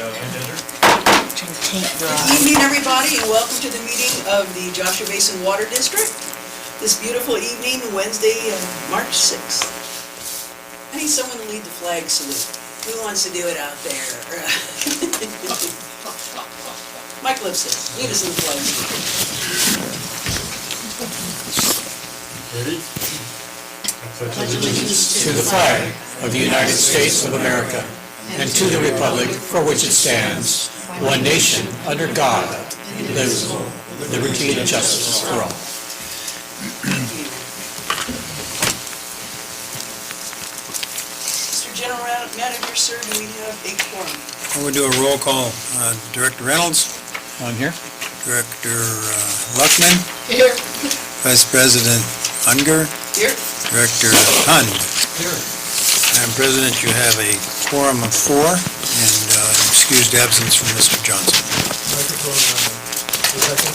Good evening, everybody, and welcome to the meeting of the Joshua Basin Water District. This beautiful evening, Wednesday, March 6th. I need someone to lead the flag salute. Who wants to do it out there? Mike Lipset, lead us in the flag salute. Ready? To the flag of the United States of America and to the republic for which it stands, one nation, under God, indivisible, with liberty and justice for all. Mr. General Manager, sir, do we have a quorum? We'll do a roll call. Director Reynolds? On here? Director Luckman? Here. Vice President Unger? Here. Director Hund? Here. Madam President, you have a quorum of 4 and excused absence from Mr. Johnson. Microphone, second.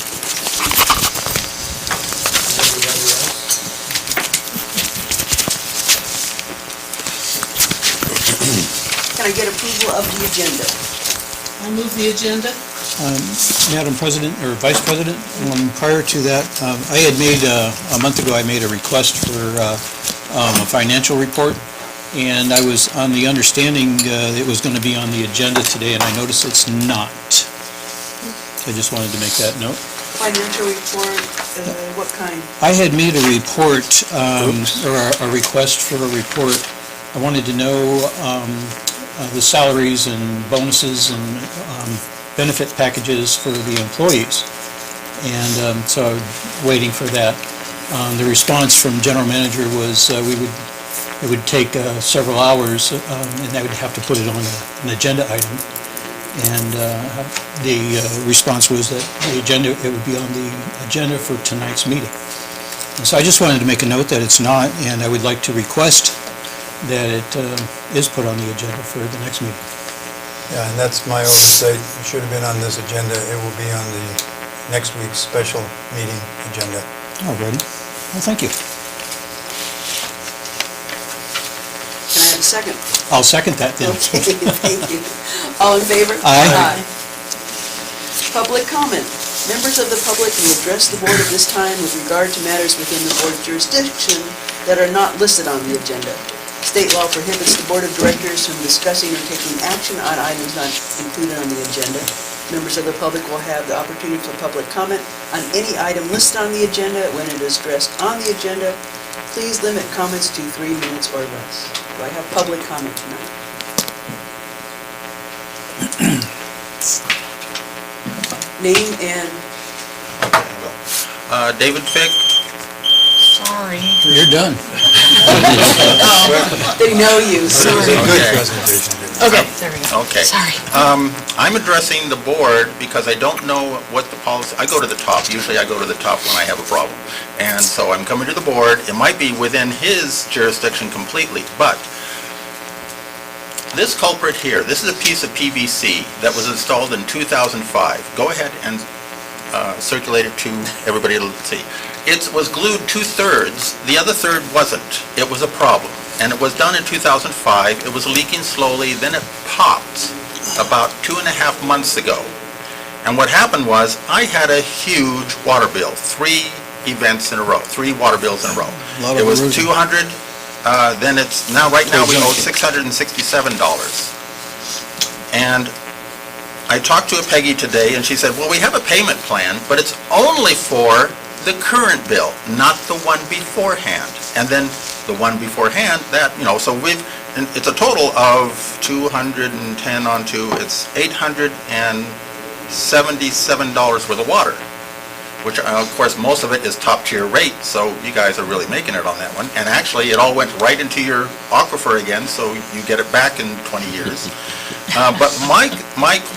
Can I get approval of the agenda? I move the agenda. Madam President, or Vice President, prior to that, I had made, a month ago, I made a request for a financial report, and I was on the understanding it was going to be on the agenda today, and I noticed it's not. I just wanted to make that note. Financial report, what kind? I had made a report, or a request for a report. I wanted to know the salaries and bonuses and benefit packages for the employees. And so I was waiting for that. The response from General Manager was it would take several hours, and I would have to put it on an agenda item. And the response was that it would be on the agenda for tonight's meeting. And so I just wanted to make a note that it's not, and I would like to request that it is put on the agenda for the next meeting. Yeah, and that's my oversight. It should have been on this agenda. It will be on the next week's special meeting agenda. All righty. Well, thank you. Can I have a second? I'll second that then. Okay, thank you. All in favor? Aye. Public comment. Members of the public will address the board at this time with regard to matters within the board's jurisdiction that are not listed on the agenda. State law prohibits the board of directors from discussing or taking action on items not included on the agenda. Members of the public will have the opportunity for public comment on any item listed on the agenda when it is addressed on the agenda. Please limit comments to 3 minutes or less. Do I have public comment tonight? Name and... David Fick. Sorry. You're done. They know you, sorry. It was a good Okay. presentation. Okay, there we go. Okay. Sorry. I'm addressing the board because I don't know what the policy, I go to the top. Usually I go to the top when I have a problem. And so I'm coming to the board. It might be within his jurisdiction completely, but this culprit here, this is a piece of PVC that was installed in 2005. Go ahead and circulate it to everybody to see. It was glued 2/3. The other third wasn't. It was a problem. And it was done in 2005. It was leaking slowly. Then it popped about 2.5 months ago. And what happened was I had a huge water bill, 3 events in a row, 3 water bills in a row. It was $200. Then it's now right now we owe $667. And I talked to a Peggy today, and she said, well, we have a payment plan, but it's only for the current bill, not the one beforehand. And then the one beforehand, that, so it's a total of 210 on 2, it's $877 worth of water, which, of course, most of it is top-tier rate, so you guys are really making it on that one. And actually, it all went right into your aquifer again, so you get it back in 20 years. But my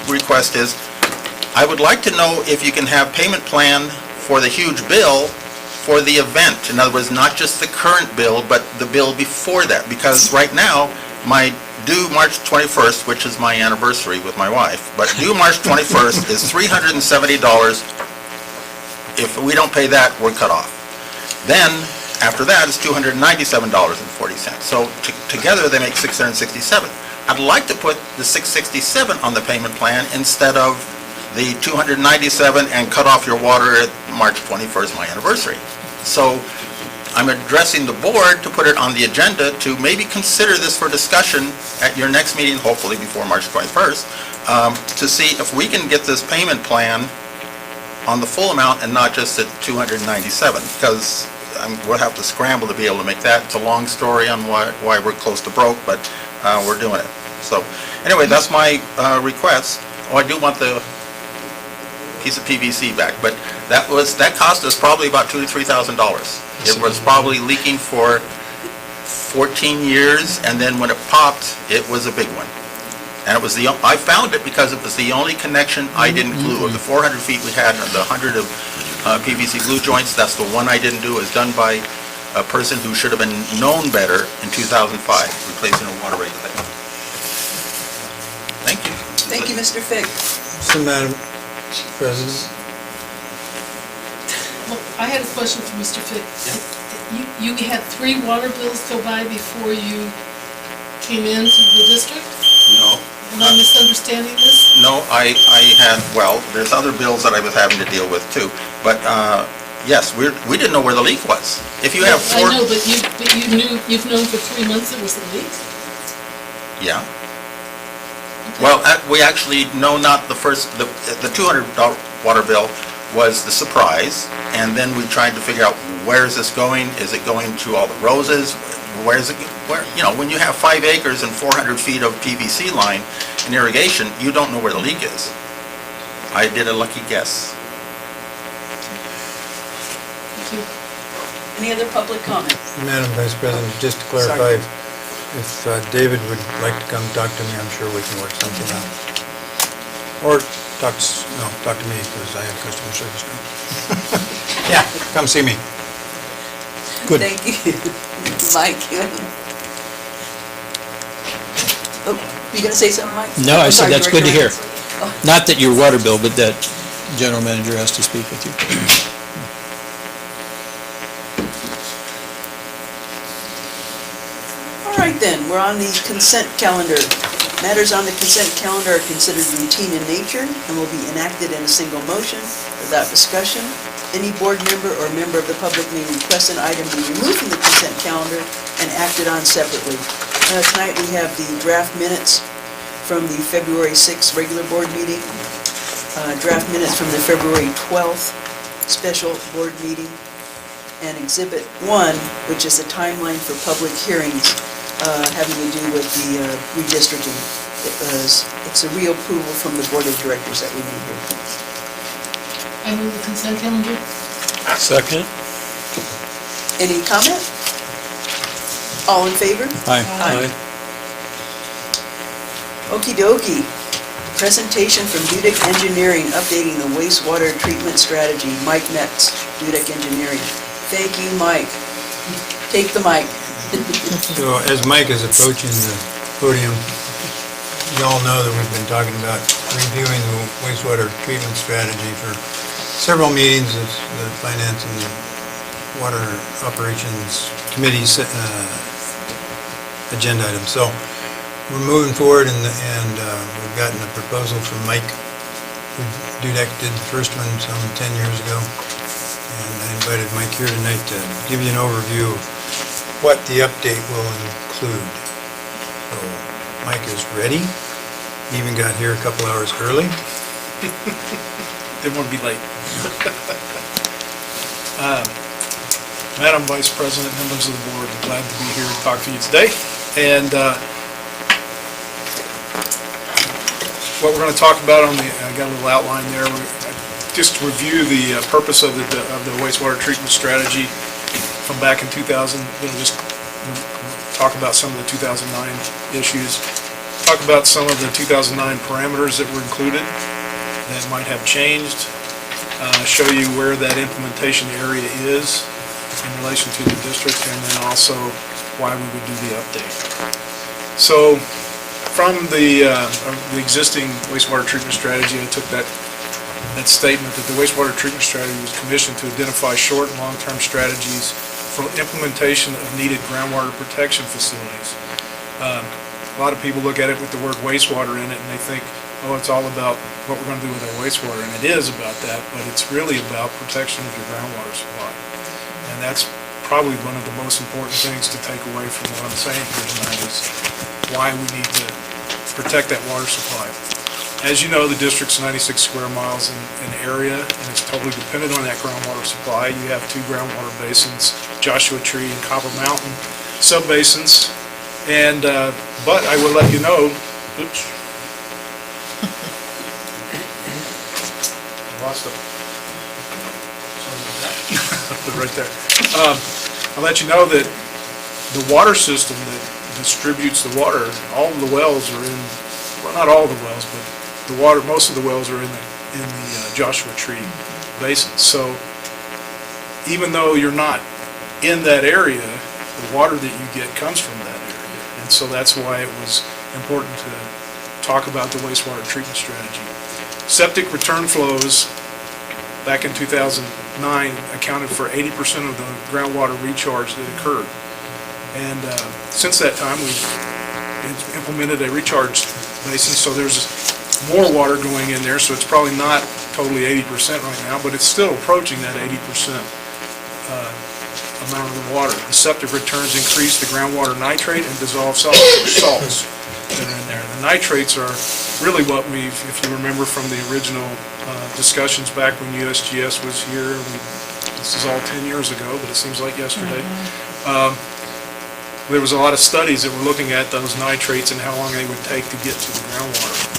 request is, I would like to know if you can have payment plan for the huge bill for the event. In other words, not just the current bill, but the bill before that. Because right now, my due March 21st, which is my anniversary with my wife, but due March 21st is $370. If we don't pay that, we're cut off. Then, after that, it's $297.40. So together, they make $667. I'd like to put the 667 on the payment plan instead of the 297 and cut off your water at March 21st, my anniversary. So I'm addressing the board to put it on the agenda to maybe consider this for discussion at your next meeting, hopefully before March 21st, to see if we can get this payment plan on the full amount and not just at 297, because we'll have to scramble to be able to make that. It's a long story on why we're close to broke, but we're doing it. So anyway, that's my request. Oh, I do want the piece of PVC back, but that cost us probably about $2,000 to $3,000. It was probably leaking for 14 years, and then when it popped, it was a big one. And it was I found it because it was the only connection I didn't glue. Of the 400 feet we had, and the 100 of PVC glue joints, that's the one I didn't do. It was done by a person who should have been known better in 2005, replacing a water regulator. Thank you. Thank you, Mr. Fick. So, Madam President, Well, I had a question for Mr. Fick. You had 3 water bills go by before you came into the district? No. Am I misunderstanding this? No, I had, well, there's other bills that I was having to deal with too, but yes, we didn't know where the leak was. If you have 4... I know, but you've known for 3 months it was a leak? Yeah. Well, we actually know not the first, the $200 water bill was the surprise, and then we tried to figure out, where is this going? Is it going to all the roses? Where, when you have 5 acres and 400 feet of PVC line and irrigation, you don't know where the leak is. I did a lucky guess. Thank you. Any other public comment? Madam Vice President, just to clarify, if David would like to come talk to me, I'm sure we can work something out. Or talk to me, because I have customer service now. Yeah, come see me. Good. Thank you, Mike. Oh, you gonna say something, Mike? No, I I'm said sorry, that's good to hear. Director Hines. Not that your water bill, but that general manager has to speak with you. All right then, we're on the consent calendar. Matters on the consent calendar are considered routine in nature and will be enacted in a single motion without discussion. Any board member or member of the public may request an item be removed from the consent calendar and acted on separately. Tonight we have the draft minutes from the February 6th regular board meeting, draft minutes from the February 12th special board meeting, and Exhibit 1, which is a timeline for public hearings having to do with the redistricting. It's a reapproval from the Board of Directors that we need here. I move the consent calendar. Second. Any comment? All in favor? Aye. Aye. Okey dokey. Presentation from Dudek Engineering updating the wastewater treatment strategy. Mike Metz, Dudek Engineering. Thank you, Mike. Take the mic. So as Mike is approaching the podium, you all know that we've been talking about reviewing the wastewater treatment strategy for several meetings of the Finance and Water Operations Committee's agenda item. So we're moving forward, and we've gotten a proposal from Mike, who Dudek did the first one some 10 years ago. And I invited Mike here tonight to give you an overview of what the update will include. So Mike is ready. He even got here a couple hours early. Didn't want to be late. Madam Vice President, members of the board, I'm glad to be here to talk to you today. And what we're going to talk about I got a little outline there. Just to review the purpose of the wastewater treatment strategy from back in 2000. Just talk about some of the 2009 issues. Talk about some of the 2009 parameters that were included that might have changed. Show you where that implementation area is in relation to the district, and then also why we would do the update. So from the existing wastewater treatment strategy, I took that statement that the wastewater treatment strategy was commissioned to identify short and long-term strategies for implementation of needed groundwater protection facilities. A lot of people look at it with the word wastewater in it, and they think, oh, it's all about what we're going to do with our wastewater, and it is about that, but it's really about protection of your groundwater supply. And that's probably one of the most important things to take away from what I'm saying here tonight is why we need to protect that water supply. As you know, the district's 96 square miles in area, and it's totally dependent on that groundwater supply. You have two groundwater basins, Joshua Tree and Copper Mountain subbasins. And, but I will let you know, oops. Lost it. Sorry about that. Put it right there. I'll let you know that the water system that distributes the water, all of the wells are in, well, not all the wells, but the water, most of the wells are in the Joshua Tree Basin. So even though you're not in that area, the water that you get comes from that area. And so that's why it was important to talk about the wastewater treatment strategy. Septic return flows back in 2009 accounted for 80% of the groundwater recharge that occurred. And since that time, we've implemented a recharge basin, so there's more water going in there, so it's probably not totally 80% right now, but it's still approaching that 80% amount of the water. The septic returns increase the groundwater nitrate and dissolved salts that are in there. The nitrates are really what we've, if you remember from the original discussions back when USGS was here, this is all 10 years ago, but it seems like yesterday. There was a lot of studies that were looking at those nitrates and how long they would take to get to the groundwater.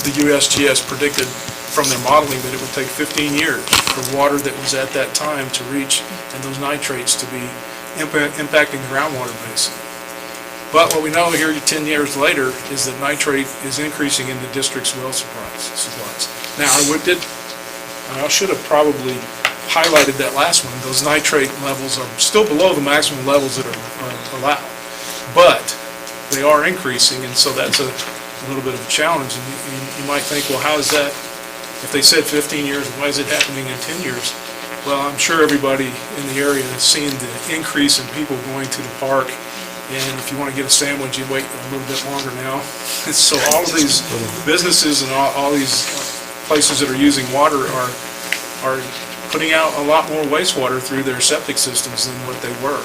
The USGS predicted from their modeling that it would take 15 years for water that was at that time to reach and those nitrates to be impacting the groundwater basin. But what we know here 10 years later is that nitrate is increasing in the district's well supplies. Now, I should have probably highlighted that last one. Those nitrate levels are still below the maximum levels that are allowed, but they are increasing, and so that's a little bit of a challenge. And you might think, well, how is that? If they said 15 years, why is it happening in 10 years? Well, I'm sure everybody in the area has seen the increase in people going to the park, and if you want to get a sandwich, you wait a little bit longer now. So all of these businesses and all these places that are using water are putting out a lot more wastewater through their septic systems than what they were.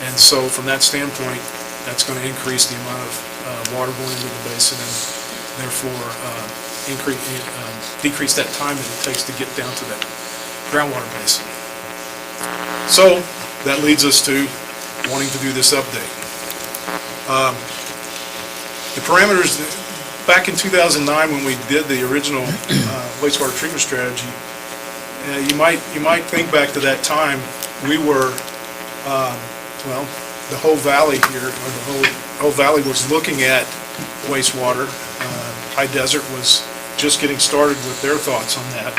And so from that standpoint, that's going to increase the amount of water going into the basin and therefore decrease that time that it takes to get down to that groundwater basin. So that leads us to wanting to do this update. The parameters, back in 2009 when we did the original wastewater treatment strategy, you might think back to that time, we were, the whole valley here, or the whole valley was looking at wastewater. High Desert was just getting started with their thoughts on that.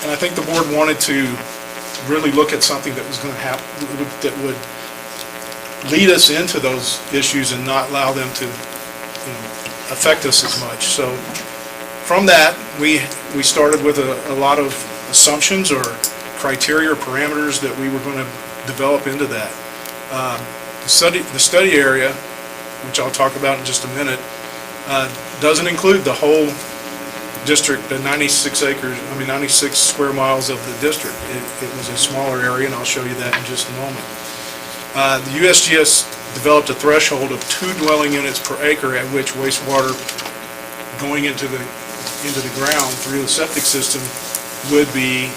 And I think the board wanted to really look at something that was going to happen, that would lead us into those issues and not allow them to, affect us as much. So from that, we started with a lot of assumptions or criteria or parameters that we were going to develop into that. The study area, which I'll talk about in just a minute, doesn't include the whole district, the 96 square miles of the district. It was a smaller area, and I'll show you that in just a moment. The USGS developed a threshold of 2 dwelling units per acre at which wastewater going into the ground through the septic system would be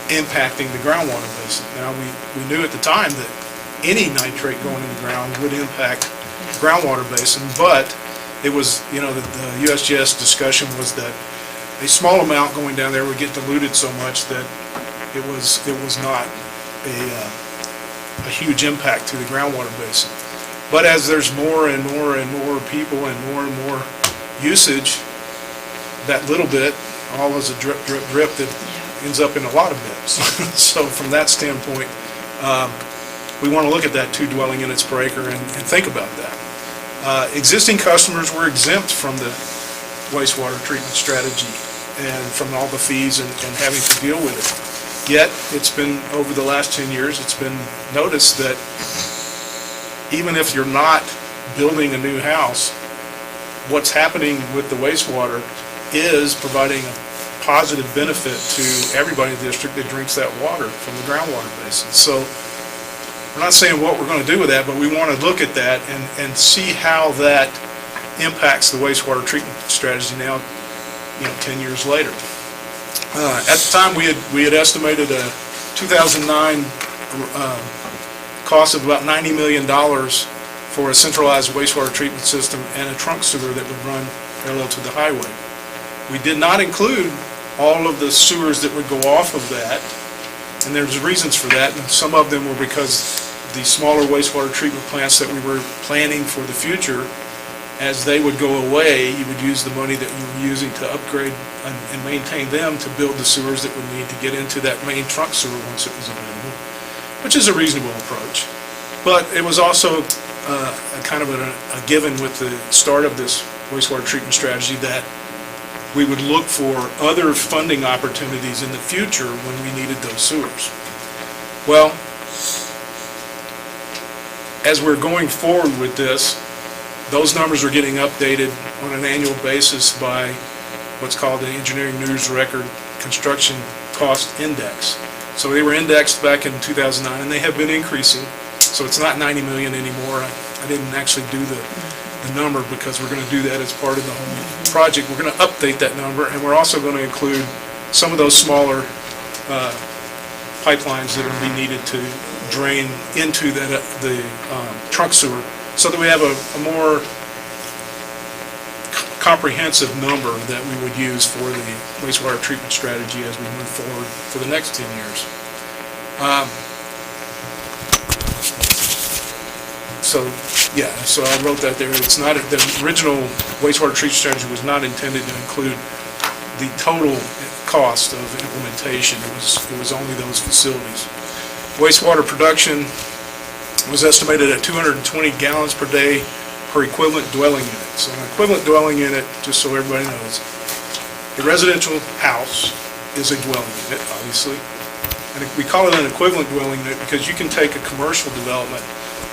impacting the groundwater basin. Now, we knew at the time that any nitrate going in the ground would impact the groundwater basin, but it was, the USGS discussion was that a small amount going down there would get diluted so much that it was not a huge impact to the groundwater basin. But as there's more and more and more people and more usage, that little bit, all is a drip, drip, drip that ends up in a lot of bits. So from that standpoint, we want to look at that 2 dwelling units per acre and think about that. Existing customers were exempt from the wastewater treatment strategy and from all the fees and having to deal with it. Yet, it's been, over the last 10 years, it's been noticed that even if you're not building a new house, what's happening with the wastewater is providing a positive benefit to everybody in the district that drinks that water from the groundwater basin. So we're not saying what we're going to do with that, but we want to look at that and see how that impacts the wastewater treatment strategy now, 10 years later. At the time, we had estimated a 2009 cost of about $90 million for a centralized wastewater treatment system and a trunk sewer that would run parallel to the highway. We did not include all of the sewers that would go off of that, and there's reasons for that, and some of them were because the smaller wastewater treatment plants that we were planning for the future, as they would go away, you would use the money that you were using to upgrade and maintain them to build the sewers that would need to get into that main trunk sewer once it was available, which is a reasonable approach. But it was also a kind of a given with the start of this wastewater treatment strategy that we would look for other funding opportunities in the future when we needed those sewers. Well, as we're going forward with this, those numbers are getting updated on an annual basis by what's called the Engineering News Record Construction Cost Index. So they were indexed back in 2009, and they have been increasing. So it's not 90 million anymore. I didn't actually do the number because we're going to do that as part of the whole project. We're going to update that number, and we're also going to include some of those smaller pipelines that will be needed to drain into the trunk sewer, so that we have a more comprehensive number that we would use for the wastewater treatment strategy as we move forward for the next 10 years. So I wrote that there. It's not, the original wastewater treatment strategy was not intended to include the total cost of implementation. It was only those facilities. Wastewater production was estimated at 220 gallons per day per equivalent dwelling unit. So an equivalent dwelling unit, just so everybody knows, a residential house is a dwelling unit, obviously. And we call it an equivalent dwelling unit because you can take a commercial development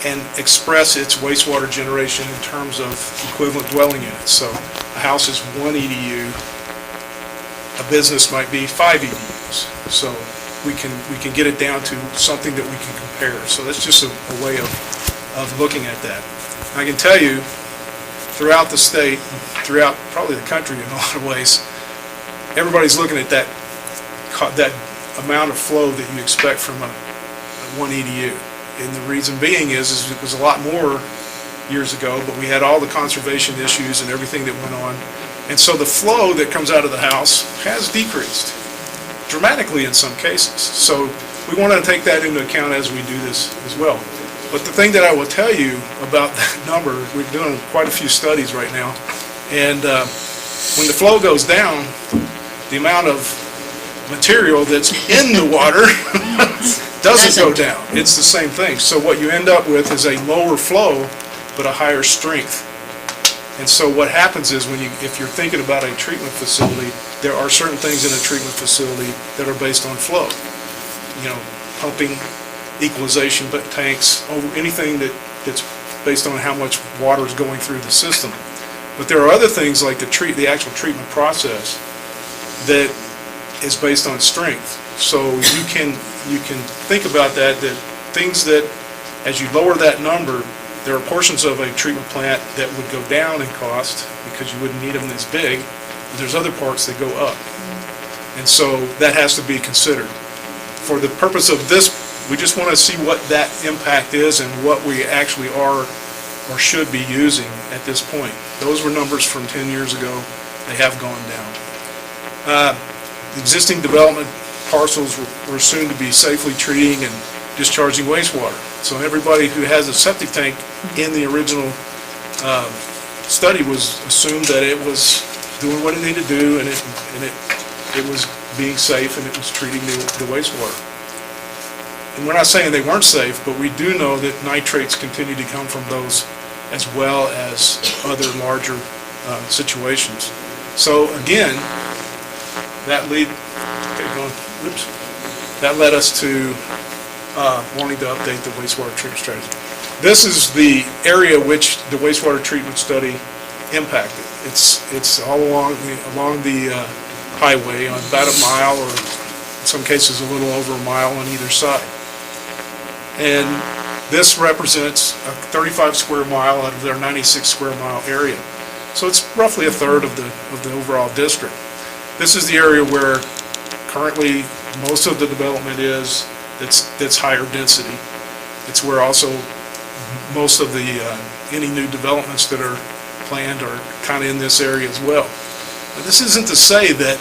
and express its wastewater generation in terms of equivalent dwelling units. So a house is 1 EDU, a business might be 5 EDUs. So we can get it down to something that we can compare. So that's just a way of looking at that. I can tell you, throughout the state, throughout probably the country in a lot of ways, everybody's looking at that amount of flow that you expect from a 1 EDU. And the reason being is it was a lot more years ago, but we had all the conservation issues and everything that went on. And so the flow that comes out of the house has decreased dramatically in some cases. So we want to take that into account as we do this as well. But the thing that I will tell you about that number, we're doing quite a few studies right now, and when the flow goes down, the amount of material that's in the water doesn't go down. It's the same thing. So what you end up with is a lower flow, but a higher strength. And so what happens is if you're thinking about a treatment facility, there are certain things in a treatment facility that are based on flow. Pumping, equalization, but tanks, anything that's based on how much water is going through the system. But there are other things like the actual treatment process that is based on strength. So you can think about that things that, as you lower that number, there are portions of a treatment plant that would go down in cost because you wouldn't need them this big, but there's other parts that go up. And so that has to be considered. For the purpose of this, we just want to see what that impact is and what we actually are or should be using at this point. Those were numbers from 10 years ago. They have gone down. Existing development parcels were soon to be safely treating and discharging wastewater. So everybody who has a septic tank in the original study was assumed that it was doing what it needed to do, and it was being safe, and it was treating the wastewater. And we're not saying they weren't safe, but we do know that nitrates continue to come from those as well as other larger situations. So again, that led us to wanting to update the wastewater treatment strategy. This is the area which the wastewater treatment study impacted. It's all along the highway, on about a mile, or in some cases a little over a mile on either side. And this represents a 35 square mile out of their 96 square mile area. So it's roughly a third of the overall district. This is the area where currently most of the development is, that's higher density. It's where also most of the, any new developments that are planned are kind of in this area as well. Now, this isn't to say that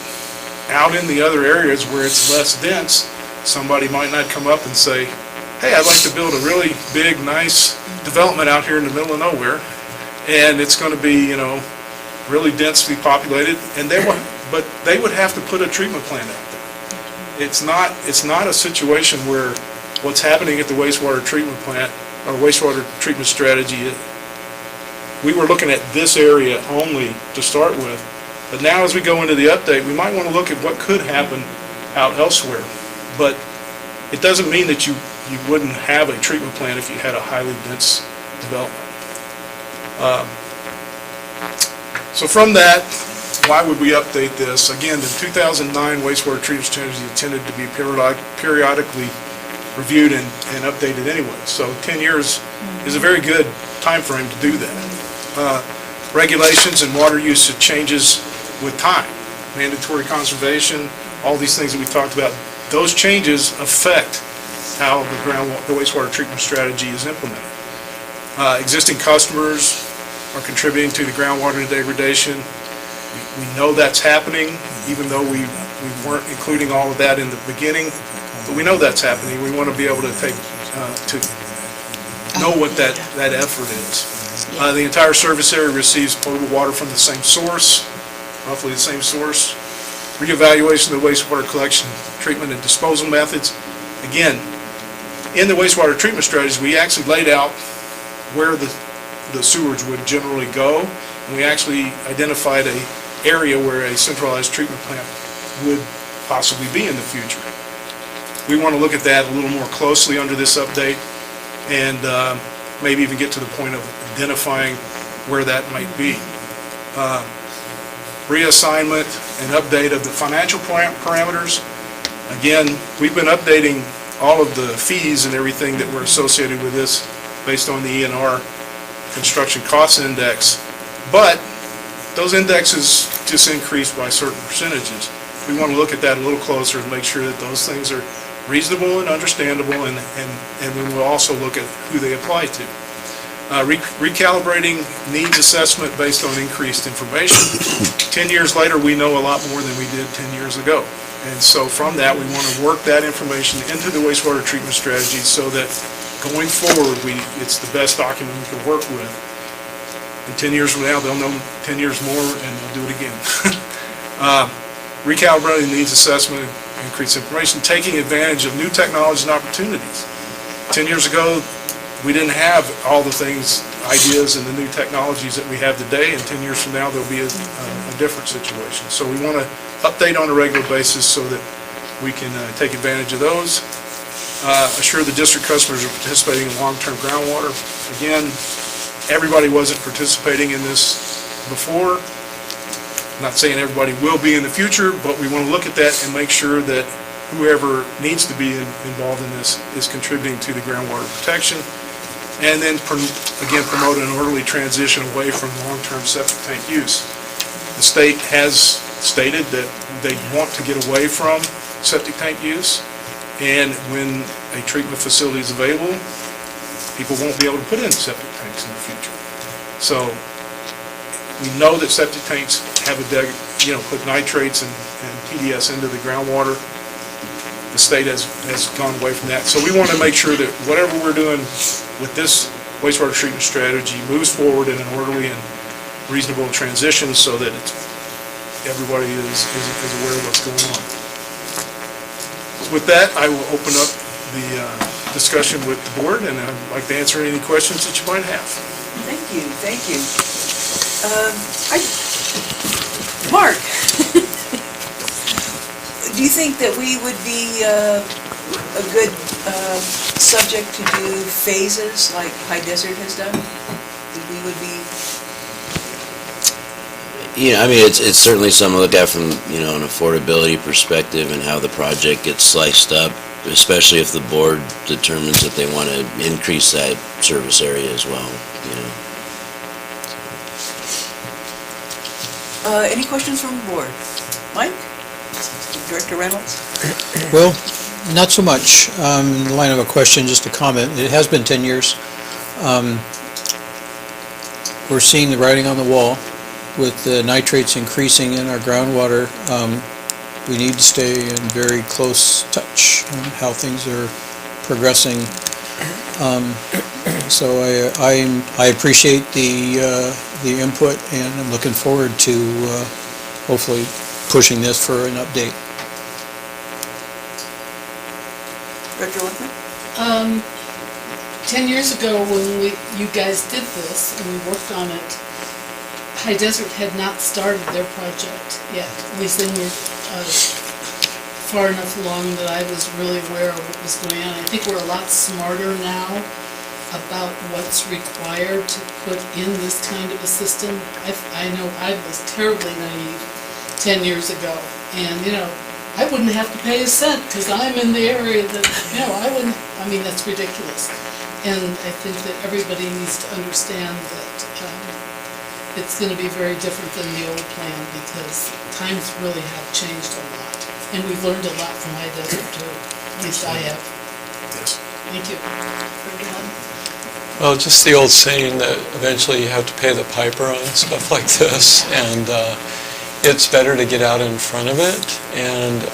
out in the other areas where it's less dense, somebody might not come up and say, hey, I'd like to build a really big, nice development out here in the middle of nowhere, and it's going to be, really densely populated, and but they would have to put a treatment plant out there. It's not a situation where what's happening at the wastewater treatment plant, or wastewater treatment strategy, we were looking at this area only to start with, but now as we go into the update, we might want to look at what could happen out elsewhere. But it doesn't mean that you wouldn't have a treatment plant if you had a highly dense development. So from that, why would we update this? Again, the 2009 wastewater treatment strategy is intended to be periodically reviewed and updated anyway. So 10 years is a very good time frame to do that. Regulations and water usage changes with time. Mandatory conservation, all these things that we talked about, those changes affect how the wastewater treatment strategy is implemented. Existing customers are contributing to the groundwater degradation. We know that's happening, even though we weren't including all of that in the beginning, but we know that's happening. We want to be able to to know what that effort is. The entire service area receives potable water from the same source, roughly the same source. Reevaluation of the wastewater collection, treatment, and disposal methods. Again, in the wastewater treatment strategies, we actually laid out where the sewage would generally go, and we actually identified an area where a centralized treatment plant would possibly be in the future. We want to look at that a little more closely under this update, and maybe even get to the point of identifying where that might be. Reassignment and update of the financial parameters. Again, we've been updating all of the fees and everything that were associated with this based on the ENR construction cost index, but those indexes just increased by certain percentages. We want to look at that a little closer and make sure that those things are reasonable and understandable, and then we'll also look at who they apply to. Recalibrating needs assessment based on increased information. 10 years later, we know a lot more than we did 10 years ago. And so from that, we want to work that information into the wastewater treatment strategy so that going forward, it's the best document we can work with. And 10 years from now, they'll know 10 years more, and they'll do it again. Recalibrating needs assessment, increased information, taking advantage of new technologies and opportunities. 10 years ago, we didn't have all the things, ideas, and the new technologies that we have today, and 10 years from now, there'll be a different situation. So we want to update on a regular basis so that we can take advantage of those. Assure the district customers are participating in long-term groundwater. Again, everybody wasn't participating in this before. I'm not saying everybody will be in the future, but we want to look at that and make sure that whoever needs to be involved in this is contributing to the groundwater protection. And then, again, promote an orderly transition away from long-term septic tank use. The state has stated that they want to get away from septic tank use, and when a treatment facility is available, people won't be able to put in septic tanks in the future. So we know that septic tanks have put nitrates and PDS into the groundwater. The state has gone away from that. So we want to make sure that whatever we're doing with this wastewater treatment strategy moves forward in an orderly and reasonable transition so that everybody is aware of what's going on. With that, I will open up the discussion with the board, and I'd like to answer any questions that you might have. Thank you. Mark, do you think that we would be a good subject to do phases like High Desert has done? We would be, Yeah, I mean, it's certainly something to look at from, an affordability perspective and how the project gets sliced up, especially if the board determines that they want to increase that service area as well, any questions from the board? Mike? Director Reynolds? Well, not so much in the line of a question, just a comment. It has been 10 years. We're seeing the writing on the wall with the nitrates increasing in our groundwater. We need to stay in very close touch on how things are progressing. So I appreciate the input, and I'm looking forward to hopefully pushing this for an update. Director Luckman? 10 years ago, when you guys did this and we worked on it, High Desert had not started their project yet. At least they were far enough along that I was really aware of what was going on. I think we're a lot smarter now about what's required to put in this kind of a system. I know I was terribly naive 10 years ago, and I wouldn't have to pay a cent because I'm in the area that, that's ridiculous. And I think that everybody needs to understand that it's going to be very different than the old plan because times really have changed a lot. And we've learned a lot from High Desert too. At least I have. Yes. Thank you. Director Hunt? Well, just the old saying that eventually you have to pay the piper on stuff like this, and it's better to get out in front of it. And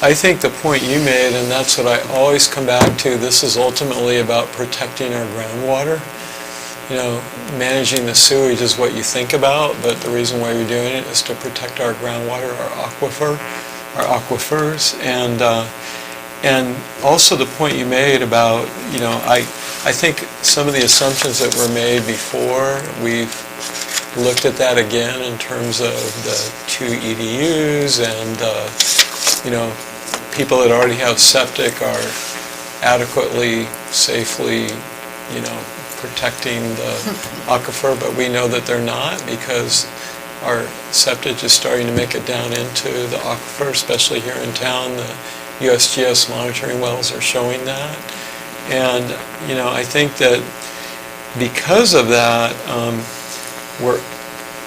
I think the point you made, and that's what I always come back to, this is ultimately about protecting our groundwater. Managing the sewage is what you think about, but the reason why you're doing it is to protect our groundwater, our aquifers, and also the point you made about, I think some of the assumptions that were made before, we've looked at that again in terms of the 2 EDUs and, people that already have septic are adequately, safely, protecting the aquifer, but we know that they're not because our septic is starting to make it down into the aquifer, especially here in town. The USGS monitoring wells are showing that. And, I think that because of that,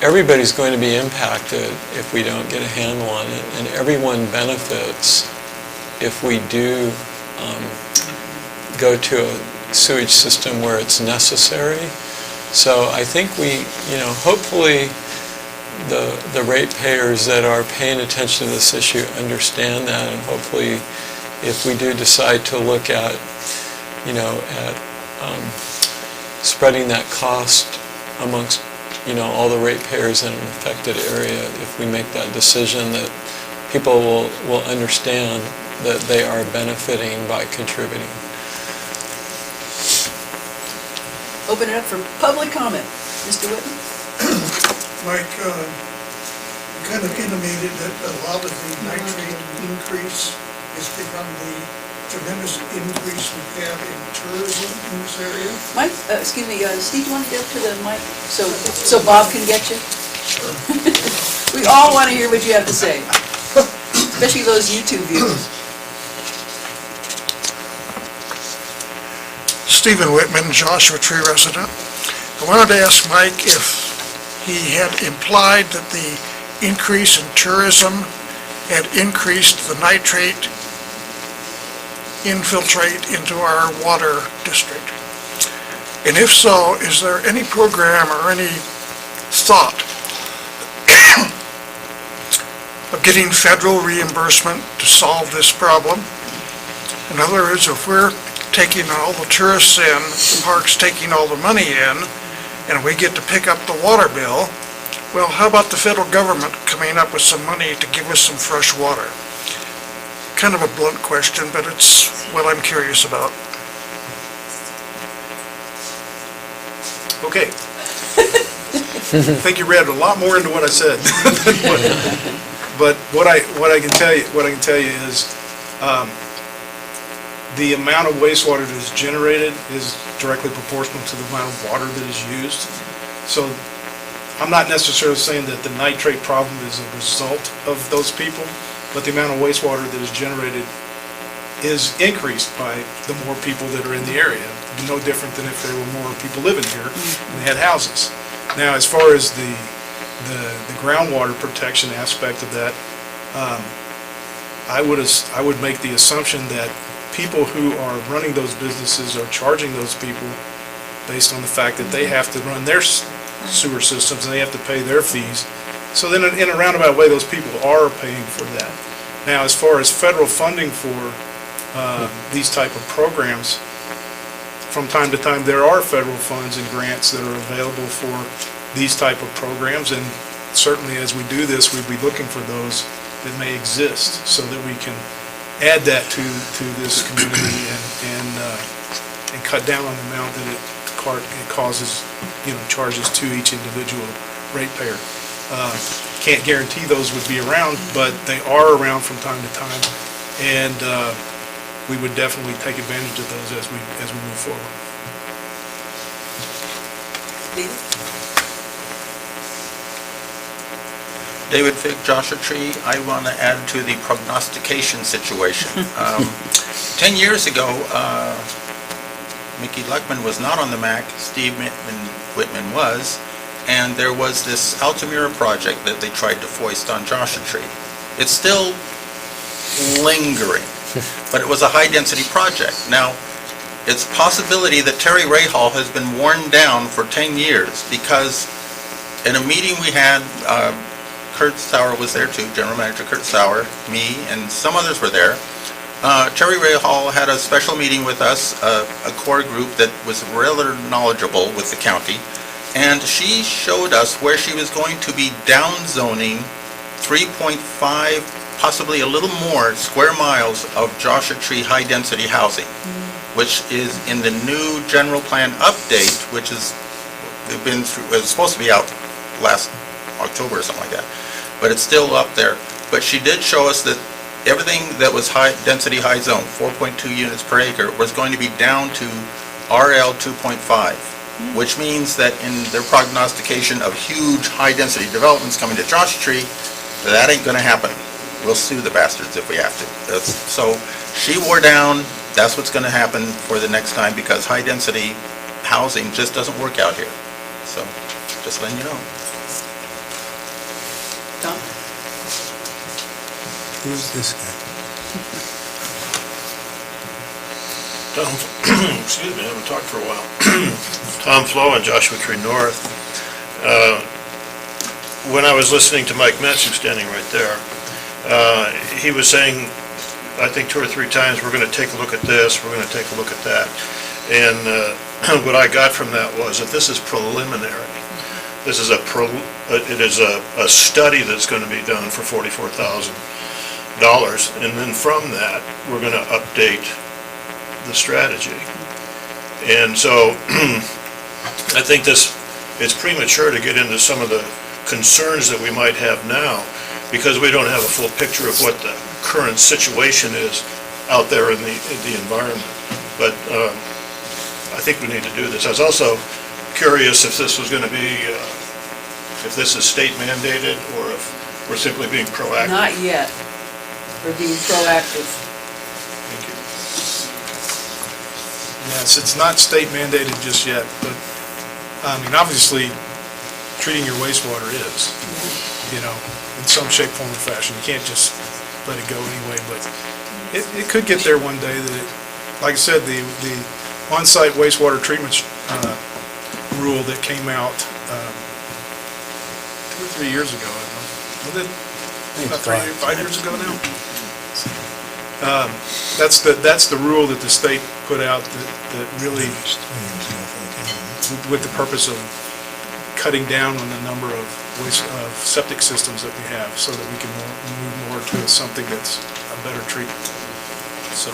everybody's going to be impacted if we don't get a handle on it, and everyone benefits if we do go to a sewage system where it's necessary. So I think we, hopefully the ratepayers that are paying attention to this issue understand that, and hopefully if we do decide to look at, spreading that cost amongst, all the ratepayers in an affected area, if we make that decision, that people will understand that they are benefiting by contributing. Open it up for public comment. Mr. Whitman? Mike, you kind of intimated that a lot of the nitrate increase is because the tremendous increase we have in tourism in this area. Mike, excuse me, Steve, do you want to get up to the mic so Bob can get you? We all want to hear what you have to say, especially those YouTube viewers. Stephen Whitman, Joshua Tree resident. I wanted to ask Mike if he had implied that the increase in tourism had increased the nitrate infiltrate into our water district. And if so, is there any program or any thought of getting federal reimbursement to solve this problem? In other words, if we're taking all the tourists in, the park's taking all the money in, and we get to pick up the water bill, well, how about the federal government coming up with some money to give us some fresh water? Kind of a blunt question, but it's what I'm curious about. Okay. I think you read a lot more into what I said. But what I can tell you is, the amount of wastewater that is generated is directly proportional to the amount of water that is used. So I'm not necessarily saying that the nitrate problem is a result of those people, but the amount of wastewater that is generated is increased by the more people that are in the area. No different than if there were more people living here and they had houses. Now, as far as the groundwater protection aspect of that, I would make the assumption that people who are running those businesses are charging those people based on the fact that they have to run their sewer systems and they have to pay their fees. So then in a roundabout way, those people are paying for that. Now, as far as federal funding for these type of programs, from time to time, there are federal funds and grants that are available for these type of programs, and certainly as we do this, we'd be looking for those that may exist so that we can add that to this community and cut down on the amount that it causes, charges to each individual ratepayer. Can't guarantee those would be around, but they are around from time to time, and we would definitely take advantage of those as we move forward. David Fig, Joshua Tree, I want to add to the prognostication situation. 10 years ago, Mickey Luckman was not on the MAC, Steve Whitman was, and there was this Altamira project that they tried to foist on Joshua Tree. It's still lingering, but it was a high-density project. Now, it's a possibility that Terry Rahal has been worn down for 10 years because in a meeting we had, Kurt Sauer was there too, General Manager Kurt Sauer, me, and some others were there. Terry Rahal had a special meeting with us, a core group that was rather knowledgeable with the county, and she showed us where she was going to be downzoning 3.5, possibly a little more, square miles of Joshua Tree high-density housing, which is in the new general plan update, which is, it was supposed to be out last October or something like that, but it's still up there. But she did show us that everything that was high-density, high zone, 4.2 units per acre, was going to be down to RL 2.5, which means that in their prognostication of huge high-density developments coming to Joshua Tree, that ain't gonna happen. We'll sue the bastards if we have to. So she wore down, that's what's gonna happen for the next time, because high-density housing just doesn't work out here. So, just letting you know. Tom? Who's this guy? Tom, excuse me, I haven't talked for a while. Tom Flo and Joshua Tree North. When I was listening to Mike Metz, who's standing right there, he was saying, I think 2 or 3 times, we're going to take a look at this, we're going to take a look at that. And what I got from that was that this is preliminary. This is it is a study that's going to be done for $44,000. And then from that, we're going to update the strategy. And so I think it's premature to get into some of the concerns that we might have now, because we don't have a full picture of what the current situation is out there in the environment. But I think we need to do this. I was also curious if this was going to be, if this is state mandated, or if we're simply being proactive. Not yet. We're being proactive. Thank you. Yes, it's not state mandated just yet, but, I mean, obviously, treating your wastewater is, in some shape, form, or fashion. You can't just let it go anyway, but it could get there one day that like I said, the on-site wastewater treatment rule that came out 2 or 3 years ago, I don't know. Was it about 5 years ago now? That's the rule that the state put out that really, with the purpose of cutting down on the number of septic systems that we have, so that we can move more to something that's a better treatment. So.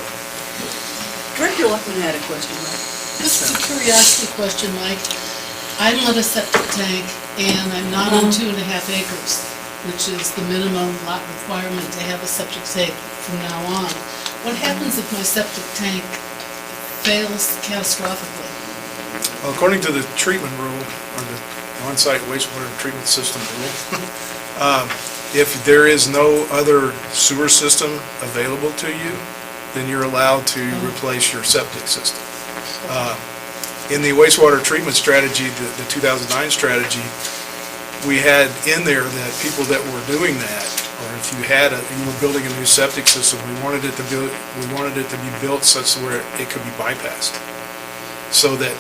Director Luckman had a question, Mike. This is a curiosity question, Mike. I'm on a septic tank, and I'm not on 2.5 acres. which is the minimum lot requirement to have a septic tank from now on. What happens if my septic tank fails catastrophically? Well, according to the treatment rule, or the on-site wastewater treatment system rule, if there is no other sewer system available to you, then you're allowed to replace your septic system. In the wastewater treatment strategy, the 2009 strategy, we had in there that people that were doing that, or if you were building a new septic system, we wanted it to be built such where it could be bypassed, so that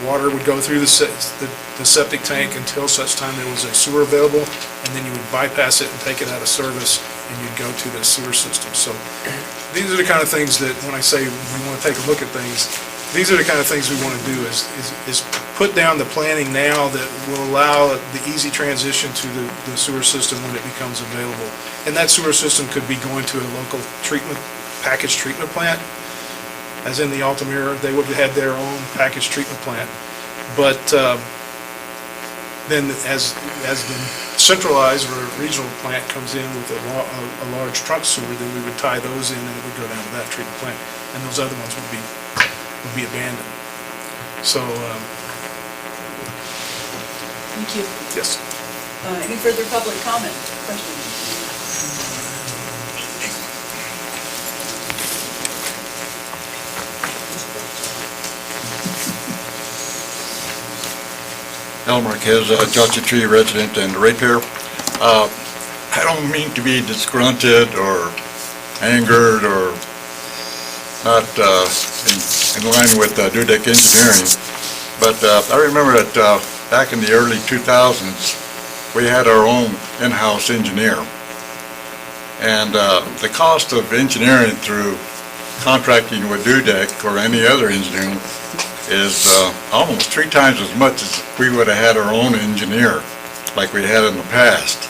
water would go through the septic tank until such time there was a sewer available, and then you would bypass it and take it out of service, and you'd go to the sewer system. So these are the kind of things that, when I say we want to take a look at things, these are the kind of things we want to do, is put down the planning now that will allow the easy transition to the sewer system when it becomes available. And that sewer system could be going to a local packaged treatment plant, as in the Altamira, they would have their own packaged treatment plant. But then as the centralized or regional plant comes in with a large trunk sewer, then we would tie those in and it would go down to that treatment plant. And those other ones would be abandoned. So, Thank you. yes. Any further public comment, questions? Al Marquez, Joshua Tree resident and ratepayer. I don't mean to be disgruntled or angered or not in line with Dudek Engineering, but I remember that back in the early 2000s, we had our own in-house engineer. And the cost of engineering through contracting with Dudek or any other engineering is almost 3 times as much as we would have had our own engineer, like we had in the past.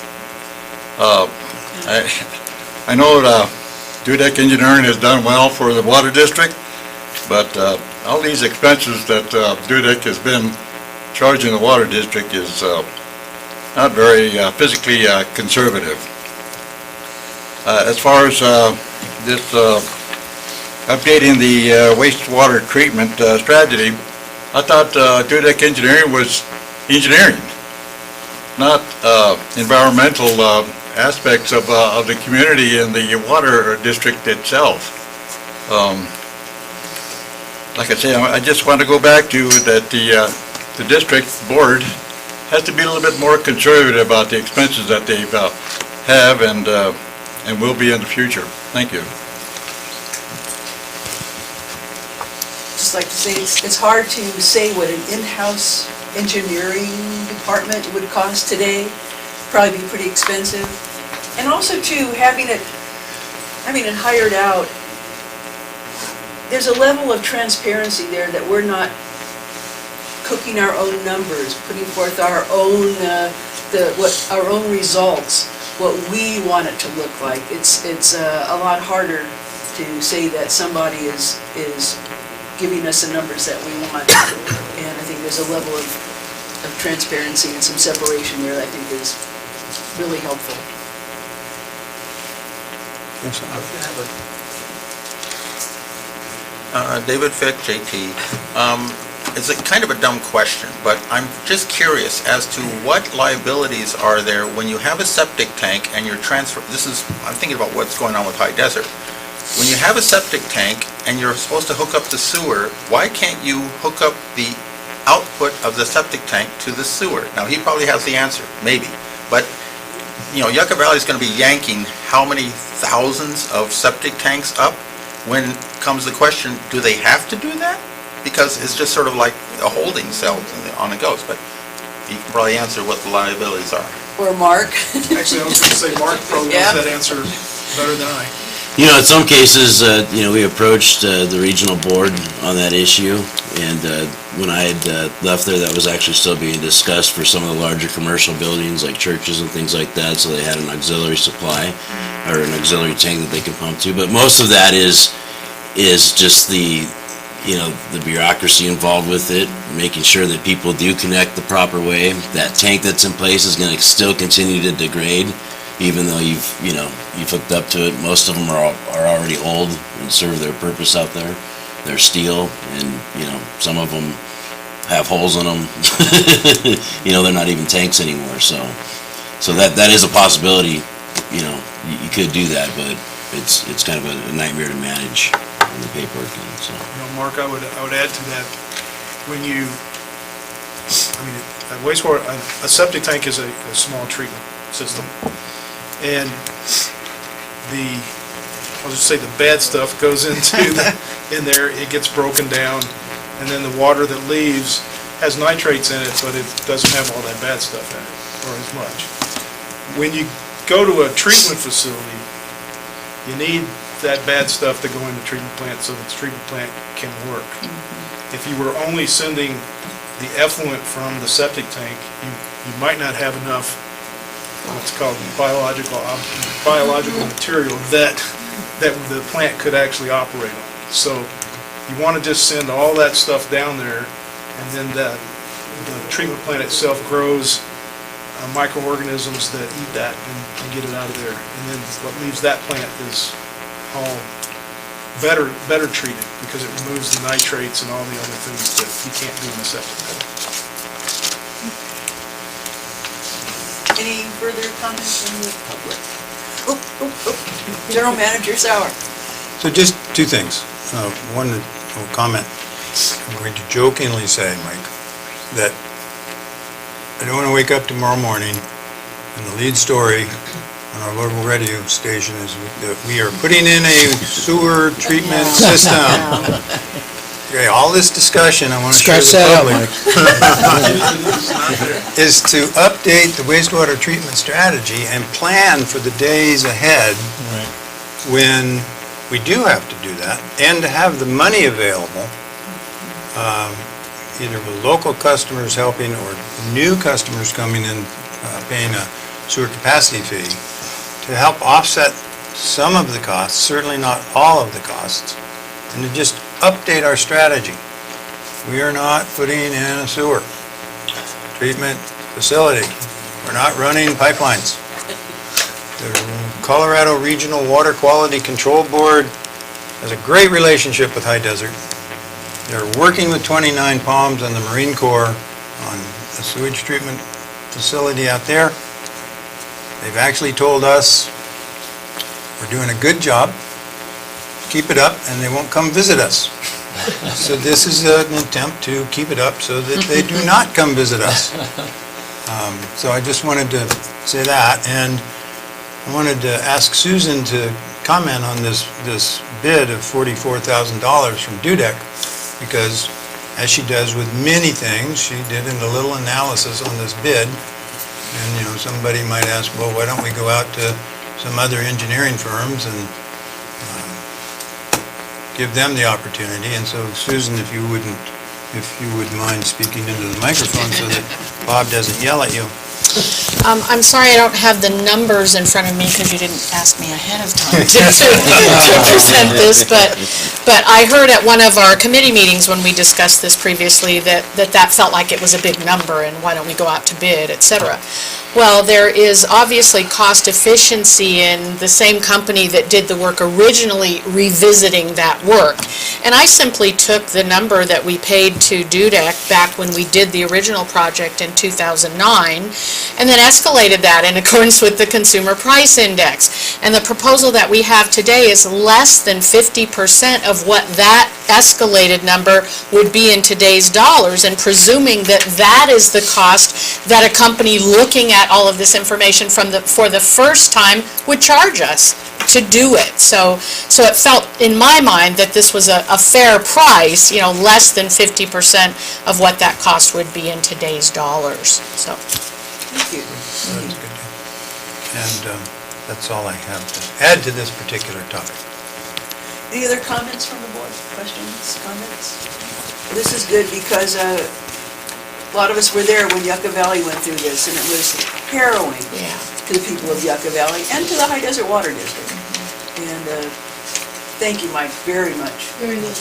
I know Dudek Engineering has done well for the water district, but all these expenses that Dudek has been charging the water district is not very physically conservative. As far as this updating the wastewater treatment strategy, I thought Dudek Engineering was engineering, not environmental aspects of the community and the water district itself. Like I say, I just want to go back to that the district board has to be a little bit more conservative about the expenses that they have and will be in the future. Thank you. Just like to say, it's hard to say what an in-house engineering department would cost today. Probably be pretty expensive. And also too, having it hired out, there's a level of transparency there that we're not cooking our own numbers, putting forth our own our own results, what we want it to look like. It's a lot harder to say that somebody is giving us the numbers that we want. And I think there's a level of transparency and some separation there that I think is really helpful. David Fick, JT. It's a kind of a dumb question, but I'm just curious as to what liabilities are there when you have a septic tank and you're I'm thinking about what's going on with High Desert. When you have a septic tank and you're supposed to hook up the sewer, why can't you hook up the output of the septic tank to the sewer? Now, he probably has the answer, maybe, but Yucca Valley is going to be yanking how many thousands of septic tanks up? When comes the question, do they have to do that? Because it's just sort of like a holding cell on the goes, but you can probably answer what the liabilities are. Or Mark. Actually, I was going to say Mark probably knows that answer better than I. In some cases, we approached the regional board on that issue, and when I had left there, that was actually still being discussed for some of the larger commercial buildings like churches and things like that, so they had an auxiliary supply or an auxiliary tank that they can pump to. But most of that is just the bureaucracy involved with it, making sure that people do connect the proper way. That tank that's in place is going to still continue to degrade even though you've hooked up to it, most of them are already old and serve their purpose out there. They're steel, and, some of them have holes in them. They're not even tanks anymore, so that is a possibility. You could do that, but it's kind of a nightmare to manage on the paperwork, and so. Mark, I would add to that, when you, a wastewater, a septic tank is a small treatment system, and I'll just say the bad stuff goes into in there, it gets broken down, and then the water that leaves has nitrates in it, but it doesn't have all that bad stuff in it, or as much. When you go to a treatment facility, you need that bad stuff to go in the treatment plant so that the treatment plant can work. If you were only sending the effluent from the septic tank, you might not have enough what's called biological material that the plant could actually operate on. So you want to just send all that stuff down there, and then the treatment plant itself grows microorganisms that eat that and get it out of there. And then what leaves that plant is all better treated, because it removes the nitrates and all the other things that you can't do in the septic tank. Any further comments from the public? General Manager Sauer. So just two things. One little comment. I'm going to jokingly say, Mike, that I don't want to wake up tomorrow morning and the lead story on our local radio station is that we are putting in a sewer treatment system. Okay, all this discussion, I want to share with the public, is to update the wastewater treatment strategy and plan for the days ahead when we do have to do that, and to have the money available, either with local customers helping or new customers coming in paying a sewer capacity fee, to help offset some of the costs, certainly not all of the costs, and to just update our strategy. We are not putting in a sewer treatment facility. We're not running pipelines. The Colorado Regional Water Quality Control Board has a great relationship with High Desert. They're working with 29 Palms and the Marine Corps on a sewage treatment facility out there. They've actually told us we're doing a good job, keep it up, and they won't come visit us. So this is an attempt to keep it up so that they do not come visit us. So I just wanted to say that, and I wanted to ask Susan to comment on this bid of $44,000 from Dudek, because as she does with many things, she did a little analysis on this bid. And, somebody might ask, well, why don't we go out to some other engineering firms and give them the opportunity? And so, Susan, if you would mind speaking into the microphone so that Bob doesn't yell at you. I'm sorry I don't have the numbers in front of me because you didn't ask me ahead of time to present this, but I heard at one of our committee meetings when we discussed this previously that felt like it was a big number, and why don't we go out to bid, et cetera. Well, there is obviously cost efficiency in the same company that did the work originally revisiting that work. And I simply took the number that we paid to Dudek back when we did the original project in 2009, and then escalated that in accordance with the Consumer Price Index. And the proposal that we have today is less than 50% of what that escalated number would be in today's dollars, and presuming that that is the cost that a company looking at all of this information for the first time would charge us to do it. So it felt in my mind that this was a fair price, less than 50% of what that cost would be in today's dollars. So. Thank you. That's good. And that's all I have to add to this particular topic. Any other comments from the board? Questions, comments? This is good because a lot of us were there when Yucca Valley went through this, and it was harrowing to the people of Yucca Valley and to the High Desert Water District. And thank you, Mike, very much. Very good.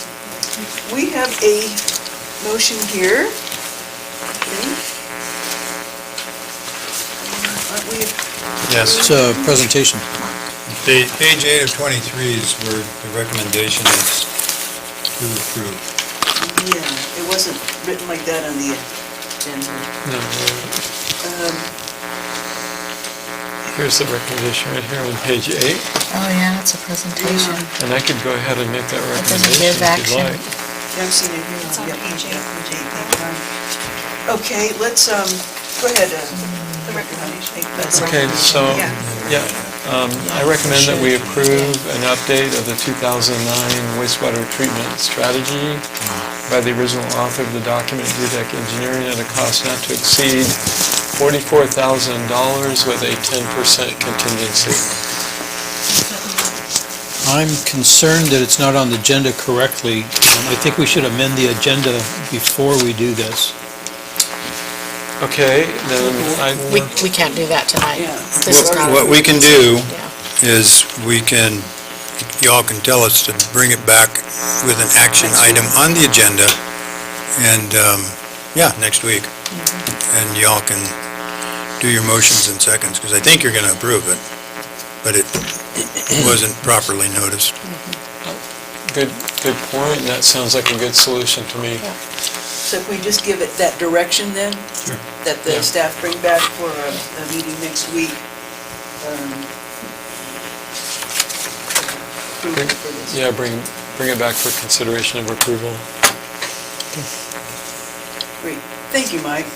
We have a motion here. Okay. Aren't we Yes. It's a presentation. Page 8 of 23 is where the recommendation is to approve. Yeah, it wasn't written like that on the agenda. No, here's the recommendation right here on page 8, Oh, yeah, that's a presentation. and I could go ahead and make that doesn't recommendation give if action. you'd like. Yeah, I've seen it here. It's on Yeah, page yeah, 8. page 8, page 9. Okay, let's, go ahead. The recommendation. Okay, so, yeah, I recommend that we approve an update of the 2009 wastewater treatment strategy by the original author of the document, Dudek Engineering, at a cost not to exceed $44,000 with a 10% contingency. I'm concerned that it's not on the agenda correctly. I think we should amend the agenda before we do this. Okay, then We can't do that tonight. Yeah. This is not. What we can do Yeah. is y'all can tell us to bring it back with an action item on the agenda, and, next week. And y'all can do your motions in seconds, because I think you're going to approve it, but it wasn't properly noticed. good point, and that sounds like a good solution to me. So if we just give it that direction then? Sure. That the Yeah. staff bring back for a meeting next week? Approval for this. Yeah, bring it back for consideration of approval. Great. Thank you, Mike.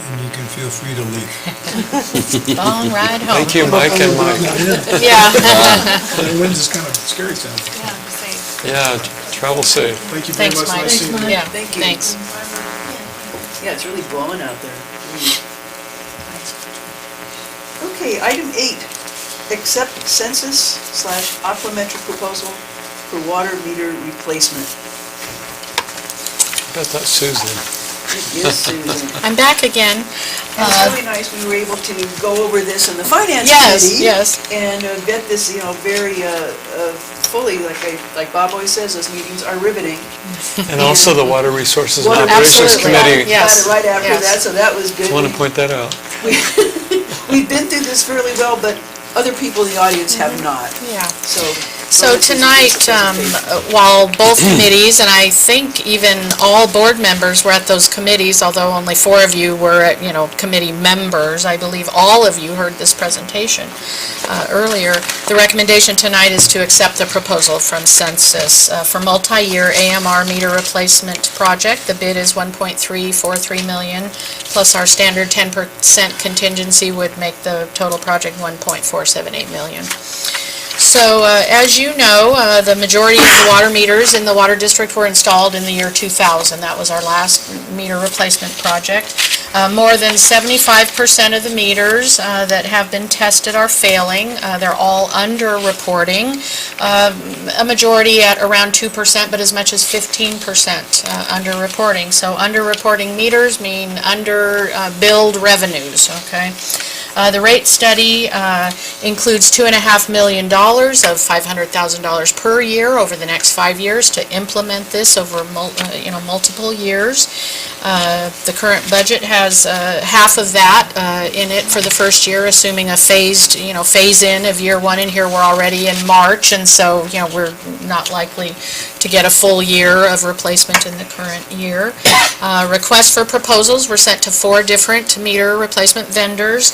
And you can feel free to leave. Long ride home. Thank you, Mike and Mike. Yeah. The wind is kind of scary sounding. Yeah, travel safe. Thank you very Thanks, much. Mike. Nice seeing you. Yeah, Thank you. thanks. Yeah, it's really blowing out there. Okay, item 8, accept Census/Aquametric proposal for water meter replacement. I bet that's Susan. It is Susan. I'm back again. And it's really nice, we were able to go over this in the finance Yes, committee. yes. And vet this, very fully, like Bob always says, those meetings are riveting. And also the Water Resources and Water- Operations Absolutely. Committee. Yes, Got it right after yes. that, so that was good. Just want to point that out. We've been through this fairly well, but other people in the audience have not, Yeah. so. So this is tonight, just a presentation. while both committees, and I think even all board members were at those committees, although only 4 of you were, committee members, I believe all of you heard this presentation earlier. The recommendation tonight is to accept the proposal from Census for multi-year AMR meter replacement project. The bid is $1.343 million, plus our standard 10% contingency would make the total project $1.478 million. So, as you know, the majority of the water meters in the water district were installed in the year 2000. That was our last meter replacement project. More than 75% of the meters that have been tested are failing. They're all under-reporting. A majority at around 2%, but as much as 15% under-reporting. So under-reporting meters mean under-billed revenues, okay? The rate study includes $2.5 million of $500,000 per year over the next 5 years to implement this over multiple years. The current budget has half of that in it for the first year, assuming a phase-in of year 1, and here we're already in March, and so we're not likely to get a full year of replacement in the current year. Requests for proposals were sent to 4 different meter replacement vendors.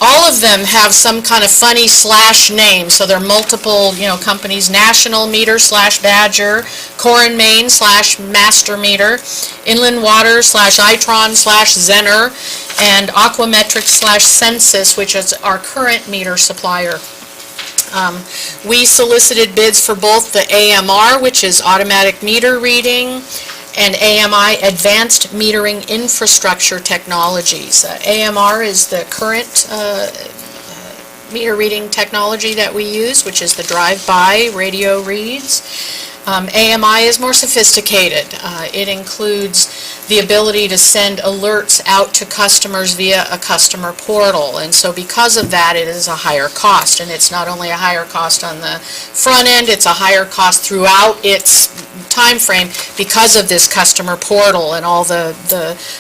All of them have some kind of funny slash name, so they're multiple, companies: National Meter /Badger, Core and Main /Master Meter, Inland Water /Itron /Zener, and Aquametric /Census, which is our current meter supplier. We solicited bids for both the AMR, which is automatic meter reading, and AMI, Advanced Metering Infrastructure Technologies. AMR is the current meter reading technology that we use, which is the drive-by radio reads. AMI is more sophisticated. It includes the ability to send alerts out to customers via a customer portal, and so because of that, it is a higher cost, and it's not only a higher cost on the front end, it's a higher cost throughout its time frame because of this customer portal and all the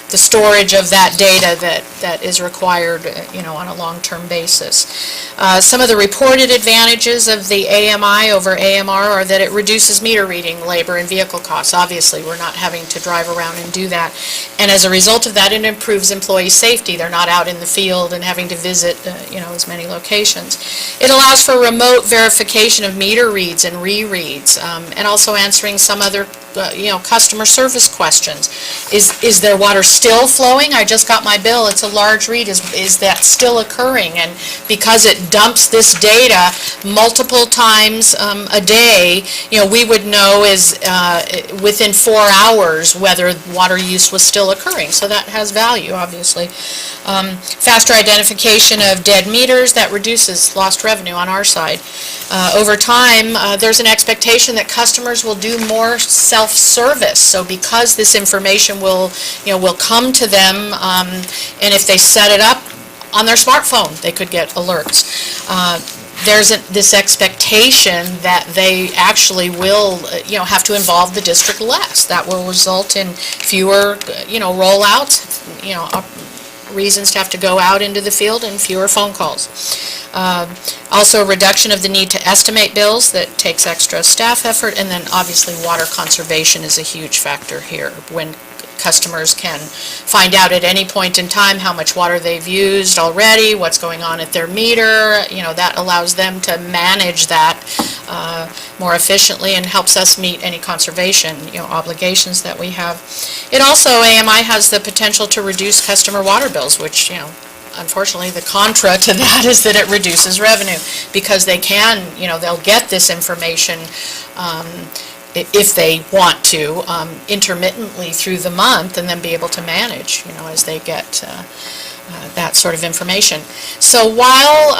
storage of that data that is required, on a long-term basis. Some of the reported advantages of the AMI over AMR are that it reduces meter reading, labor, and vehicle costs. Obviously, we're not having to drive around and do that. And as a result of that, it improves employee safety. They're not out in the field and having to visit, as many locations. It allows for remote verification of meter reads and rereads, and also answering some other customer service questions. Is their water still flowing? I just got my bill, it's a large read, is that still occurring? And because it dumps this data multiple times a day, we would know within 4 hours whether water use was still occurring. So that has value, obviously. Faster identification of dead meters, that reduces lost revenue on our side. Over time, there's an expectation that customers will do more self-service. So because this information will come to them, and if they set it up on their smartphone, they could get alerts. There's this expectation that they actually will, have to involve the district less. That will result in fewer, rollouts, reasons to have to go out into the field and fewer phone calls. Also, a reduction of the need to estimate bills that takes extra staff effort, and then obviously water conservation is a huge factor here. When customers can find out at any point in time how much water they've used already, what's going on at their meter, that allows them to manage that more efficiently and helps us meet any conservation, obligations that we have. It also, AMI has the potential to reduce customer water bills, which, unfortunately, the contra to that is that it reduces revenue because they can, they'll get this information if they want to, intermittently through the month, and then be able to manage, as they get that sort of information. So while,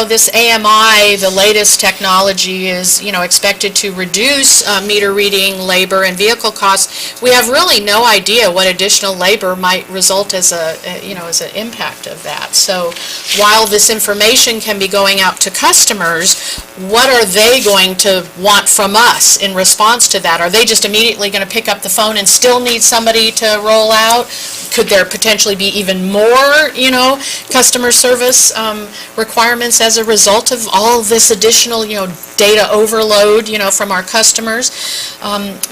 this AMI, the latest technology, is, expected to reduce meter reading, labor, and vehicle costs, we have really no idea what additional labor might result as as an impact of that. So while this information can be going out to customers, what are they going to want from us in response to that? Are they just immediately going to pick up the phone and still need somebody to roll out? Could there potentially be even more, customer service requirements as a result of all this additional, data overload, from our customers?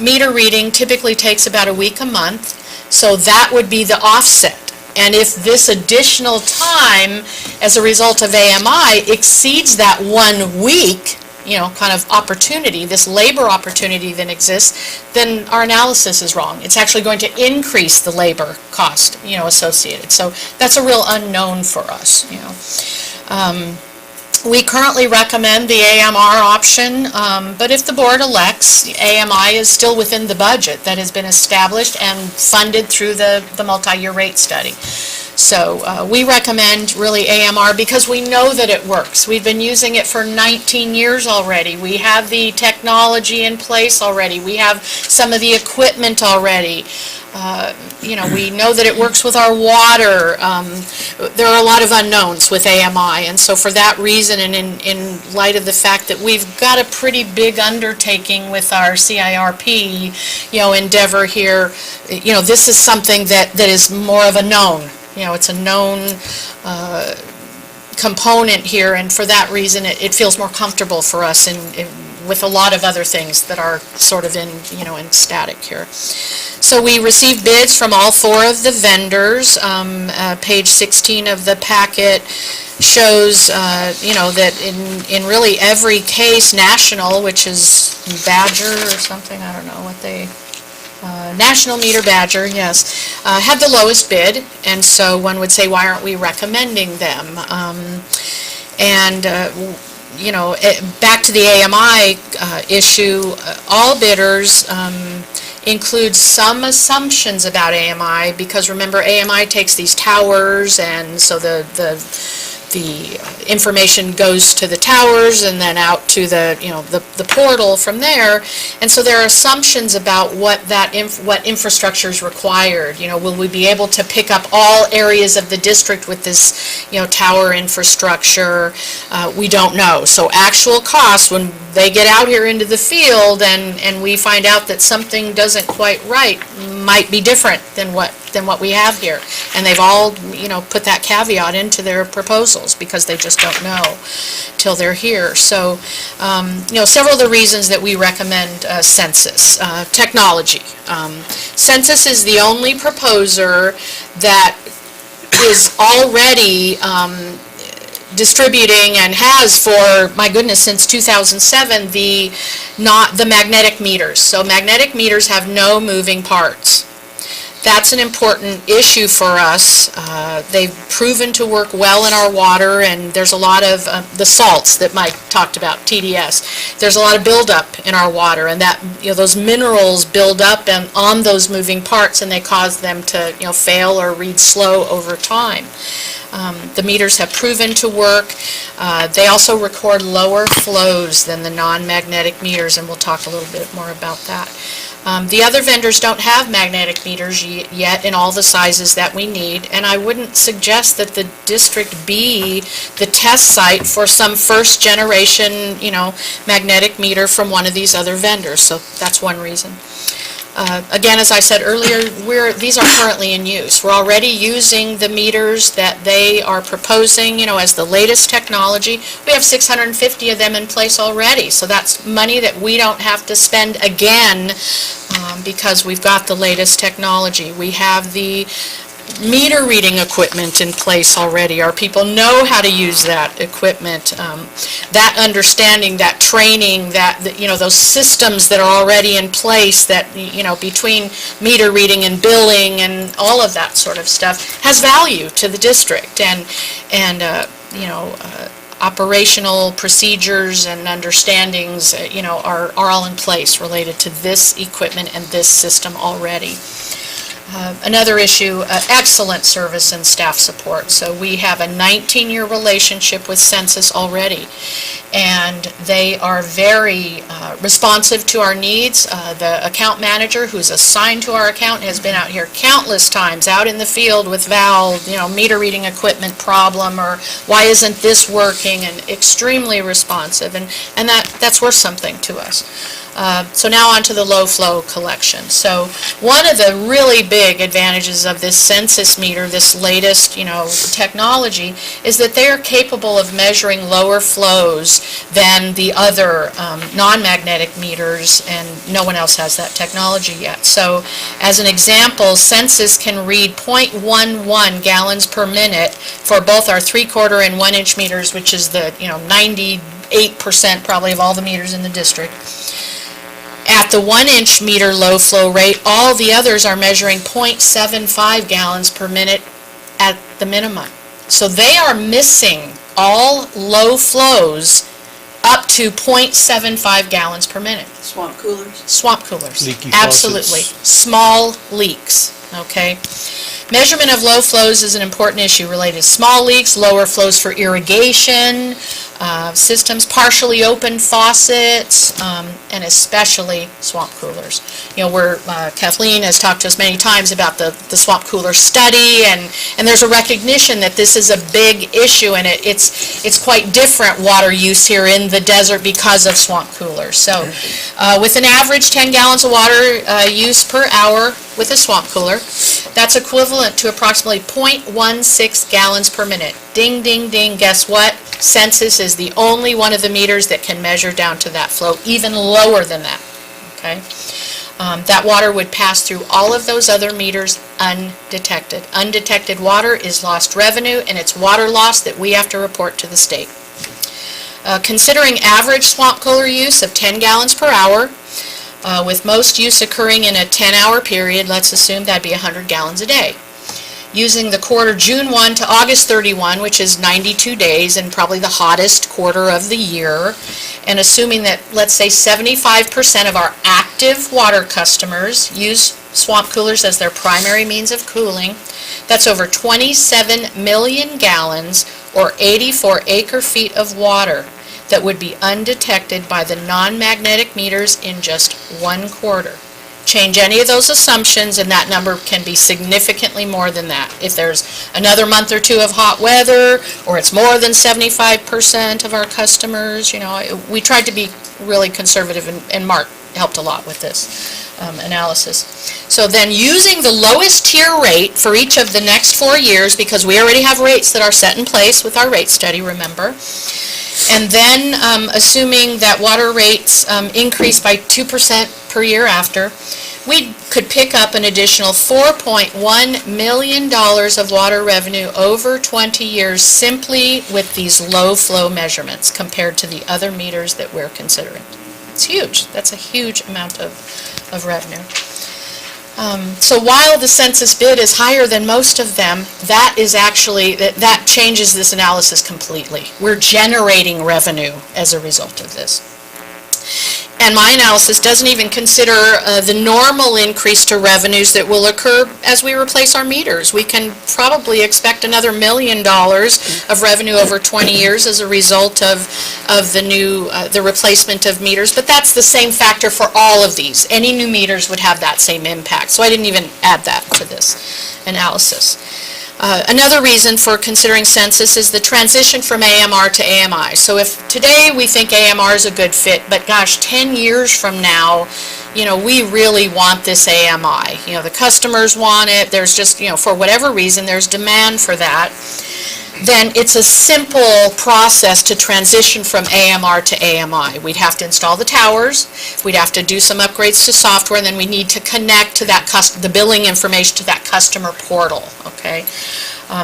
Meter reading typically takes about a week, a month, so that would be the offset. And if this additional time, as a result of AMI, exceeds that 1 week, kind of opportunity, this labor opportunity that exists, then our analysis is wrong. It's actually going to increase the labor cost, associated. So that's a real unknown for us, We currently recommend the AMR option, but if the board elects, AMI is still within the budget that has been established and funded through the multi-year rate study. So we recommend really AMR because we know that it works. We've been using it for 19 years already. We have the technology in place already. We have some of the equipment already. We know that it works with our water. There are a lot of unknowns with AMI, and so for that reason, and in light of the fact that we've got a pretty big undertaking with our CIRP, endeavor here, this is something that is more of a known. It's a known component here, and for that reason, it feels more comfortable for us with a lot of other things that are sort of in static here. So we received bids from all 4 of the vendors. Page 16 of the packet shows, that in really every case, National, which is Badger or something, I don't know what they... National Meter Badger, yes, had the lowest bid, and so one would say, why aren't we recommending them? Back to the AMI issue, all bidders include some assumptions about AMI, because remember, AMI takes these towers, and so the the information goes to the towers and then out to the, the portal from there. And so there are assumptions about what what infrastructure is required. Will we be able to pick up all areas of the district with this, tower infrastructure? We don't know. So actual costs, when they get out here into the field and we find out that something doesn't quite right, might be different than what we have here. And they've all, put that caveat into their proposals because they just don't know till they're here. So, several of the reasons that we recommend Census. Technology. Census is the only proposer that is already distributing and has for, my goodness, since 2007, the magnetic meters. So magnetic meters have no moving parts. That's an important issue for us. They've proven to work well in our water, and there's a lot of the salts that Mike talked about, TDS. There's a lot of buildup in our water, and that those minerals build up and on those moving parts, and they cause them to fail or read slow over time. The meters have proven to work. They also record lower flows than the non-magnetic meters, and we'll talk a little bit more about that. The other vendors don't have magnetic meters yet in all the sizes that we need, and I wouldn't suggest that the district be the test site for some first generation, magnetic meter from one of these other vendors. So that's one reason. Again, as I said earlier, these are currently in use. We're already using the meters that they are proposing, as the latest technology. We have 650 of them in place already, so that's money that we don't have to spend again because we've got the latest technology. We have the meter reading equipment in place already. Our people know how to use that equipment. That understanding, that training, those systems that are already in place that, between meter reading and billing and all of that sort of stuff has value to the district. And operational procedures and understandings, are all in place related to this equipment and this system already. Another issue, excellent service and staff support. So we have a 19-year relationship with Census already, and they are very responsive to our needs. The account manager who's assigned to our account has been out here countless times, out in the field with Val, meter reading equipment problem, or why isn't this working, and extremely responsive, and that's worth something to us. So now on to the low flow collection. So one of the really big advantages of this Census meter, this latest, technology, is that they are capable of measuring lower flows than the other non-magnetic meters, and no one else has that technology yet. So as an example, Census can read 0.11 gallons per minute for both our 3/4 and 1-inch meters, which is the 98% probably of all the meters in the district. At the 1-inch meter low flow rate, all the others are measuring 0.75 gallons per minute at the minimum. So they are missing all low flows up to 0.75 gallons per minute. Swamp coolers? Swamp coolers. Leaky Absolutely. faucets. Small leaks, okay? Measurement of low flows is an important issue related to small leaks, lower flows for irrigation, systems, partially open faucets, and especially swamp coolers. Where Kathleen has talked to us many times about the swamp cooler study, and there's a recognition that this is a big issue, and it's quite different water use here in the desert because of swamp coolers. So with an average 10 gallons of water use per hour with a swamp cooler, that's equivalent to approximately 0.16 gallons per minute. Ding, ding, ding, guess what? Census is the only one of the meters that can measure down to that flow, even lower than that, okay? That water would pass through all of those other meters undetected. Undetected water is lost revenue, and it's water loss that we have to report to the state. Considering average swamp cooler use of 10 gallons per hour, with most use occurring in a 10-hour period, let's assume that'd be 100 gallons a day. Using the quarter June 1 to August 31, which is 92 days and probably the hottest quarter of the year, and assuming that, let's say, 75% of our active water customers use swamp coolers as their primary means of cooling, that's over 27 million gallons, or 84 acre-feet of water that would be undetected by the non-magnetic meters in just 1 quarter. Change any of those assumptions, and that number can be significantly more than that. If there's another month or two of hot weather, or it's more than 75% of our customers, we tried to be really conservative, and Mark helped a lot with this analysis. So then, using the lowest tier rate for each of the next 4 years, because we already have rates that are set in place with our rate study, remember, and then assuming that water rates increase by 2% per year after, we could pick up an additional $4.1 million of water revenue over 20 years simply with these low flow measurements compared to the other meters that we're considering. It's huge. That's a huge amount of revenue. So while the census bid is higher than most of them, that changes this analysis completely. We're generating revenue as a result of this. And my analysis doesn't even consider the normal increase to revenues that will occur as we replace our meters. We can probably expect another $1 million of revenue over 20 years as a result of the replacement of meters, but that's the same factor for all of these. Any new meters would have that same impact, so I didn't even add that to this analysis. Another reason for considering census is the transition from AMR to AMI. So if today we think AMR is a good fit, but gosh, 10 years from now, we really want this AMI. The customers want it. There's just, for whatever reason, there's demand for that. Then it's a simple process to transition from AMR to AMI. We'd have to install the towers, we'd have to do some upgrades to software, and then we need to connect to the billing information to that customer portal, okay?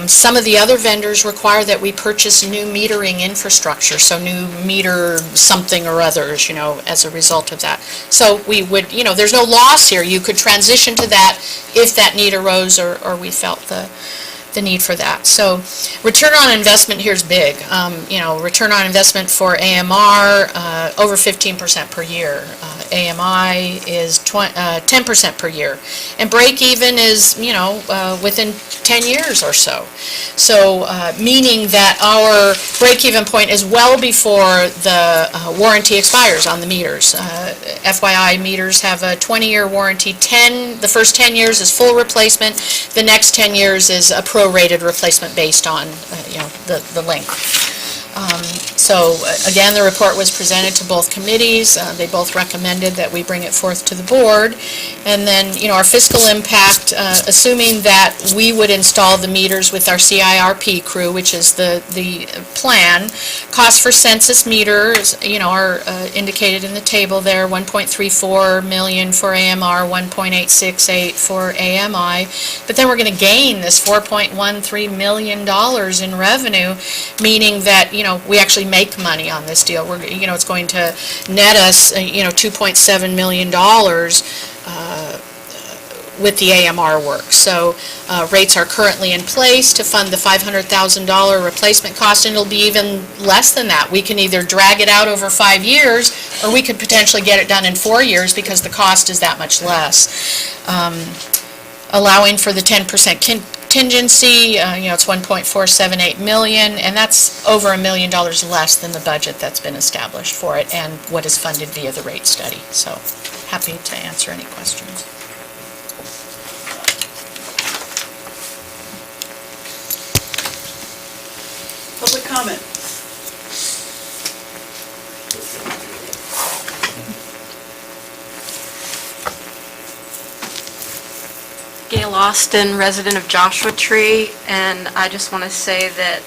Some of the other vendors require that we purchase new metering infrastructure, so new meter something or others, as a result of that. So we would, there's no loss here. You could transition to that if that need arose or we felt the need for that. So return on investment here is big. Return on investment for AMR, over 15% per year. AMI is 10% per year. And break even is, within 10 years or so. So meaning that our break even point is well before the warranty expires on the meters. FYI, meters have a 20-year warranty. The first 10 years is full replacement. The next 10 years is a prorated replacement based on the length. So again, the report was presented to both committees. They both recommended that we bring it forth to the board. And then, our fiscal impact, assuming that we would install the meters with our CIRP crew, which is the plan, cost for census meters, are indicated in the table there, $1.34 million for AMR, $1.868 for AMI. But then we're going to gain this $4.13 million in revenue, meaning that, we actually make money on this deal. It's going to net us, $2.7 million with the AMR work. So rates are currently in place to fund the $500,000 replacement cost, and it'll be even less than that. We can either drag it out over 5 years, or we could potentially get it done in 4 years because the cost is that much less. Allowing for the 10% contingency, it's $1.478 million, and that's over $1 million less than the budget that's been established for it and what is funded via the rate study. So happy to answer any questions. Public comment. Gail Austin, resident of Joshua Tree, and I just want to say that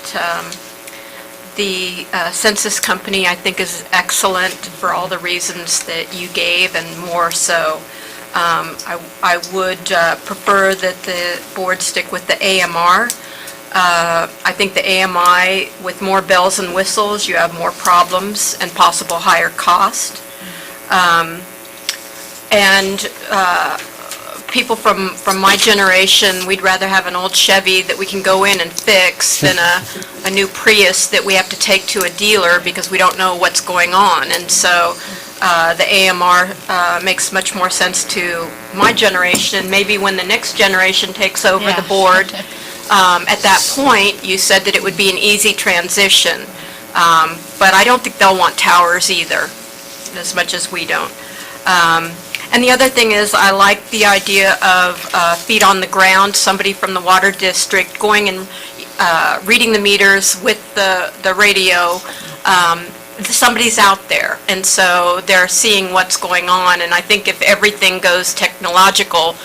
the census company, I think, is excellent for all the reasons that you gave and more so. I would prefer that the board stick with the AMR. I think the AMI, with more bells and whistles, you have more problems and possible higher cost. People from my generation, we'd rather have an old Chevy that we can go in and fix than a new Prius that we have to take to a dealer because we don't know what's going on. And so the AMR makes much more sense to my generation. Maybe when the next generation takes over the board, At that point, you said that it would be an easy transition, but I don't think they'll want towers either, as much as we don't. And the other thing is, I like the idea of feet on the ground, somebody from the water district going and reading the meters with the radio. Somebody's out there, and so they're seeing what's going on, and I think if everything goes technological,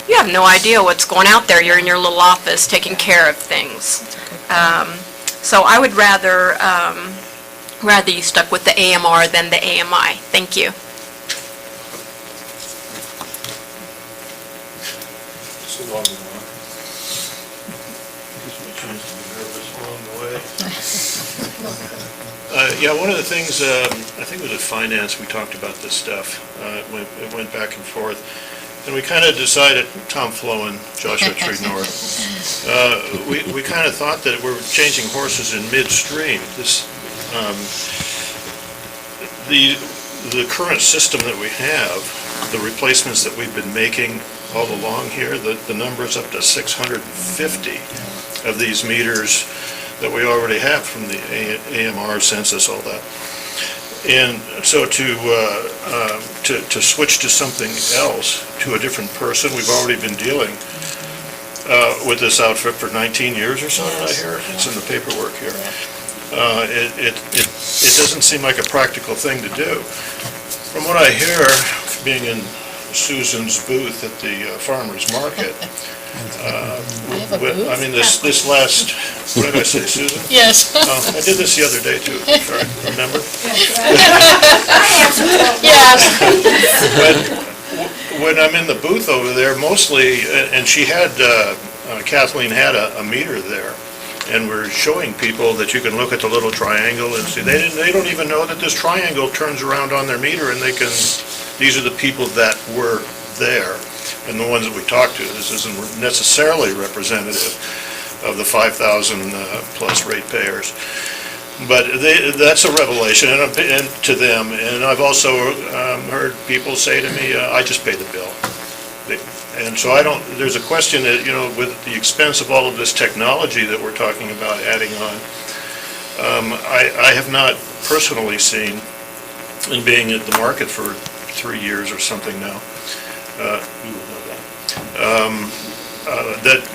you have no idea what's going out there. You're in your little office taking care of things. So I would rather you stuck with the AMR than the AMI. Thank you. Gives me a chance to be nervous along the way. Yeah, one of the things, I think it was at Finance, we talked about this stuff. It went back and forth. And we kind of decided, Tom Flo and Joshua Tree North, we kind of thought that we're changing horses in midstream. The current system that we have, the replacements that we've been making all along here, the number's up to 650 of these meters that we already have from the AMR, Census, all that. And so to switch to something else, to a different person, we've already been dealing with this outfit for 19 years or so, did I hear? It's in the paperwork here. It doesn't seem like a practical thing to do. From what I hear, being in Susan's booth at the farmer's market, I mean, this last, what did I say, Susan? Yes. I did this the other day too, sorry, remember? Yes. But when I'm in the booth over there, mostly, and she had, Kathleen had a meter there, and we're showing people that you can look at the little triangle and see, they don't even know that this triangle turns around on their meter, and these are the people that were there. And the ones that we talked to, this isn't necessarily representative of the 5,000 plus ratepayers. But that's a revelation and to them. And I've also heard people say to me, I just pay the bill. And so there's a question that, with the expense of all of this technology that we're talking about adding on, I have not personally seen, in being at the market for 3 years or something now,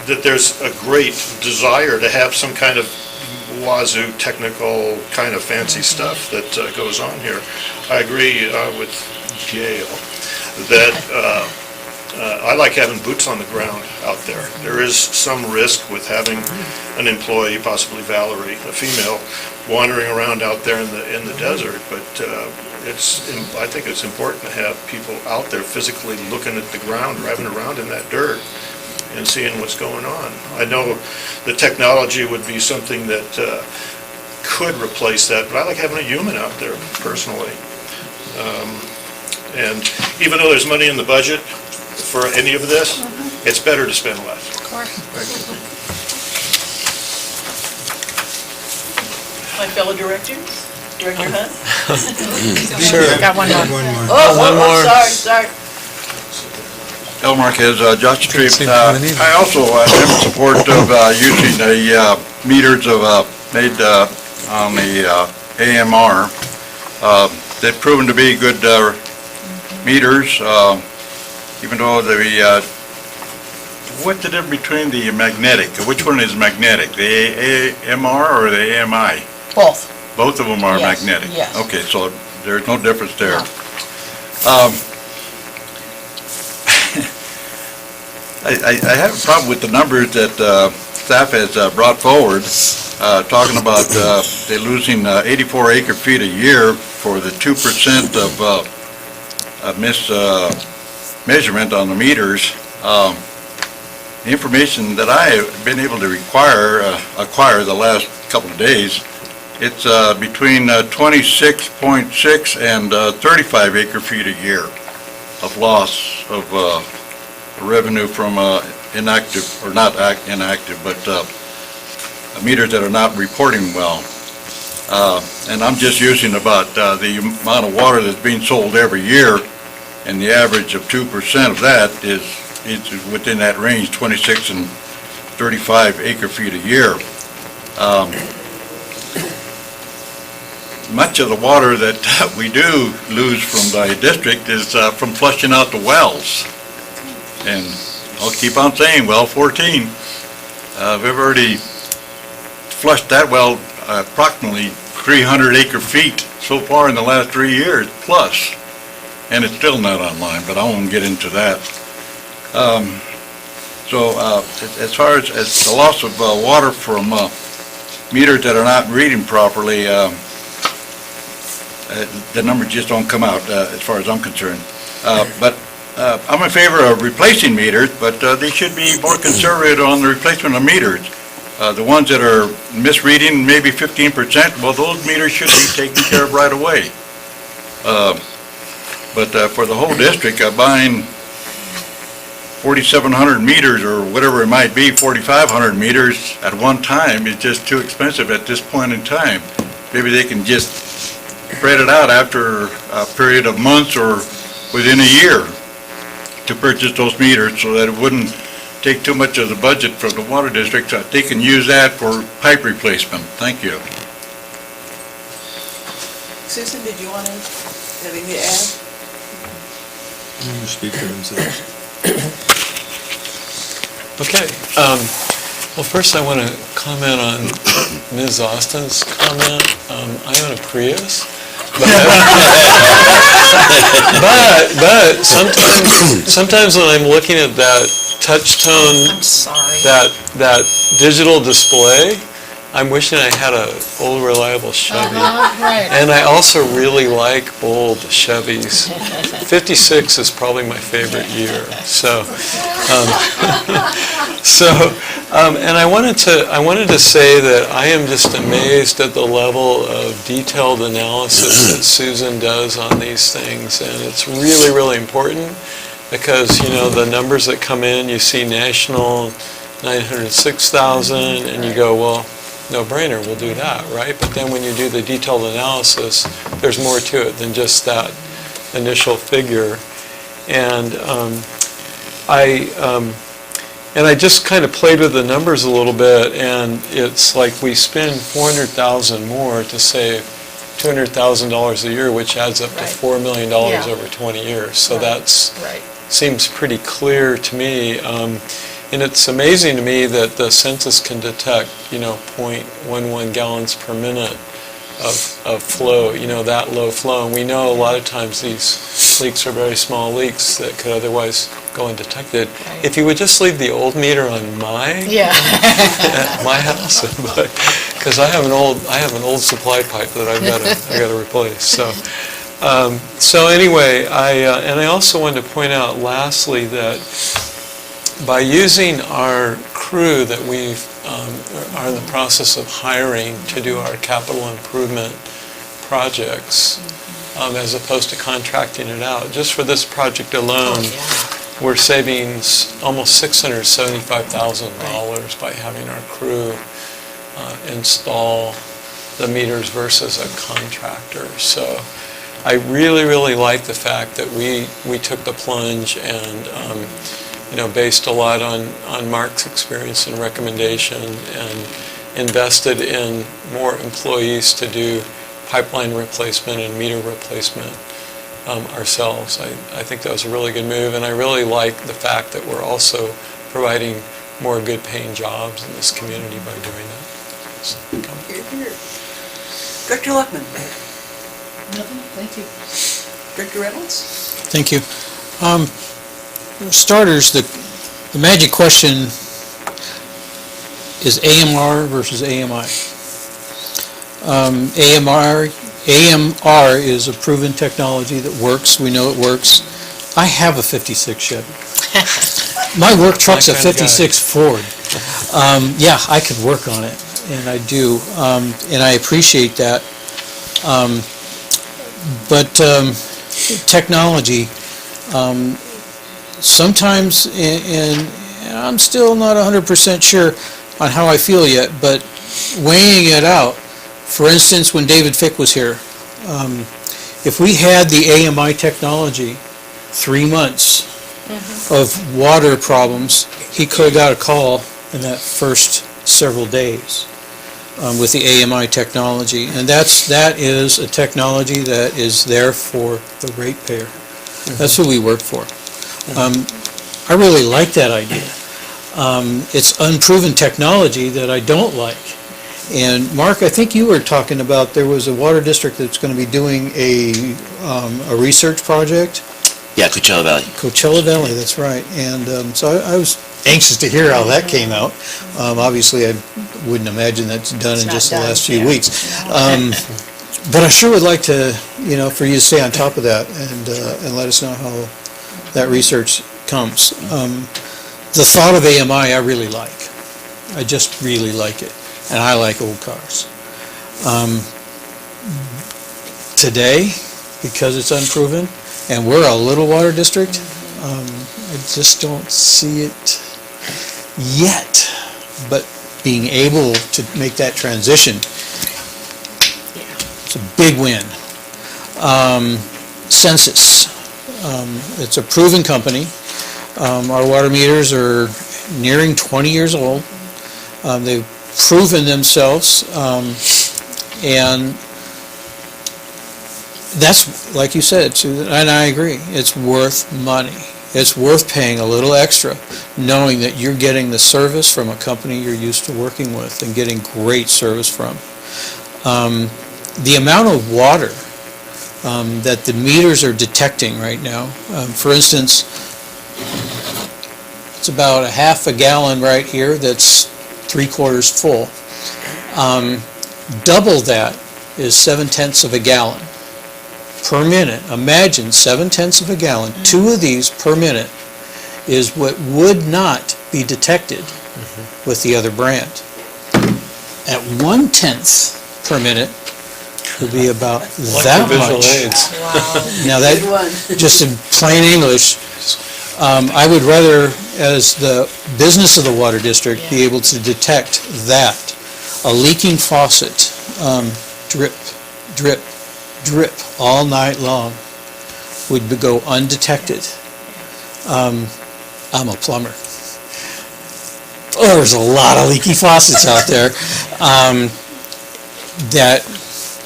that there's a great desire to have some kind of wazoo technical kind of fancy stuff that goes on here. I agree with Gail that I like having boots on the ground out there. There is some risk with having an employee, possibly Valerie, a female, wandering around out there in the desert, but I think it's important to have people out there physically looking at the ground, driving around in that dirt and seeing what's going on. I know the technology would be something that could replace that, but I like having a human out there personally. And even though there's money in the budget for any of this, it's better to spend less. Of course. My fellow directors, Director Hunt? Sure. Got one more. Oh, sorry. El Marquez, Joshua Tree. I also am in support of using the meters made on the AMR. They've proven to be good meters, even though what's the difference between the magnetic? Which one is magnetic, the AMR or the AMI? Both. Both of them are Yes, magnetic? yes. Okay, so there's no difference there. No. I have a problem with the numbers that staff has brought forward, talking about they're losing 84 acre-feet a year for the 2% of mismeasurement on the meters. The information that I have been able to acquire the last couple of days, it's between 26.6 and 35 acre-feet a year of loss of revenue from inactive, or not inactive, but meters that are not reporting well. And I'm just using about the amount of water that's being sold every year, and the average of 2% of that is within that range, 26 and 35 acre-feet a year. Much of the water that we do lose from the district is from flushing out the wells. And I'll keep on saying, well 14. We've already flushed that well approximately 300 acre-feet so far in the last 3 years plus. And it's still not online, but I won't get into that. As far as the loss of water from meters that are not reading properly, the numbers just don't come out as far as I'm concerned. But I'm in favor of replacing meters, but they should be more conservative on the replacement of meters. The ones that are misreading, maybe 15%, well, those meters should be taken care of right away. But for the whole district, buying 4,700 meters or whatever it might be, 4,500 meters at one time is just too expensive at this point in time. Maybe they can just spread it out after a period of months or within a year to purchase those meters so that it wouldn't take too much of the budget from the water district. They can use that for pipe replacement. Thank you. Susan, did you want to have anything to add? Speak for themselves. Okay. Well, first I want to comment on Ms. Austin's comment. I own a Prius. But sometimes when I'm looking at that touch tone, I'm sorry. that digital display, I'm wishing I had an old reliable Chevy. Right. And I also really like old Chevys. 56 is probably my favorite year. And I wanted to say that I am just amazed at the level of detailed analysis that Susan does on these things, and it's really, really important because, you know, the numbers that come in, you see national 906,000, and you go, well, no brainer, we'll do that, right? But then when you do the detailed analysis, there's more to it than just that initial figure. And I just kind of played with the numbers a little bit, and it's like we spend $400,000 more to save $200,000 a year, which adds up to $4 million over 20 years. So that's seems pretty clear to me. And it's amazing to me that the census can detect, 0.11 gallons per minute of flow, that low flow. And we know a lot of times these leaks are very small leaks that could otherwise go undetected. Right. If you would just leave the old meter on my my house, because I have an old supply pipe that I got to replace. So anyway, I also wanted to point out lastly that by using our crew that we are in the process of hiring to do our capital improvement projects, as opposed to contracting it out, just for this project alone, we're saving almost $675,000 by having our crew install the meters versus a contractor. So I really, really like the fact that we took the plunge and based a lot on Mark's experience and recommendation, and invested in more employees to do pipeline replacement and meter replacement ourselves. I think that was a really good move, and I really like the fact that we're also providing more good-paying jobs in this community by doing that. Here, here. Director Luckman. Nothing, thank you. Director Reynolds. Thank you. For starters, the magic question is AMR versus AMI. AMR is a proven technology that works. We know it works. I have a 56 Chevy. My work truck's a 56 Ford. Yeah, I could work on it, and I do, and I appreciate that. But technology, sometimes, and I'm still not 100% sure on how I feel yet, but weighing it out, for instance, when David Fick was here, if we had the AMI technology, 3 months of water problems, he could have got a call in that first several days with the AMI technology. And that is a technology that is there for the ratepayer. That's who we work for. I really like that idea. It's unproven technology that I don't like. And Mark, I think you were talking about there was a water district that's going to be doing a research project. Yeah, Coachella Valley. Coachella Valley, that's right. And so I was anxious to hear how that came out. Obviously, I wouldn't imagine that's done in just the last few weeks. But I sure would like to, for you to stay on top of that and let us know how that research comes. The thought of AMI I really like. I just really like it. And I like old cars. Today, because it's unproven, and we're a little water district, I just don't see it yet. But being able to make that transition, it's a big win. Census, it's a proven company. Our water meters are nearing 20 years old. They've proven themselves, and that's, like you said, Susan, and I agree, it's worth money. It's worth paying a little extra, knowing that you're getting the service from a company you're used to working with and getting great service from. The amount of water that the meters are detecting right now, for instance, it's about a half a gallon right here that's 3/4 full. Double that is 7/10 of a gallon per minute. Imagine 7/10 of a gallon. 2 of these per minute is what would not be detected with the other brand. At 1/10 per minute would be about that visual much. aids. Now that, just in plain English, I would rather, as the business of the water district, be able to detect that. A leaking faucet, drip, drip, drip all night long would go undetected. I'm a plumber. Oh, there's a lot of leaky faucets out there that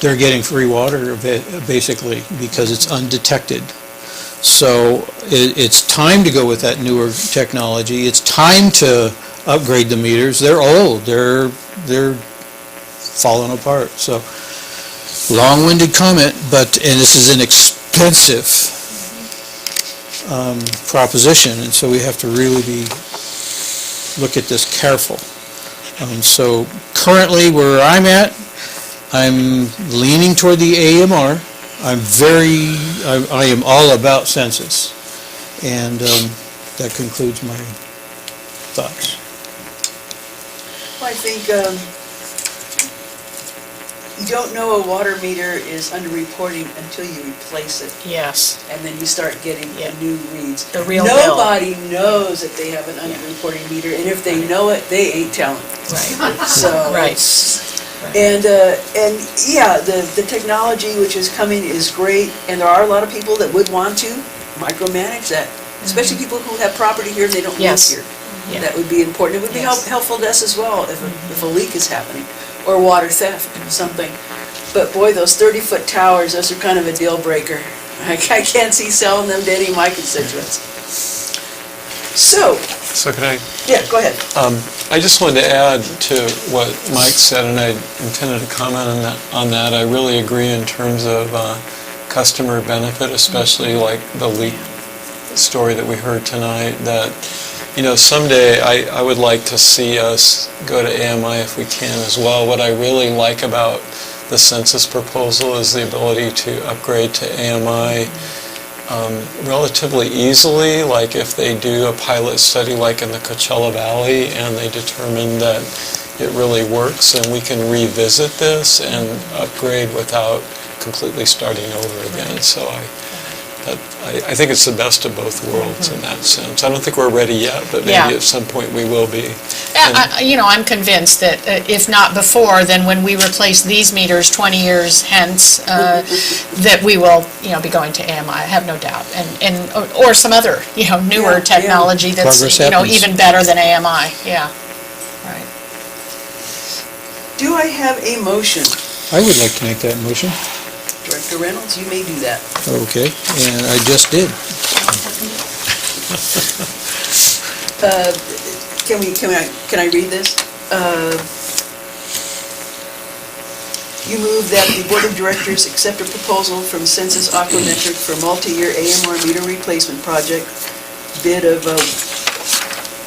they're getting free water basically because it's undetected. So it's time to go with that newer technology. It's time to upgrade the meters. They're old. They're falling apart. So long-winded comment, and this is an expensive proposition, and so we have to really look at this careful. So currently where I'm at, I'm leaning toward the AMR. I am all about Census, and that concludes my thoughts. Well, I think you don't know a water meter is underreporting until you replace it, Yes, and then you start getting the new reads. the real bill. Nobody knows that they have an underreporting meter, and if they know it, they ain't telling. Right. So, Right. and yeah, the technology which is coming is great, and there are a lot of people that would want to micromanage that, especially people who have property here and they don't live Yes. here. Yeah. That would be important. It would be Yes. helpful to us as well if a leak is happening, or water theft, something. But boy, those 30-foot towers, those are kind of a deal breaker. I can't see selling them to any of my constituents. So, So could I, yeah, go ahead. I just wanted to add to what Mike said, and I intended to comment on that. I really agree in terms of customer benefit, especially like the leak story that we heard tonight, that, someday I would like to see us go to AMI if we can as well. What I really like about the Census proposal is the ability to upgrade to AMI relatively easily, like if they do a pilot study like in the Coachella Valley and they determine that it really works, and we can revisit this and upgrade without completely starting over again. So I think it's the best of both worlds in that sense. I don't think we're ready yet, but maybe at some point we will be. I'm convinced that if not before, then when we replace these meters 20 years hence, that we will, be going to AMI, I have no doubt. Or some other, newer technology that's, Progress happens. even better than AMI, yeah. Do I have a motion? I would like to make that motion. Director Reynolds, you may do that. Okay, and I just did. Can I read this? You move that the Board of Directors accept a proposal from Census Aquametric for multi-year AMR meter replacement project, bid of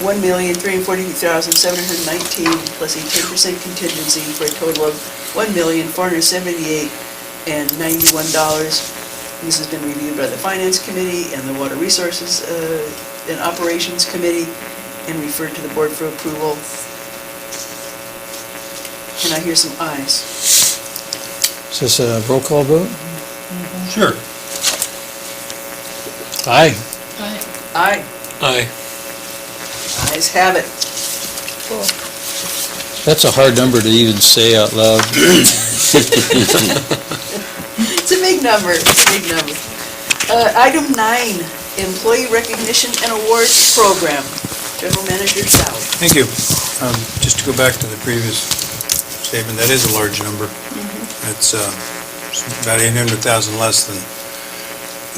$1,342,719 plus a 10% contingency for a total of $1,478,091. This has been reviewed by the Finance Committee and the Water Resources and Operations Committee and referred to the board for approval. Can I hear some ayes? Is this a roll call vote? Sure. Aye. Aye. Aye. Ayes have it. That's a hard number to even say out loud. It's a big number, Item 9, Employee Recognition and Awards Program. General Manager Sally. Thank you. Just to go back to the previous statement, that is a large number. It's about 800,000 less than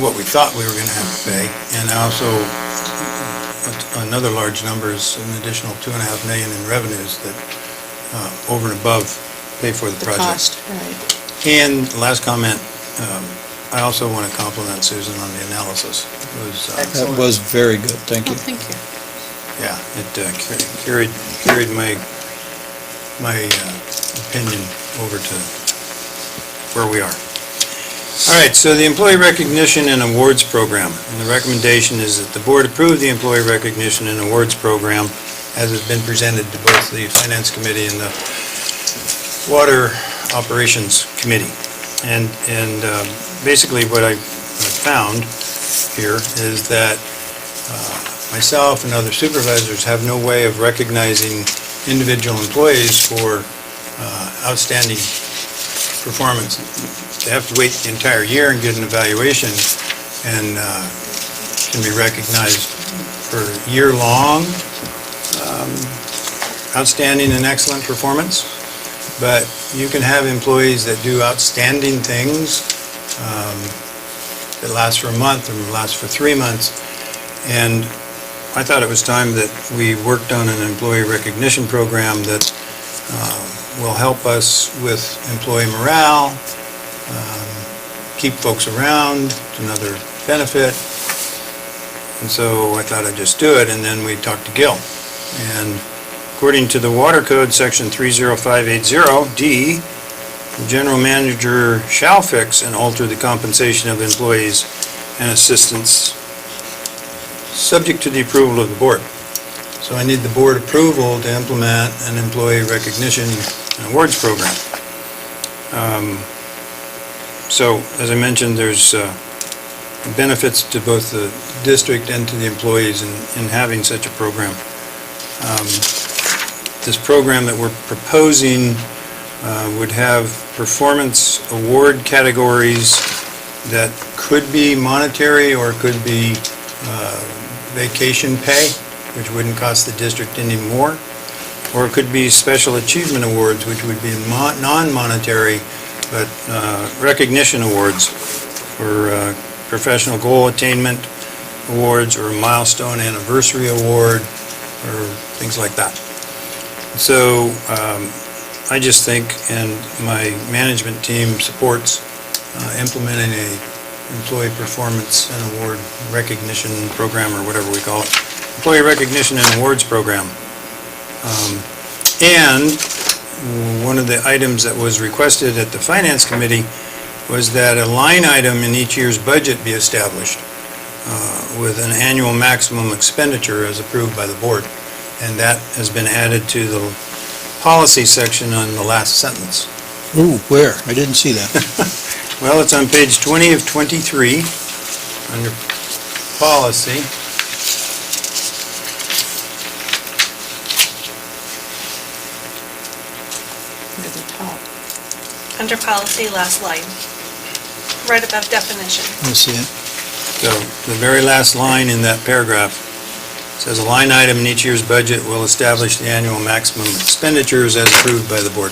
what we thought we were going to have to pay. And also, another large number is an additional $2.5 million in revenues that, over and above, pay for the project. Cost, right. And last comment, I also want to compliment Susan on the analysis. It was, That was very good, thank Oh, you. thank you. yeah, it carried my opinion over to where we are. All right, so the Employee Recognition and Awards Program. And the recommendation is that the board approve the Employee Recognition and Awards Program as has been presented to both the Finance Committee and the Water Operations Committee. And basically what I found here is that myself and other supervisors have no way of recognizing individual employees for outstanding performance. They have to wait the entire year and get an evaluation and can be recognized for year-long outstanding and excellent performance. But you can have employees that do outstanding things that last for a month or last for 3 months. And I thought it was time that we worked on an employee recognition program that will help us with employee morale, keep folks around, it's another benefit. And so I thought I'd just do it, and then we talked to Gil. And according to the Water Code, Section 30580D, the general manager shall fix and alter the compensation of employees and assistants, subject to the approval of the board. So I need the board approval to implement an employee recognition and awards program. So, as I mentioned, there's benefits to both the district and to the employees in having such a program. This program that we're proposing would have performance award categories that could be monetary or could be vacation pay, which wouldn't cost the district any more, or it could be special achievement awards, which would be non-monetary, but recognition awards for professional goal attainment awards or milestone anniversary award or things like that. So I just think, and my management team supports implementing a employee performance and award recognition program, or whatever we call it, employee recognition and awards program. And one of the items that was requested at the Finance Committee was that a line item in each year's budget be established with an annual maximum expenditure as approved by the board. And that has been added to the policy section on the last sentence. Ooh, where? I didn't see that. Well, it's on page 20 of 23, under policy. Near the top. Under policy, last line, right above definition. I see it. So the very last line in that paragraph says a line item in each year's budget will establish the annual maximum expenditures as approved by the board.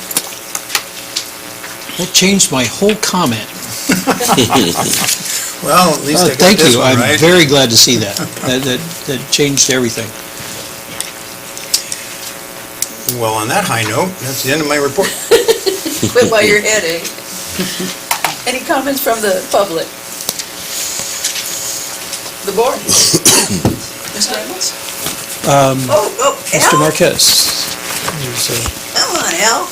That changed my whole comment. Well, at least I got Thank this you, one I'm right. very glad to see that. That changed everything. Well, on that high note, that's the end of my report. Quit while you're heading. Any comments from the public? The board? Mr. Reynolds? Mr. Al? Marquez. Come on, Al.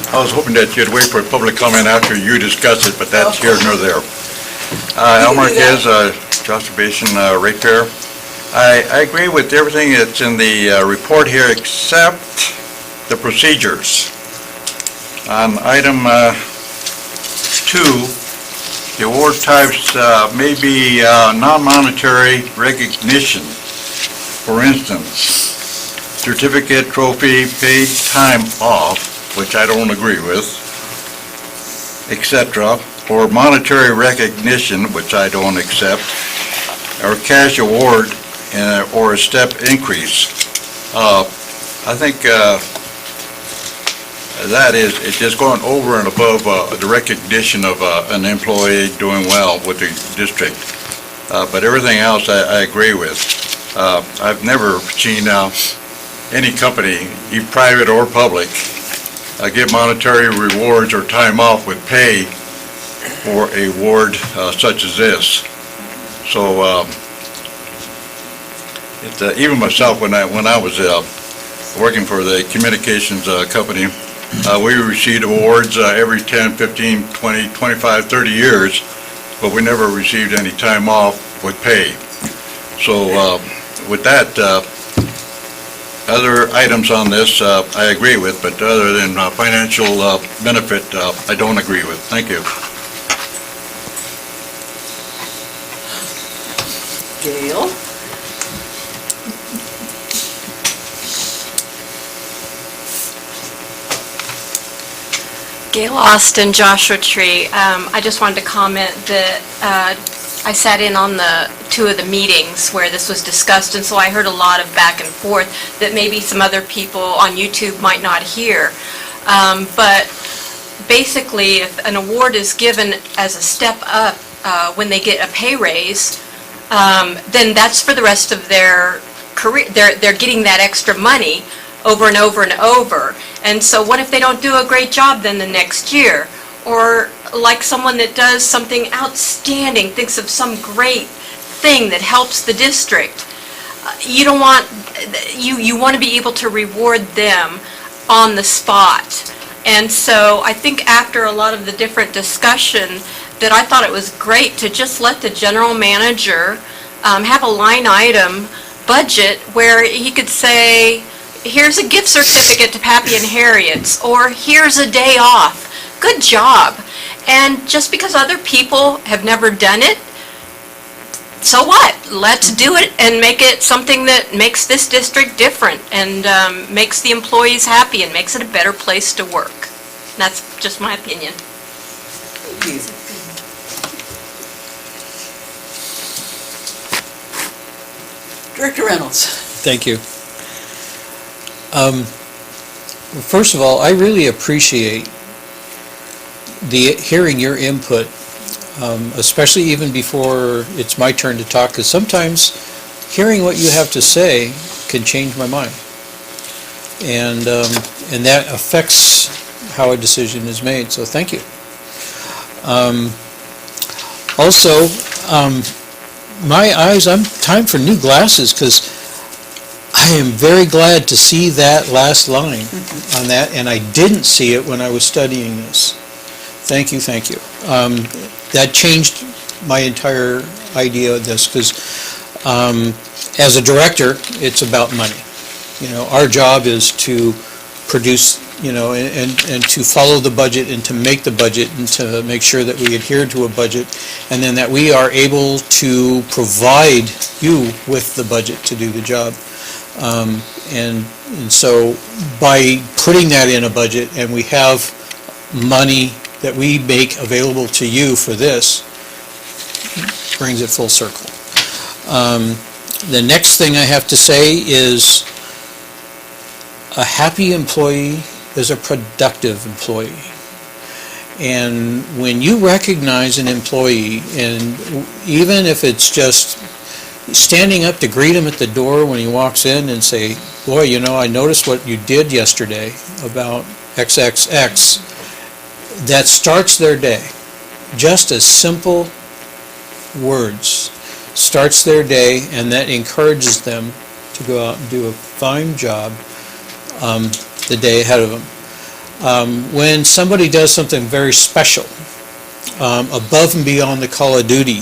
I was hoping that you'd wait for public comment after you discuss it, but that's here nor there. Al Marquez, Joshua Basin ratepayer. I agree with everything that's in the report here except the procedures. On item 2, the award types may be non-monetary recognition. For instance, certificate, trophy, paid time off, which I don't agree with, etc., or monetary recognition, which I don't accept, or cash award or a step increase. I think that is, it's just going over and above the recognition of an employee doing well with the district. But everything else I agree with. I've never seen any company, either private or public, give monetary rewards or time off with pay for a award such as this. So even myself, when I was working for the communications company, we received awards every 10, 15, 20, 25, 30 years, but we never received any time off with pay. So with that, other items on this I agree with, but other than financial benefit, I don't agree with. Thank you. Gail? Gail Austin, Joshua Tree. I just wanted to comment that I sat in on the 2 of the meetings where this was discussed, and so I heard a lot of back and forth that maybe some other people on YouTube might not hear. But basically, if an award is given as a step up when they get a pay raise, then that's for the rest of their career. They're getting that extra money over and over and over. And so what if they don't do a great job then the next year? Or like someone that does something outstanding, thinks of some great thing that helps the district. You don't want, you want to be able to reward them on the spot. And so I think after a lot of the different discussion, that I thought it was great to just let the general manager have a line item budget where he could say, here's a gift certificate to Pappy and Harriet's, or here's a day off. Good job. And just because other people have never done it, so what? Let's do it and make it something that makes this district different and makes the employees happy and makes it a better place to work. That's just my opinion. Director Reynolds. Thank you. First of all, I really appreciate hearing your input, especially even before it's my turn to talk, because sometimes hearing what you have to say can change my mind. And that affects how a decision is made, so thank you. Also, my eyes, time for new glasses, because I am very glad to see that last line on that, and I didn't see it when I was studying this. Thank you, thank you. That changed my entire idea of this, because as a director, it's about money. You know, our job is to produce, you know, and to follow the budget and to make the budget and to make sure that we adhere to a budget, and then that we are able to provide you with the budget to do the job. And so by putting that in a budget, and we have money that we make available to you for this, brings it full circle. The next thing I have to say is a happy employee is a productive employee. And when you recognize an employee, and even if it's just standing up to greet him at the door when he walks in and say, boy, you know, I noticed what you did yesterday about XXX, that starts their day. Just as simple words starts their day, and that encourages them to go out and do a fine job the day ahead of them. When somebody does something very special, above and beyond the call of duty,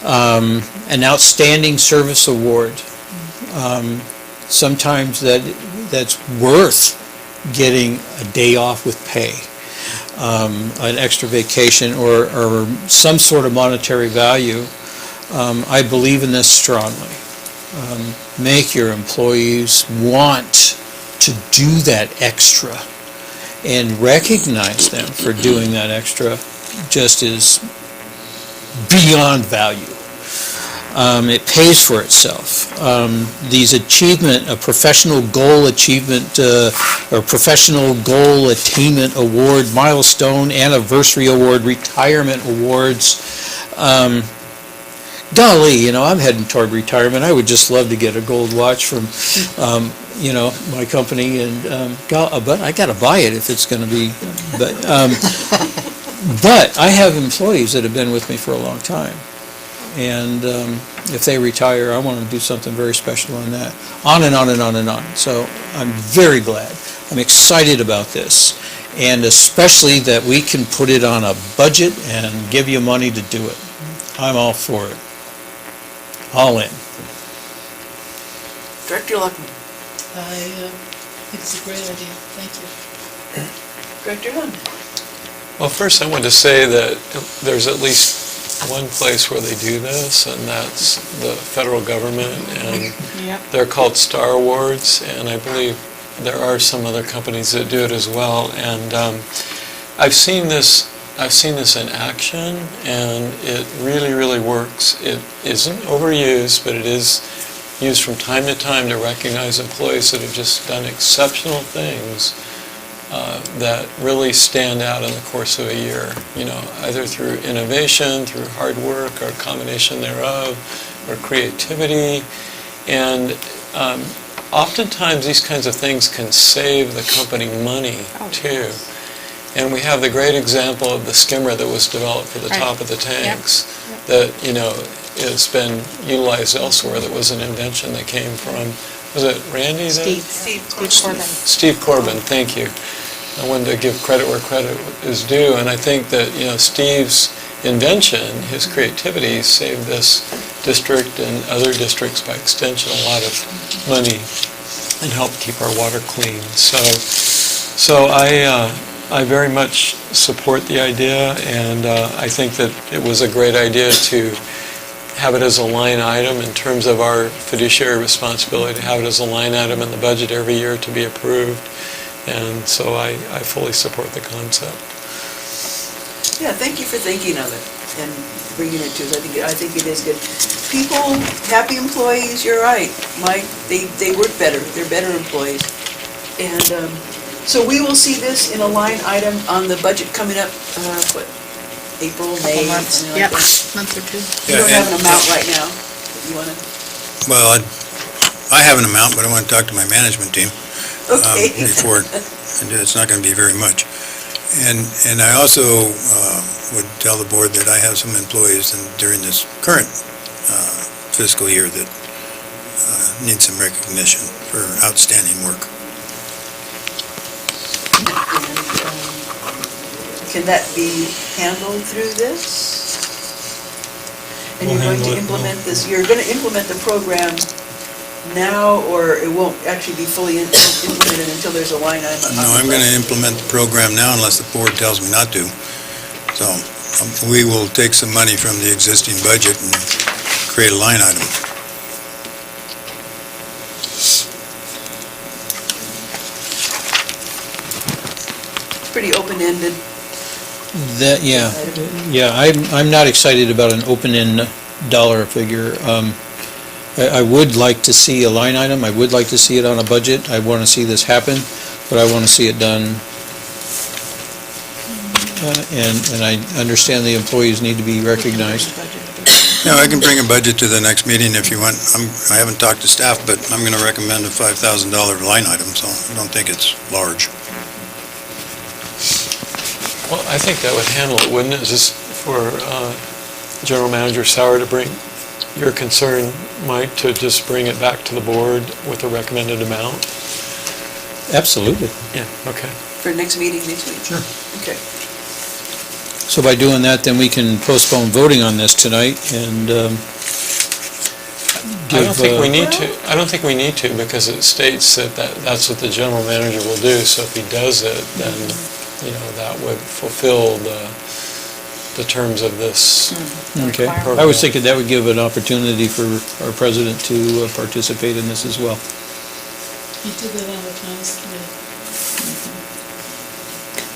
an outstanding service award, sometimes that's worth getting a day off with pay, an extra vacation, or some sort of monetary value. I believe in this strongly. Make your employees want to do that extra, and recognize them for doing that extra just is beyond value. It pays for itself. These professional goal achievement, or professional goal attainment award, milestone, anniversary award, retirement awards. Golly, you know, I'm heading toward retirement. I would just love to get a gold watch from, you know, my company, and but I got to buy it if it's going to be. But I have employees that have been with me for a long time, and if they retire, I want to do something very special on that. On and on and on and on. So I'm very glad. I'm excited about this, and especially that we can put it on a budget and give you money to do it. I'm all for it. All in. Director Luckman. I think it's a great idea. Thank you. Director Hunt. Well, first I want to say that there's at least one place where they do this, and that's the federal government, and they're called Star Awards, and I believe there are some other companies that do it as well. And I've seen this in action, and it really, really works. It isn't overused, but it is used from time to time to recognize employees that have just done exceptional things that really stand out in the course of a year, you know, either through innovation, through hard work, or a combination thereof, or creativity. And oftentimes these kinds of things can save the company money too. And we have the great example of the skimmer that was developed for the top of the tanks that, you know, has been utilized elsewhere. That was an invention that came from, was it Randy then? Steve Corbin. Steve Corbin, thank you. I wanted to give credit where credit is due, and I think that, you know, Steve's invention, his creativity, saved this district and other districts by extension a lot of money and helped keep our water clean. So I very much support the idea, and I think that it was a great idea to have it as a line item in terms of our fiduciary responsibility, to have it as a line item in the budget every year to be approved. And so I fully support the concept. Yeah, thank you for thinking of it and bringing it to us. I think it is good. People, happy employees, you're right, Mike, they work better. They're better employees. And so we will see this in a line item on the budget coming up, April, May? Months. Something like Yep, that. month or two. You don't have an amount right now that you want to? Well, I have an amount, but I want to talk to my management team Okay. before, and it's not going to be very much. And I also would tell the board that I have some employees during this current fiscal year that need some recognition for outstanding work. Can that be handled through this? And We'll you're going handle to it, implement this, you're going to implement the program now, or it won't actually be fully implemented until there's a line item? No, I'm going to implement the program now unless the board tells me not to. So we will take some money from the existing budget and create a line item. Pretty open-ended. I'm not excited about an open-end dollar figure. I would like to see a line item, I would like to see it on a budget, I want to see this happen, but I want to see it done. And I understand the employees need to be recognized. No, I can bring a budget to the next meeting if you want. I haven't talked to staff, but I'm going to recommend a $5,000 line item, so I don't think it's large. Well, I think that would handle it, wouldn't it? Just for General Manager Sauer to bring your concern, Mike, to just bring it back to the board with a recommended amount? Absolutely. Yeah, okay. For next meeting next week? Sure. Okay. So by doing that, then we can postpone voting on this tonight and I don't think we give, need to, I don't think we need to, because it states that that's what the general manager will do, so if he does it, then, that would fulfill the terms of this. okay. I was thinking that would give an opportunity for our president to participate in this as well. You did that on the finance committee.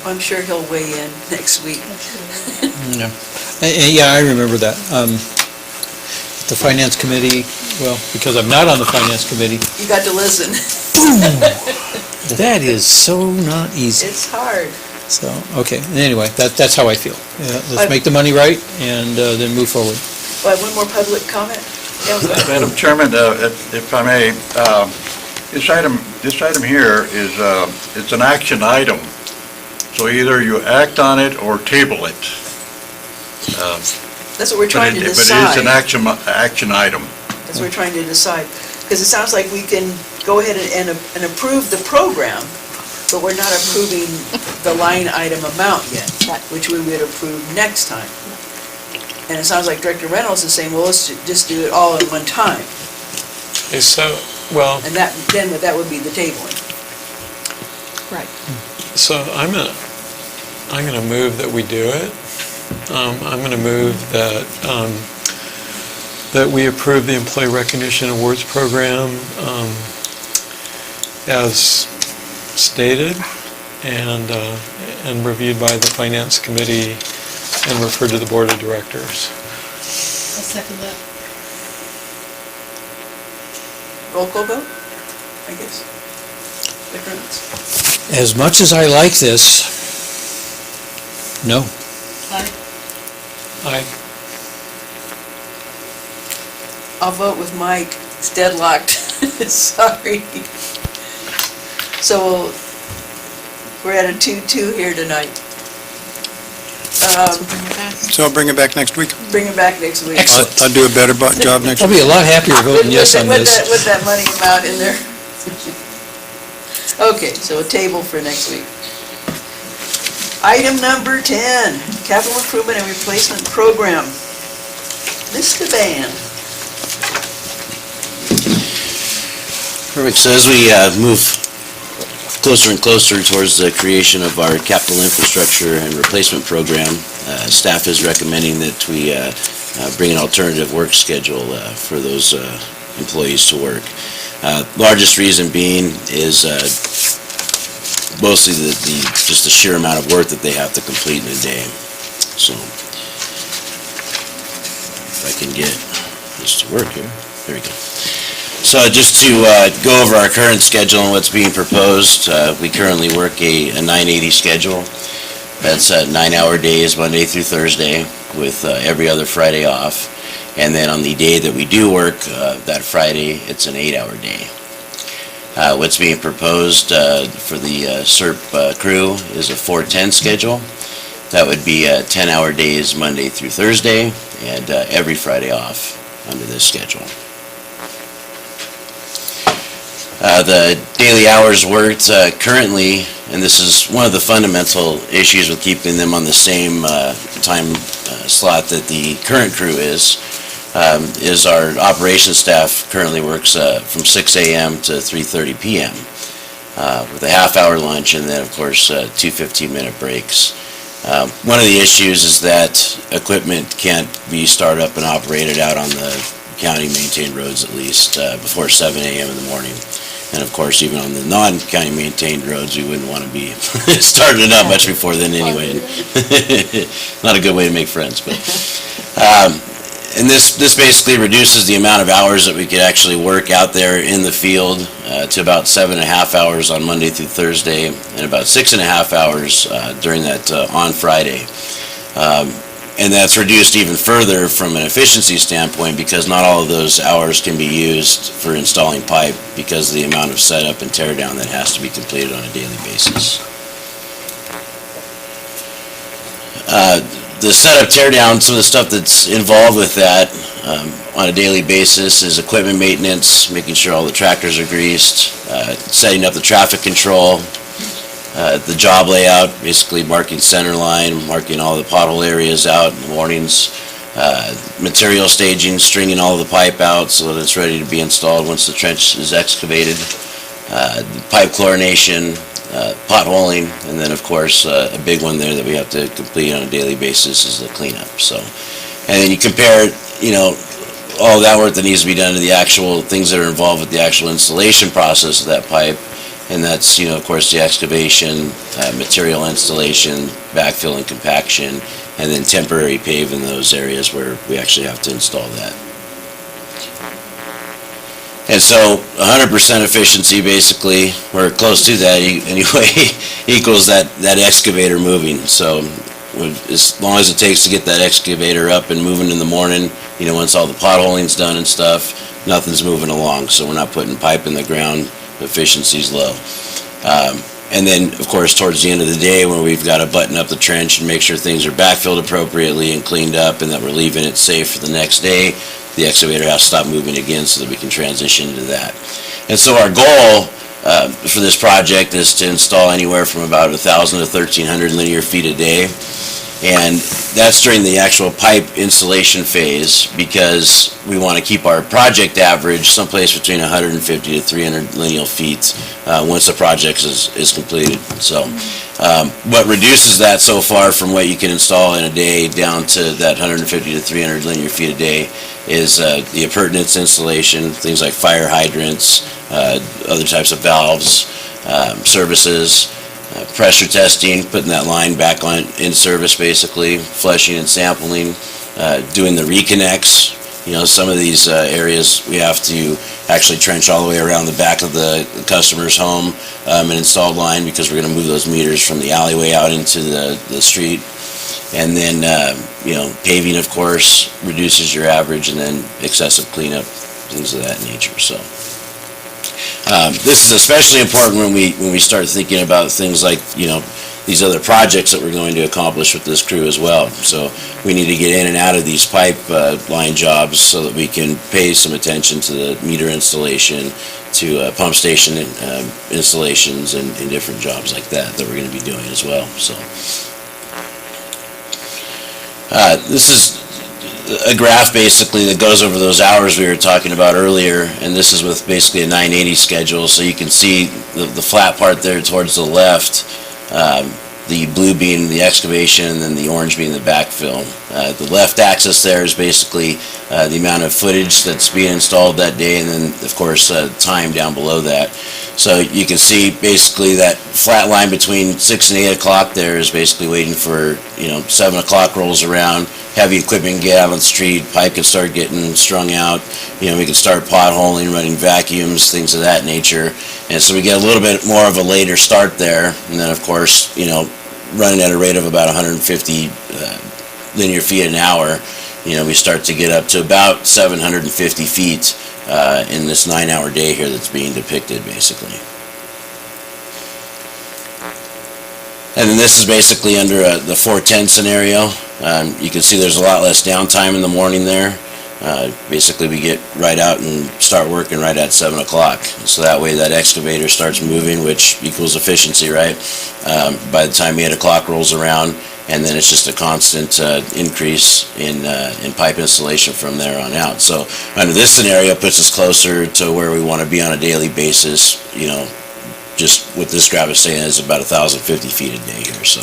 I'm sure he'll weigh in next week. Yeah, yeah, I remember that. The finance committee, well, because I'm not on the finance committee, You got to listen. that is so not easy. It's hard. So, okay, anyway, that's how I feel. Let's make the money right and then move forward. Well, one more public comment? Yeah, go ahead. Madam Chairman, if I may, this item here is, it's an action item. So either you act on it or table it. That's what we're trying to But decide. it is an action item. That's what we're trying to decide. Because it sounds like we can go ahead and approve the program, but we're not approving the line item amount yet, which we would approve next time. And it sounds like Director Reynolds is saying, well, let's just do it all in one time. Okay, so, well, And that would be the tabling. Right. so I'm gonna move that we do it. I'm gonna move that we approve the Employee Recognition Awards Program as stated and reviewed by the Finance Committee and referred to the Board of Directors. I'll second that. Roll call vote, I guess. Director Reynolds? As much as I like this, no. Aye. Aye. I'll vote with Mike. It's deadlocked. Sorry. So we're at a 2-2 here tonight. So I'll bring it back next week. Bring it back next week. Excellent. I'll do a better job next I'll week. be a lot happier voting yes on this. With that money amount in there. Okay, so a table for next week. Item number 10, Capital Improvement and Replacement Program. Mr. Band. Perfect. So as we move closer and closer towards the creation of our capital infrastructure and replacement program, staff is recommending that we bring an alternative work schedule for those employees to work. Largest reason being is mostly just the sheer amount of work that they have to complete in a day. So if I can get this to work here, there we go. So just to go over our current schedule and what's being proposed, we currently work a 980 schedule. That's 9-hour days, Monday through Thursday, with every other Friday off. And then on the day that we do work, that Friday, it's an 8-hour day. What's being proposed for the SERP crew is a 4-10 schedule. That would be 10-hour days, Monday through Thursday, and every Friday off under this schedule. The daily hours worked currently, and this is one of the fundamental issues with keeping them on the same time slot that the current crew is our operations staff currently works from 6 a.m. to 3:30 p.m. With a half-hour lunch and then, of course, 2 15-minute breaks. One of the issues is that equipment can't be started up and operated out on the county-maintained roads at least before 7 a.m. in the morning. And of course, even on the non-county maintained roads, we wouldn't want to be starting it up much before then anyway. Not a good way to make friends, but And this basically reduces the amount of hours that we could actually work out there in the field to about 7.5 hours on Monday through Thursday, and about 6.5 hours during that on Friday. And that's reduced even further from an efficiency standpoint because not all of those hours can be used for installing pipe because of the amount of setup and tear down that has to be completed on a daily basis. The setup, tear down, some of the stuff that's involved with that on a daily basis is equipment maintenance, making sure all the tractors are greased, setting up the traffic control, the job layout, basically marking center line, marking all the pothole areas out in the mornings, material staging, stringing all the pipe out so that it's ready to be installed once the trench is excavated, pipe chlorination, potholing, and then of course a big one there that we have to complete on a daily basis is the cleanup. So, and then you compare, all that work that needs to be done to the actual things that are involved with the actual installation process of that pipe, and that's of course the excavation, material installation, backfill and compaction, and then temporary pave in those areas where we actually have to install that. And so 100% efficiency basically, or close to that anyway, equals that excavator moving. So as long as it takes to get that excavator up and moving in the morning, once all the potholing's done and stuff, nothing's moving along. So we're not putting pipe in the ground, efficiency's low. And then, of course, towards the end of the day when we've got to button up the trench and make sure things are backfilled appropriately and cleaned up and that we're leaving it safe for the next day, the excavator has to stop moving again so that we can transition into that. And so our goal for this project is to install anywhere from about 1,000 to 1,300 linear feet a day. And that's during the actual pipe installation phase because we want to keep our project average someplace between 150 to 300 linear feet once the project is completed. So what reduces that so far from what you can install in a day down to that 150 to 300 linear feet a day is the appurtenance installation, things like fire hydrants, other types of valves, services, pressure testing, putting that line back on in service basically, flushing and sampling, doing the reconnects. Some of these areas we have to actually trench all the way around the back of the customer's home and install line because we're going to move those meters from the alleyway out into the street. And then, paving, of course, reduces your average, and then excessive cleanup, things of that nature. So this is especially important when we start thinking about things like, these other projects that we're going to accomplish with this crew as well. So we need to get in and out of these pipe line jobs so that we can pay some attention to the meter installation, to pump station installations, and different jobs like that we're going to be doing as well. So this is a graph basically that goes over those hours we were talking about earlier, and this is with basically a 980 schedule, so you can see the flat part there towards the left, the blue being the excavation and then the orange being the backfill. The left axis there is basically the amount of footage that's being installed that day, and then of course time down below that. So you can see basically that flat line between 6 and 8 o'clock there is basically waiting for 7 o'clock rolls around, heavy equipment can get out on the street, pipe can start getting strung out, we can start potholing, running vacuums, things of that nature. And so we get a little bit more of a later start there, and then of course, running at a rate of about 150 linear feet an hour, we start to get up to about 750 feet in this 9-hour day here that's being depicted basically. And then this is basically under the 410 scenario. You can see there's a lot less downtime in the morning there. Basically we get right out and start working right at 7 o'clock. So that way that excavator starts moving, which equals efficiency, right? By the time 8 o'clock rolls around, and then it's just a constant increase in pipe installation from there on out. So under this scenario, it puts us closer to where we want to be on a daily basis. Just what this graph is saying is about 1,050 feet a day here. So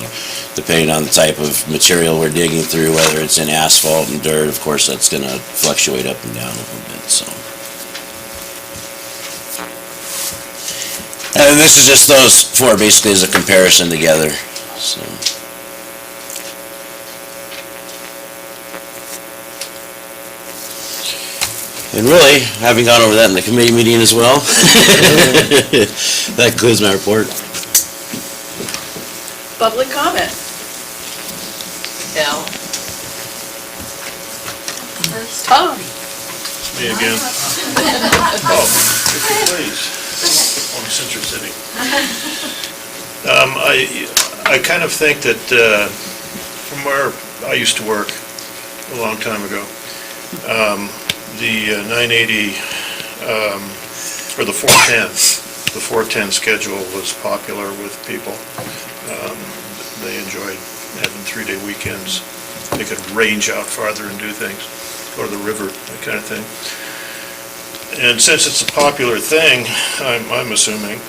depending on the type of material we're digging through, whether it's in asphalt and dirt, of course, that's going to fluctuate up and down a little bit. So, and this is just those four basically as a comparison together. So. And really, having gone over that in the committee meeting as well, that concludes my report. Public comment. Al. Tom. Me again. Oh, please. Oh, since you're sitting. I kind of think that from where I used to work a long time ago, the 980, or the 410 schedule was popular with people. They enjoyed having 3-day weekends. They could range out farther and do things, go to the river, that kind of thing. And since it's a popular thing, I'm assuming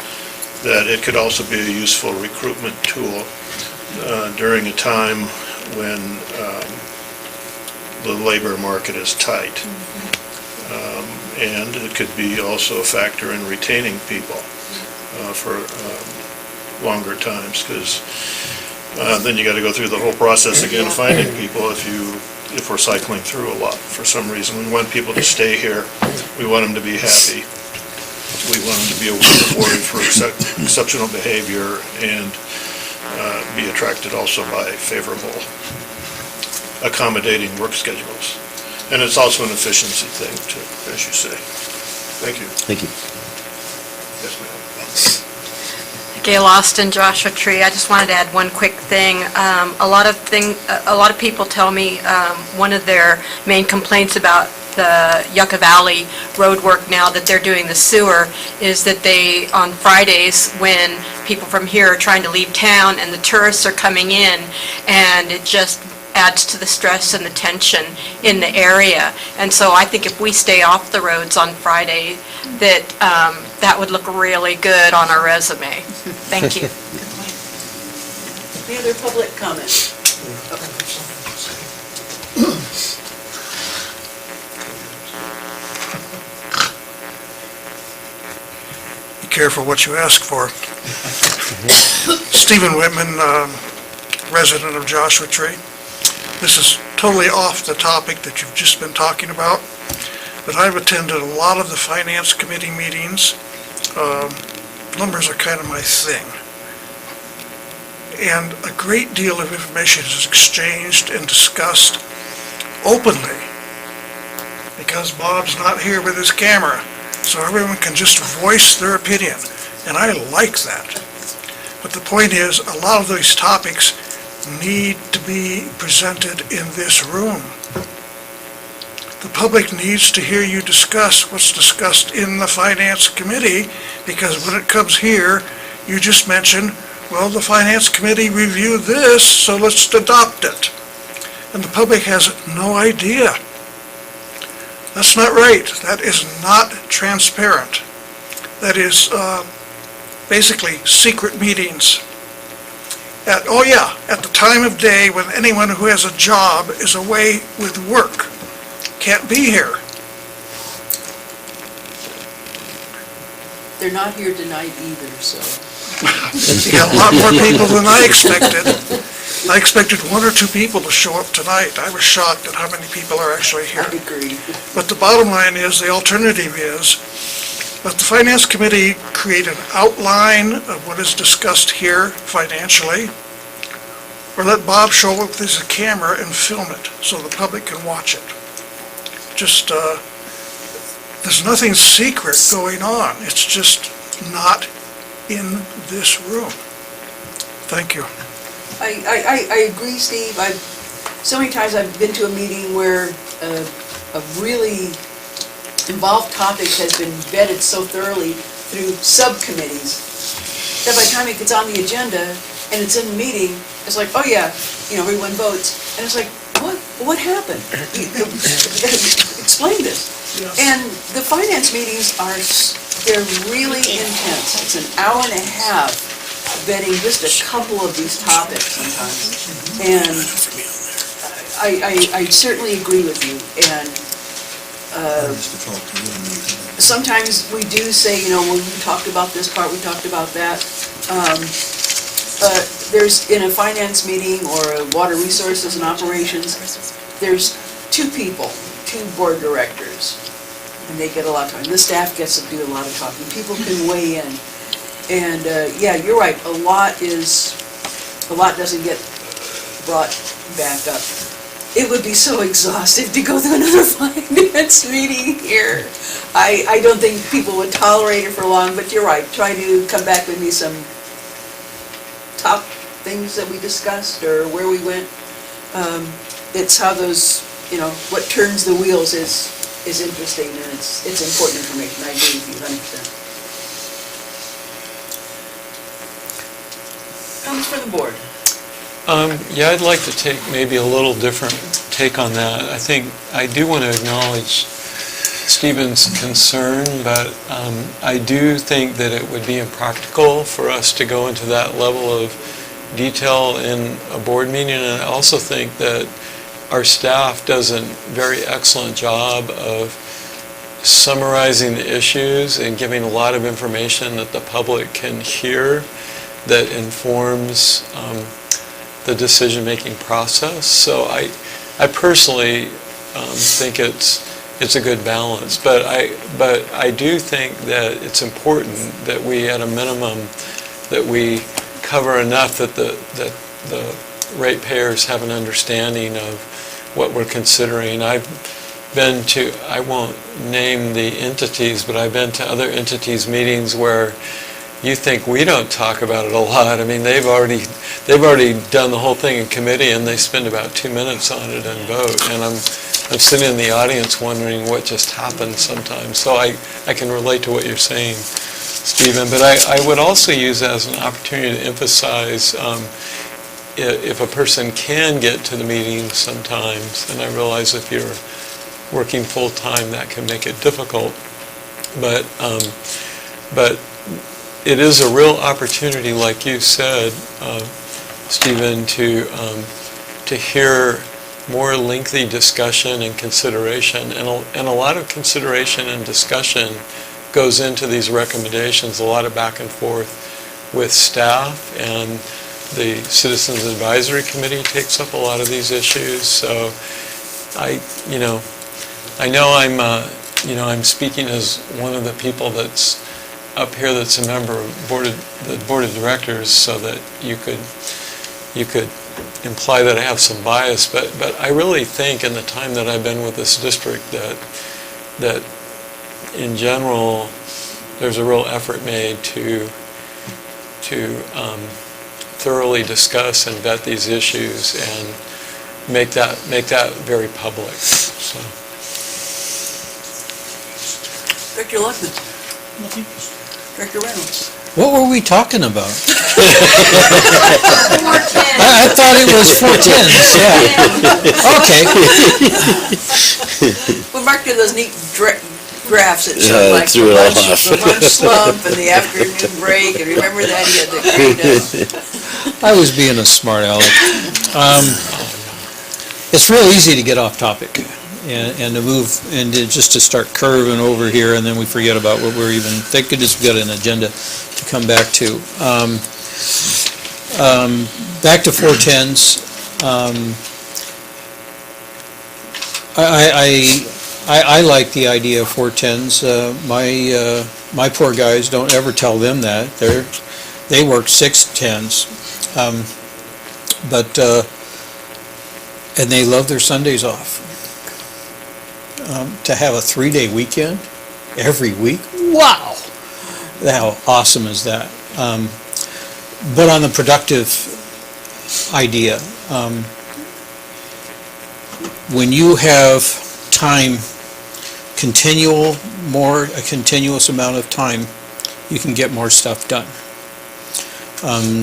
that it could also be a useful recruitment tool during a time when the labor market is tight. And it could be also a factor in retaining people for longer times, because then you got to go through the whole process again, finding people if we're cycling through a lot for some reason. We want people to stay here. We want them to be happy. We want them to be rewarded for exceptional behavior and be attracted also by favorable, accommodating work schedules. And it's also an efficiency thing, too, as you say. Thank you. Thank you. Yes, ma'am. Gail Austin, Joshua Tree. I just wanted to add one quick thing. A lot of people tell me one of their main complaints about the Yucca Valley road work now that they're doing the sewer is that they, on Fridays, when people from here are trying to leave town and the tourists are coming in, and it just adds to the stress and the tension in the area. And so I think if we stay off the roads on Friday, that would look really good on our resume. Thank you. Any other public comment? Be careful what you ask for. Stephen Whitman, resident of Joshua Tree. This is totally off the topic that you've just been talking about, but I've attended a lot of the Finance Committee meetings. Numbers are kind of my thing. And a great deal of information is exchanged and discussed openly, because Bob's not here with his camera, so everyone can just voice their opinion, and I like that. But the point is, a lot of these topics need to be presented in this room. The public needs to hear you discuss what's discussed in the Finance Committee, because when it comes here, you just mention, well, the Finance Committee reviewed this, so let's adopt it. And the public has no idea. That's not right. That is not transparent. That is basically secret meetings. At the time of day when anyone who has a job is away with work, can't be here. They're not here tonight either, so. You got a lot more people than I expected. I expected 1 or 2 people to show up tonight. I was shocked at how many people are actually here. I agree. But the bottom line is, the alternative is, let the Finance Committee create an outline of what is discussed here financially, or let Bob show up with his camera and film it so the public can watch it. Just, there's nothing secret going on. It's just not in this room. Thank you. I agree, Steve. So many times I've been to a meeting where a really involved topic has been vetted so thoroughly through subcommittees that by the time it gets on the agenda and it's in the meeting, it's like, oh yeah, everyone votes. And it's like, what happened? Explain this. Yes. And the finance meetings they're really intense. It's an hour and a half vetting just a couple of these topics sometimes. And I certainly agree with you. And sometimes we do say, when we talked about this part, we talked about that. There's, in a finance meeting or a water resources and operations, there's 2 people, 2 board directors. and they get a lot of time. The staff gets to do a lot of talking. People can weigh in. And, yeah, you're right, a lot doesn't get brought back up. It would be so exhaustive to go through another finance meeting here. I don't think people would tolerate it for long, but you're right, try to come back with me some top things that we discussed or where we went. It's how those, what turns the wheels is interesting, and it's important information. I agree with you 100%. Comes for the board. Yeah, I'd like to take maybe a little different take on that. I think I do want to acknowledge Stephen's concern, but I do think that it would be impractical for us to go into that level of detail in a board meeting, and I also think that our staff does a very excellent job of summarizing the issues and giving a lot of information that the public can hear that informs the decision-making process. So I personally think it's a good balance, but I do think that it's important that we, at a minimum, that we cover enough that the ratepayers have an understanding of what we're considering. I've been to, I won't name the entities, but I've been to other entities' meetings where you think we don't talk about it a lot. I mean, they've already done the whole thing in committee, and they spend about 2 minutes on it and vote. And I'm sitting in the audience wondering what just happened sometimes. So I can relate to what you're saying, Stephen. But I would also use that as an opportunity to emphasize if a person can get to the meetings sometimes, and I realize if you're working full-time, that can make it difficult. But it is a real opportunity, like you said, Stephen, to hear more lengthy discussion and consideration, and a lot of consideration and discussion goes into these recommendations, a lot of back and forth with staff, and the Citizens Advisory Committee takes up a lot of these issues. So I know I'm speaking as one of the people that's up here that's a member of the board of directors, so that you could imply that I have some bias, but I really think in the time that I've been with this district that in general there's a real effort made to thoroughly discuss and vet these issues and make that very public. So. Director Luckman. Director Reynolds. What were we talking about? I thought it was 410s, yeah. Okay. Well, Mark did those neat graphs that showed like threw it all off. the lunch slump and the afternoon break, and remember that? He had the great, I was being a smart aleck. It's real easy to get off topic and to move and just to start curving over here, and then we forget about what we're even, thank goodness we got an agenda to come back to. Back to 410s. I like the idea of 410s. My poor guys, don't ever tell them that. They work 610s. And they love their Sundays off. To have a 3-day weekend every week, wow! How awesome is that? But on the productive idea, when you have time, a continuous amount of time, you can get more stuff done.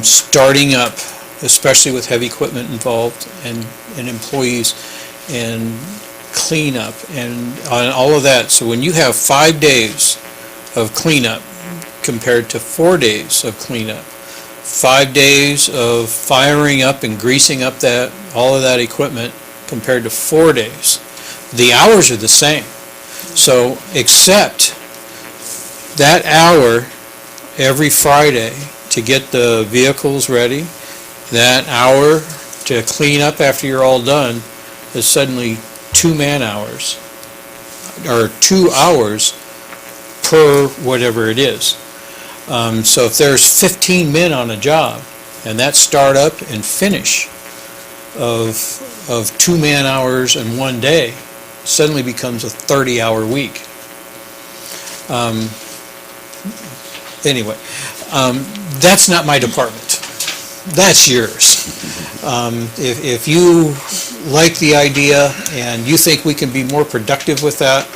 Starting up, especially with heavy equipment involved and employees and cleanup and all of that. So when you have 5 days of cleanup compared to 4 days of cleanup, 5 days of firing up and greasing up all of that equipment compared to 4 days, the hours are the same. So except that hour every Friday to get the vehicles ready, that hour to clean up after you're all done is suddenly 2 man-hours. or 2 hours per whatever it is. So if there's 15 men on a job, and that start up and finish of 2 man-hours in one day, suddenly becomes a 30-hour week. Anyway, that's not my department. That's yours. If you like the idea and you think we can be more productive with that,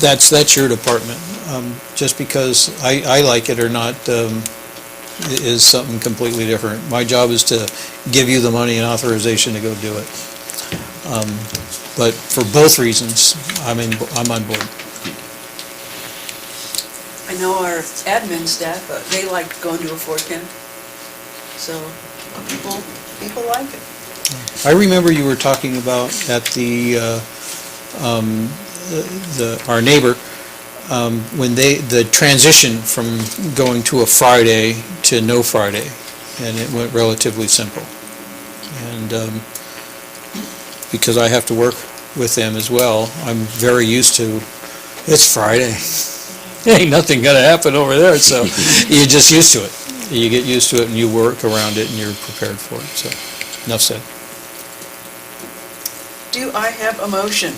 that's your department. Just because I like it or not is something completely different. My job is to give you the money and authorization to go do it. But for both reasons, I'm on board. I know our admin staff, they like going to a 410, so people like it. I remember you were talking about at our neighbor, when the transition from going to a Friday to no Friday, and it went relatively simple. And because I have to work with them as well, I'm very used to, it's Friday. Ain't nothing gonna happen over there, so you're just used to it. You get used to it and you work around it and you're prepared for it, so enough said. Do I have a motion?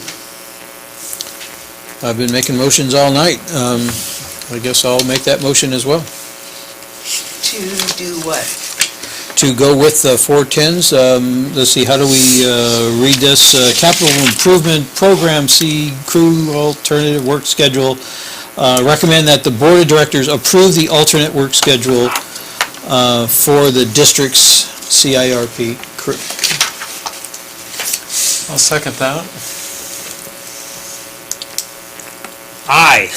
I've been making motions all night. I guess I'll make that motion as well. To do what? To go with the 410s, let's see, how do we read this? Capital Improvement Program C Crew Alternative Work Schedule. Recommend that the Board of Directors approve the alternate work schedule for the district's CIRP crew. I'll second that. Aye.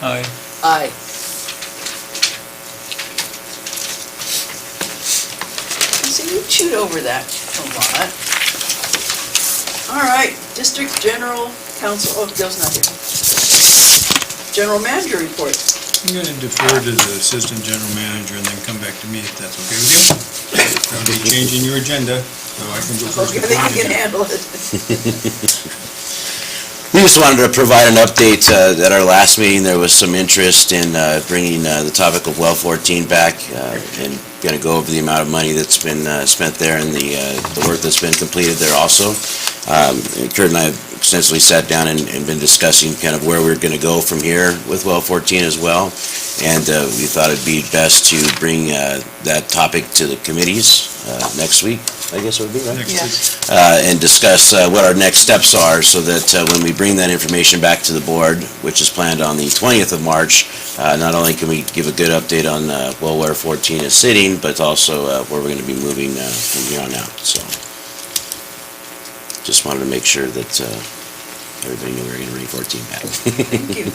Aye. Aye. See, you chewed over that a lot. All right, District General Counsel, oh, Bill's not here. General Manager report. I'm going to defer to the Assistant General Manager and then come back to me if that's okay with you. I'll be changing your agenda, so I can go first. Okay, I think you can handle it. We just wanted to provide an update. At our last meeting, there was some interest in bringing the topic of Well 14 back and going to go over the amount of money that's been spent there and the work that's been completed there also. Kurt and I have extensively sat down and been discussing kind of where we're going to go from here with Well 14 as well. And we thought it'd be best to bring that topic to the committees next week, I guess it would be, right? Next Yeah. And discuss what our next steps are so that when we bring that information back to the board, which is planned on the 20th of March, not only can we give a good update on where 14 is sitting, but also where we're going to be moving from here on out. So just wanted to make sure that everybody knew we were going to bring 14 back. Thank you.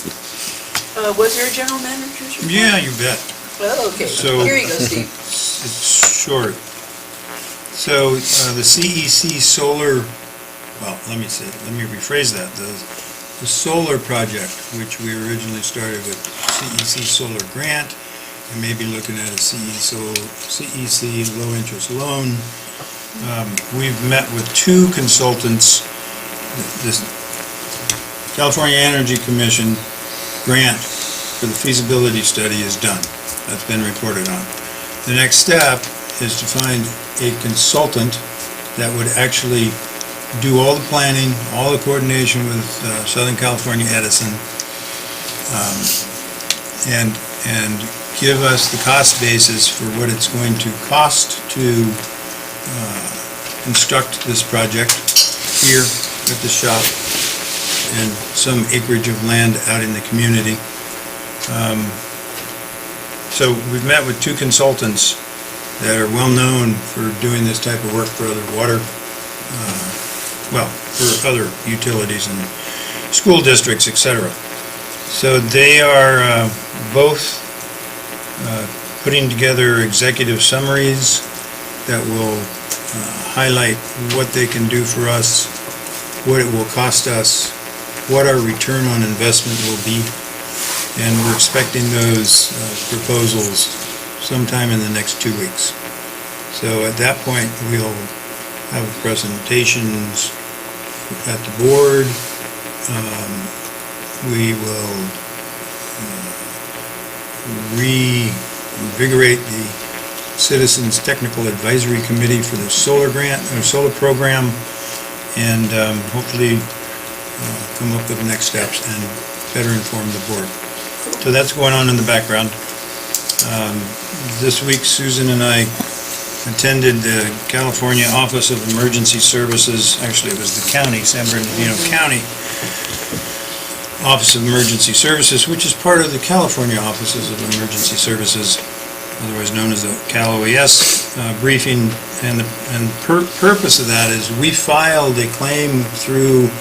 Was there a general manager's report? Yeah, you bet. Oh, okay. So- Here you go, Steve. It's short. So the CEC solar, well, let me rephrase that. The solar project, which we originally started with CEC solar grant, and maybe looking at a CEC low-interest loan. We've met with two consultants. This California Energy Commission grant for the feasibility study is done. That's been reported on. The next step is to find a consultant that would actually do all the planning, all the coordination with Southern California Edison, and give us the cost basis for what it's going to cost to construct this project here at the shop and some acreage of land out in the community. So we've met with two consultants that are well-known for doing this type of work for other water, for other utilities and school districts, etc. So they are both putting together executive summaries that will highlight what they can do for us, what it will cost us, what our return on investment will be, and we're expecting those proposals sometime in the next 2 weeks. So at that point, we'll have presentations at the board. We will reinvigorate the Citizens Technical Advisory Committee for the solar grant, or solar program, and hopefully come up with next steps and better inform the board. So that's going on in the background. This week, Susan and I attended the California Office of Emergency Services, actually it was the county, San Bernardino County Office of Emergency Services, which is part of the California Offices of Emergency Services, otherwise known as the Cal OES briefing, and the purpose of that is we filed a claim through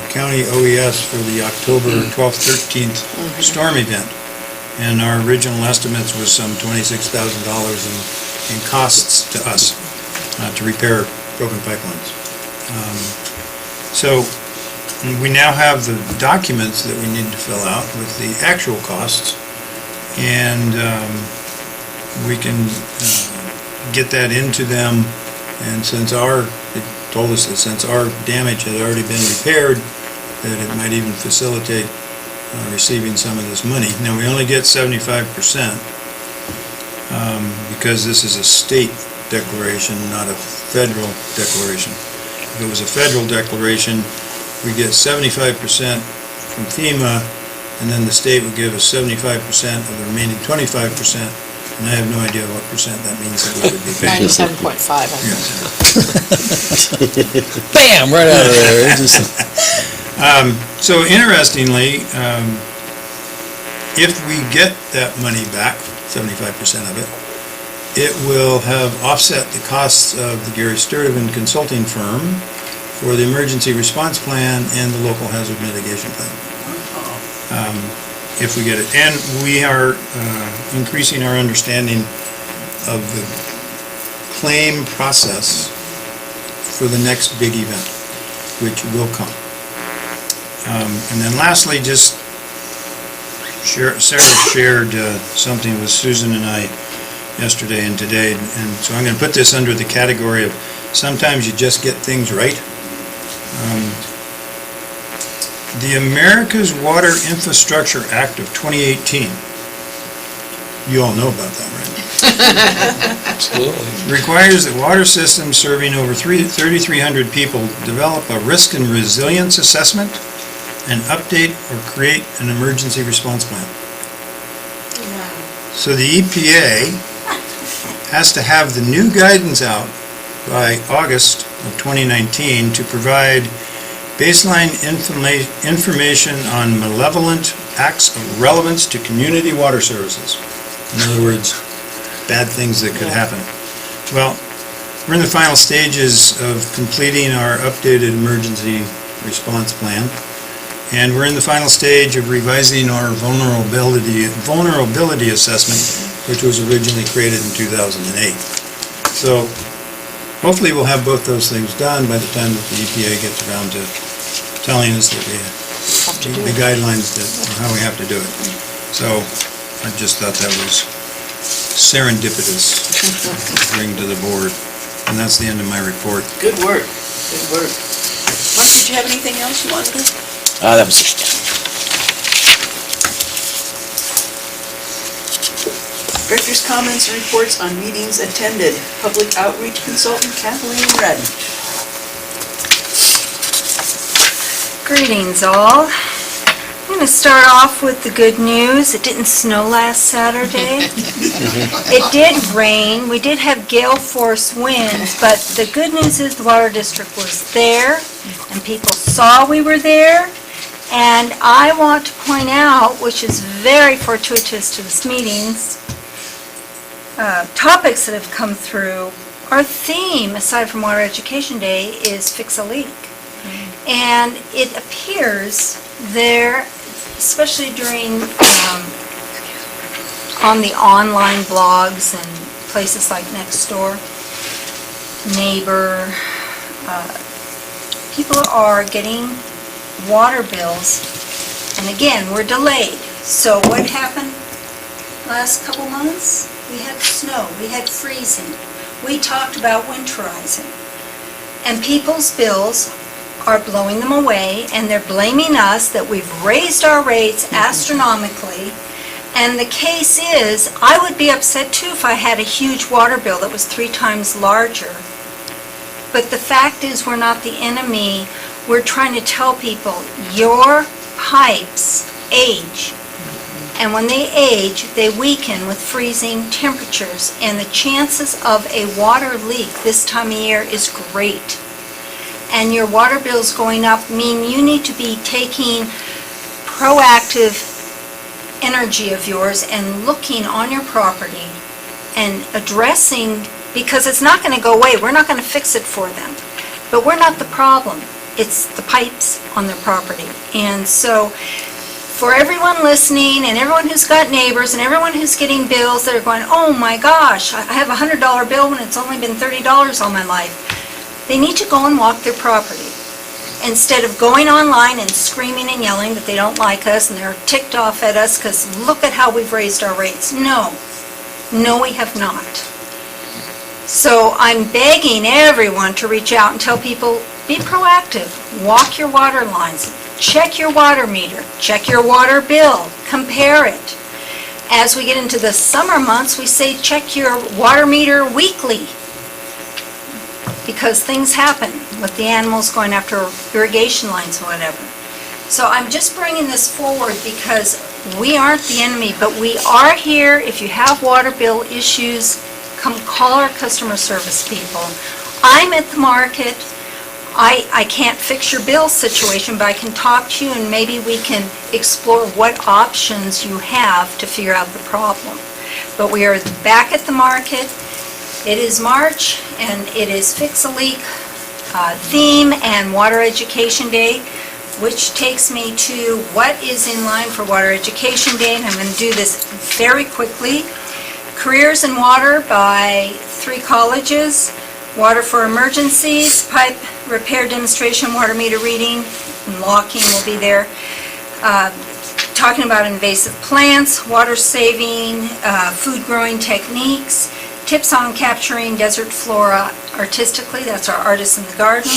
County OES for the October 12th, 13th storm event, and our original estimates was some $26,000 in costs to us to repair broken pipelines. So we now have the documents that we need to fill out with the actual costs, and we can get that into them, and it told us that since our damage had already been repaired, that it might even facilitate receiving some of this money. Now, we only get 75%, because this is a state declaration, not a federal declaration. If it was a federal declaration, we get 75% from FEMA, and then the state would give us 75% of the remaining 25%, and I have no idea what percent that means that we would be paying. 97.5, I think. Bam, right out of there. So interestingly, if we get that money back, 75% of it, it will have offset the costs of the Gary Sturtevant consulting firm for the emergency response plan and the local hazard mitigation plan. If we get it. And we are increasing our understanding of the claim process for the next big event, which will come. And then lastly, just Sarah shared something with Susan and I yesterday and today, and so I'm going to put this under the category of sometimes you just get things right. The America's Water Infrastructure Act of 2018, you all know about that, right? Absolutely. Requires that water systems serving over 3,300 people develop a risk and resilience assessment and update or create an emergency response plan. So the EPA has to have the new guidance out by August of 2019 to provide baseline information on malevolent acts of relevance to community water services. In other words, bad things that could happen. Well, we're in the final stages of completing our updated emergency response plan, and we're in the final stage of revising our vulnerability assessment, which was originally created in 2008. So hopefully we'll have both those things done by the time that the EPA gets around to telling us that the guidelines that how we have to do it. So I just thought that was serendipitous to bring to the board, and that's the end of my report. Good work, good work. Mark, did you have anything else you wanted to? That was it. Director's comments and reports on meetings attended. Public outreach consultant Kathleen Radden. Greetings all. I'm going to start off with the good news. It didn't snow last Saturday. It did rain. We did have gale force winds, but the good news is the water district was there and people saw we were there. And I want to point out, which is very fortuitous to this meetings, topics that have come through. Our theme, aside from Water Education Day, is Fix a Leak. And it appears there, especially during, on the online blogs and places like Nextdoor, Neighbor, people are getting water bills, and again, we're delayed. So what happened last couple months? We had snow, we had freezing. We talked about winterizing. and people's bills are blowing them away, and they're blaming us that we've raised our rates astronomically. And the case is, I would be upset too if I had a huge water bill that was 3 times larger. But the fact is, we're not the enemy. We're trying to tell people, your pipes age. And when they age, they weaken with freezing temperatures. And the chances of a water leak this time of year is great. And your water bills going up mean you need to be taking proactive energy of yours and looking on your property and addressing, because it's not going to go away. We're not going to fix it for them. But we're not the problem. It's the pipes on their property. And so for everyone listening and everyone who's got neighbors and everyone who's getting bills that are going, oh my gosh, I have a $100 bill when it's only been $30 all my life. They need to go and walk their property instead of going online and screaming and yelling that they don't like us and they're ticked off at us because look at how we've raised our rates. No, we have not. So I'm begging everyone to reach out and tell people, be proactive, walk your water lines, check your water meter, check your water bill, compare it. As we get into the summer months, we say check your water meter weekly, because things happen with the animals going after irrigation lines and whatever. So I'm just bringing this forward because we aren't the enemy, but we are here. If you have water bill issues, come call our customer service people. I'm at the market. I can't fix your bill situation, but I can talk to you and maybe we can explore what options you have to figure out the problem. But we are back at the market. It is March, and it is Fix a Leak theme and Water Education Day, which takes me to what is in line for Water Education Day, and I'm going to do this very quickly. Careers in Water by 3 colleges, Water for Emergencies, Pipe Repair Demonstration, Water Meter Reading, and Locking will be there. Talking about invasive plants, water saving, food growing techniques, tips on capturing desert flora artistically, that's our Artists in the Garden.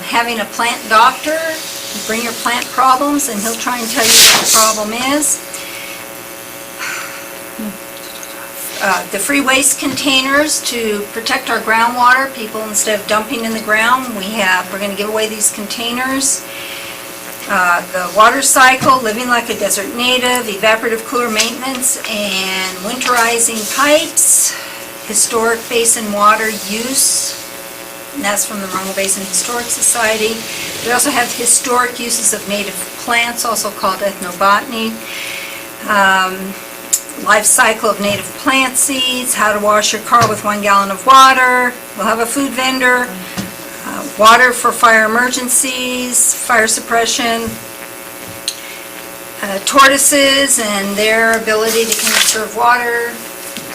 Having a plant doctor, bring your plant problems and he'll try and tell you what the problem is. The free waste containers to protect our groundwater. People, instead of dumping in the ground, we're going to give away these containers. The water cycle, living like a desert native, evaporative cooler maintenance, and winterizing pipes, historic basin water use, and that's from the Morongo Basin Historic Society. We also have historic uses of native plants, also called ethnobotany, life cycle of native plant seeds, how to wash your car with 1 gallon of water. We'll have a food vendor. Water for fire emergencies, fire suppression, tortoises and their ability to conserve water,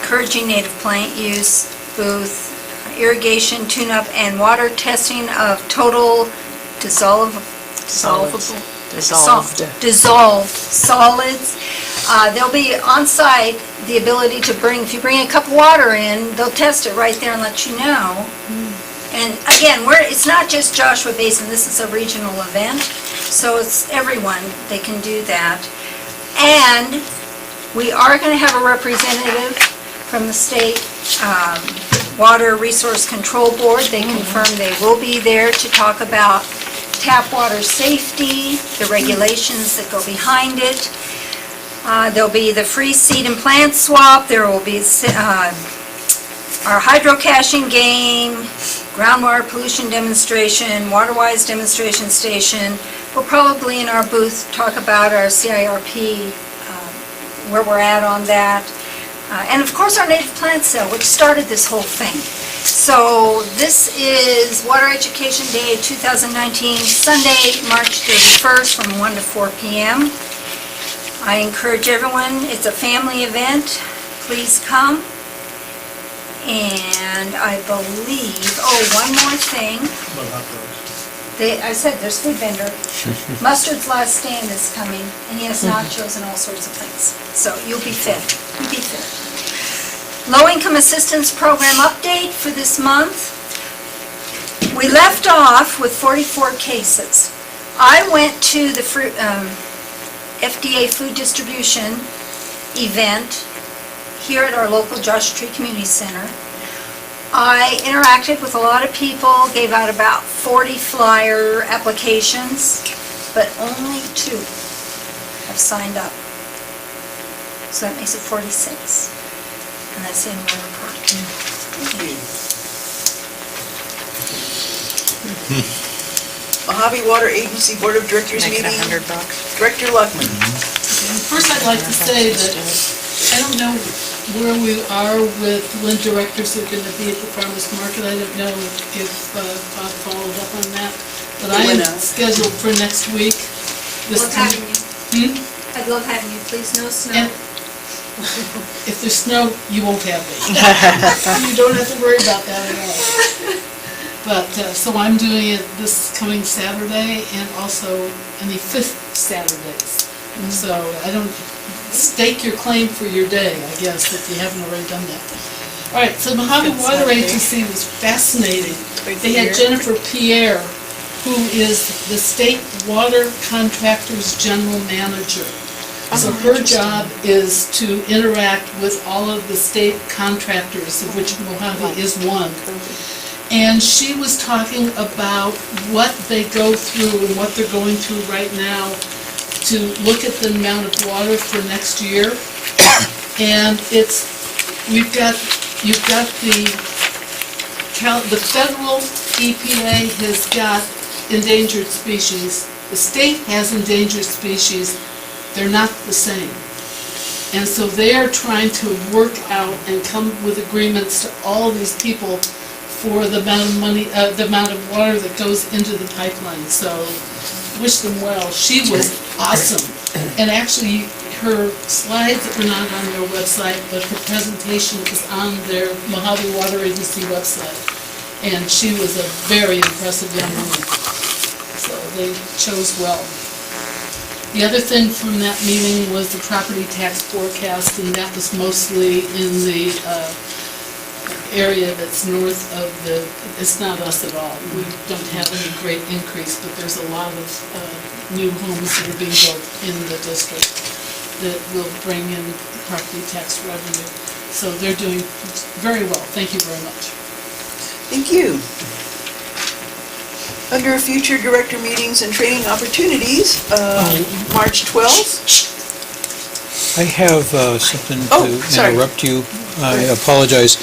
encouraging native plant use, booth, irrigation, tune-up, and water testing of total dissolved solids. There'll be on-site the ability to bring, if you bring a cup of water in, they'll test it right there and let you know. And again, it's not just Joshua Basin, this is a regional event, so it's everyone, they can do that. And we are going to have a representative from the State Water Resource Control Board. They confirmed they will be there to talk about tap water safety, the regulations that go behind it. There'll be the free seed and plant swap, there will be our hydro caching game, groundwater pollution demonstration, water-wise demonstration station. We'll probably in our booth talk about our CIRP, where we're at on that. And of course our native plant sale, which started this whole thing. So this is Water Education Day 2019, Sunday, March 31st from 1 to 4 p.m. I encourage everyone, it's a family event, please come. And I believe, one more thing. I said there's food vendor. Mustard's last stand is coming, and he has nachos and all sorts of things. So you'll be fed. You'll be fed. Low Income Assistance Program update for this month. We left off with 44 cases. I went to the FDA food distribution event here at our local Joshua Tree Community Center. I interacted with a lot of people, gave out about 40 flyer applications, but only 2 have signed up. So that makes it 46. And that's in my report. Mojave Water Agency Board of Directors meeting. Director Luckman. First, I'd like to say that I don't know where we are with when directors are going to be at the farmer's market. I don't know if Bob followed up on that, but I am scheduled for next week. Love having you. I'd love having you. Please, no snow. And if there's snow, you won't have me. You don't have to worry about that at all. But, so I'm doing it this coming Saturday and also any 5th Saturdays. So I don't stake your claim for your day, I guess, if you haven't already done that. All right, so Mojave Water Agency was fascinating. They had Jennifer Pierre, who is the state water contractor's general manager. So her job is to interact with all of the state contractors, of which Mojave is one. And she was talking about what they go through and what they're going through right now to look at the amount of water for next year. And you've got the federal EPA has got endangered species. The state has endangered species. They're not the same. And so they are trying to work out and come with agreements to all these people for the amount of money, the amount of water that goes into the pipeline. So wish them well. She was awesome. And actually, her slides are not on their website, but her presentation is on their Mojave Water Agency website. And she was a very impressive young woman. So they chose well. The other thing from that meeting was the property tax forecast, and that was mostly in the area that's north of it's not us at all. We don't have any great increase, but there's a lot of new homes that are being built in the district that will bring in property tax revenue. So they're doing very well. Thank you very much. Thank you. Under future director meetings and training opportunities, March 12th. I have something to sorry. interrupt you. I apologize.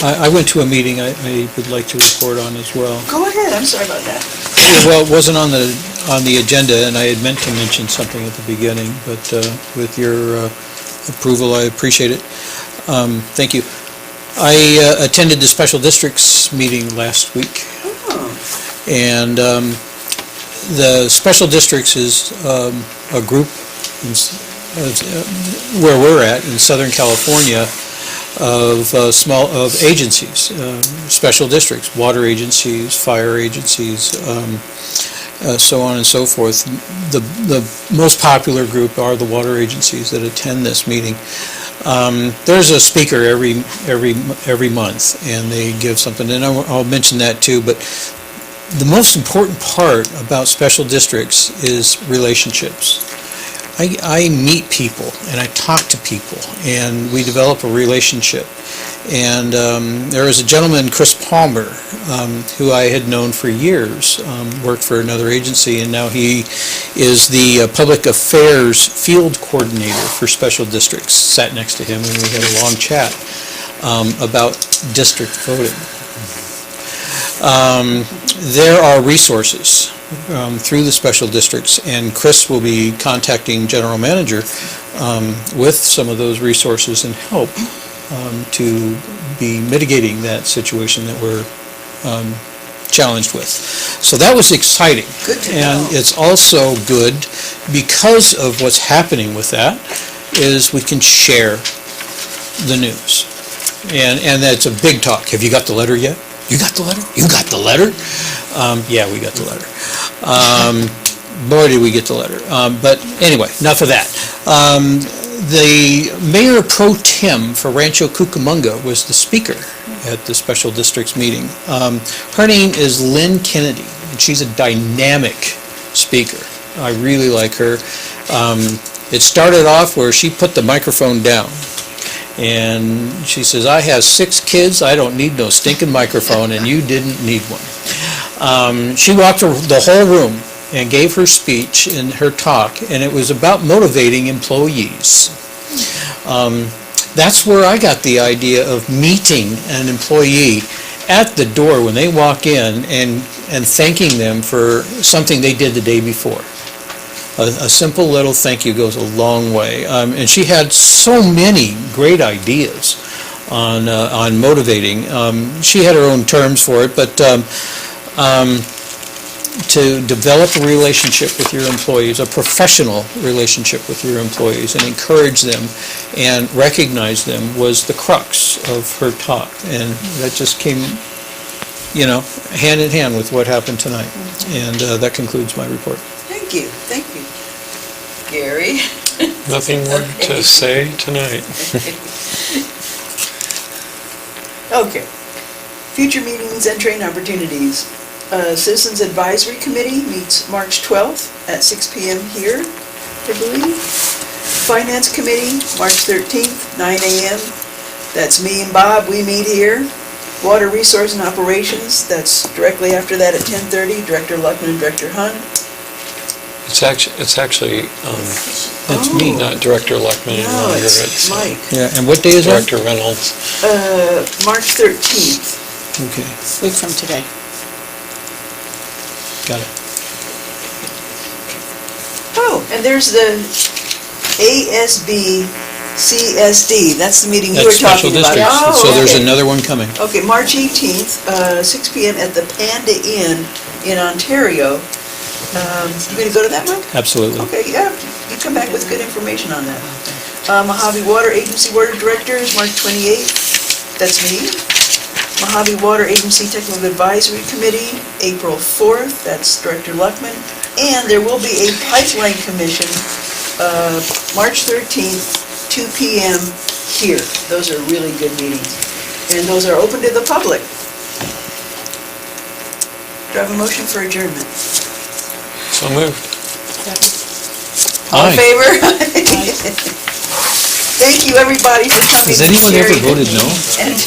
I went to a meeting I would like to report on as well. Go ahead, I'm sorry about that. Well, it wasn't on the agenda, and I had meant to mention something at the beginning, but with your approval, I appreciate it. Thank you. I attended the Special Districts meeting last week. And the Special Districts is a group where we're at in Southern California of agencies, special districts, water agencies, fire agencies, so on and so forth. The most popular group are the water agencies that attend this meeting. There's a speaker every month, and they give something, and I'll mention that too. But the most important part about special districts is relationships. I meet people and I talk to people and we develop a relationship. And there was a gentleman, Chris Palmer, who I had known for years, worked for another agency, and now he is the public affairs field coordinator for special districts. Sat next to him and we had a long chat about district voting. There are resources through the special districts, and Chris will be contacting General Manager with some of those resources and help to be mitigating that situation that we're challenged with. So that was exciting. Good to know. And it's also good because of what's happening with that is we can share the news. And that's a big talk. Have you got the letter yet? You got the letter? You got the letter? Yeah, we got the letter. Boy, did we get the letter. But anyway, enough of that. The Mayor Pro Tem for Rancho Cucamonga was the speaker at the special districts meeting. Her name is Lynn Kennedy, and she's a dynamic speaker. I really like her. It started off where she put the microphone down, and she says, "I have 6 kids, I don't need no stinking microphone, and you didn't need one." She walked the whole room and gave her speech and her talk, and it was about motivating employees. That's where I got the idea of meeting an employee at the door when they walk in and thanking them for something they did the day before. A simple little thank you goes a long way. And she had so many great ideas on motivating. She had her own terms for it, but to develop a relationship with your employees, a professional relationship with your employees, and encourage them and recognize them was the crux of her talk. And that just came, hand in hand with what happened tonight. And that concludes my report. Thank you. Gary? Nothing more to say tonight. Okay. Future meetings and training opportunities. Citizens Advisory Committee meets March 12th at 6 p.m. here, I believe. Finance Committee, March 13th, 9 a.m. That's me and Bob, we meet here. Water Resource and Operations, that's directly after that at 10:30, Director Luckman and Director Hunt. It's actually, That's me. not Director Luckman any No, longer. it's Mike. Yeah, and what day is that? Director Reynolds. March 13th. Okay, Week from today. got it. Oh, and there's the ASB CSD, that's the meeting you were That's special talking about. districts, Oh, so there's okay. another one coming. Okay, March 18th, 6 p.m. at the Panda Inn in Ontario. You going to go to that one? Absolutely. Okay, yeah, you come back with good information on that. Mojave Water Agency Water Directors, March 28th, that's me. Mojave Water Agency Technical Advisory Committee, April 4th, that's Director Luckman. And there will be a Pipeline Commission, March 13th, 2 p.m. here. Those are really good meetings. And those are open to the public. Do I have a motion for adjournment? So moved. All in Aye. favor? Thank you, everybody, for coming. Has anyone ever Sherry. voted no? And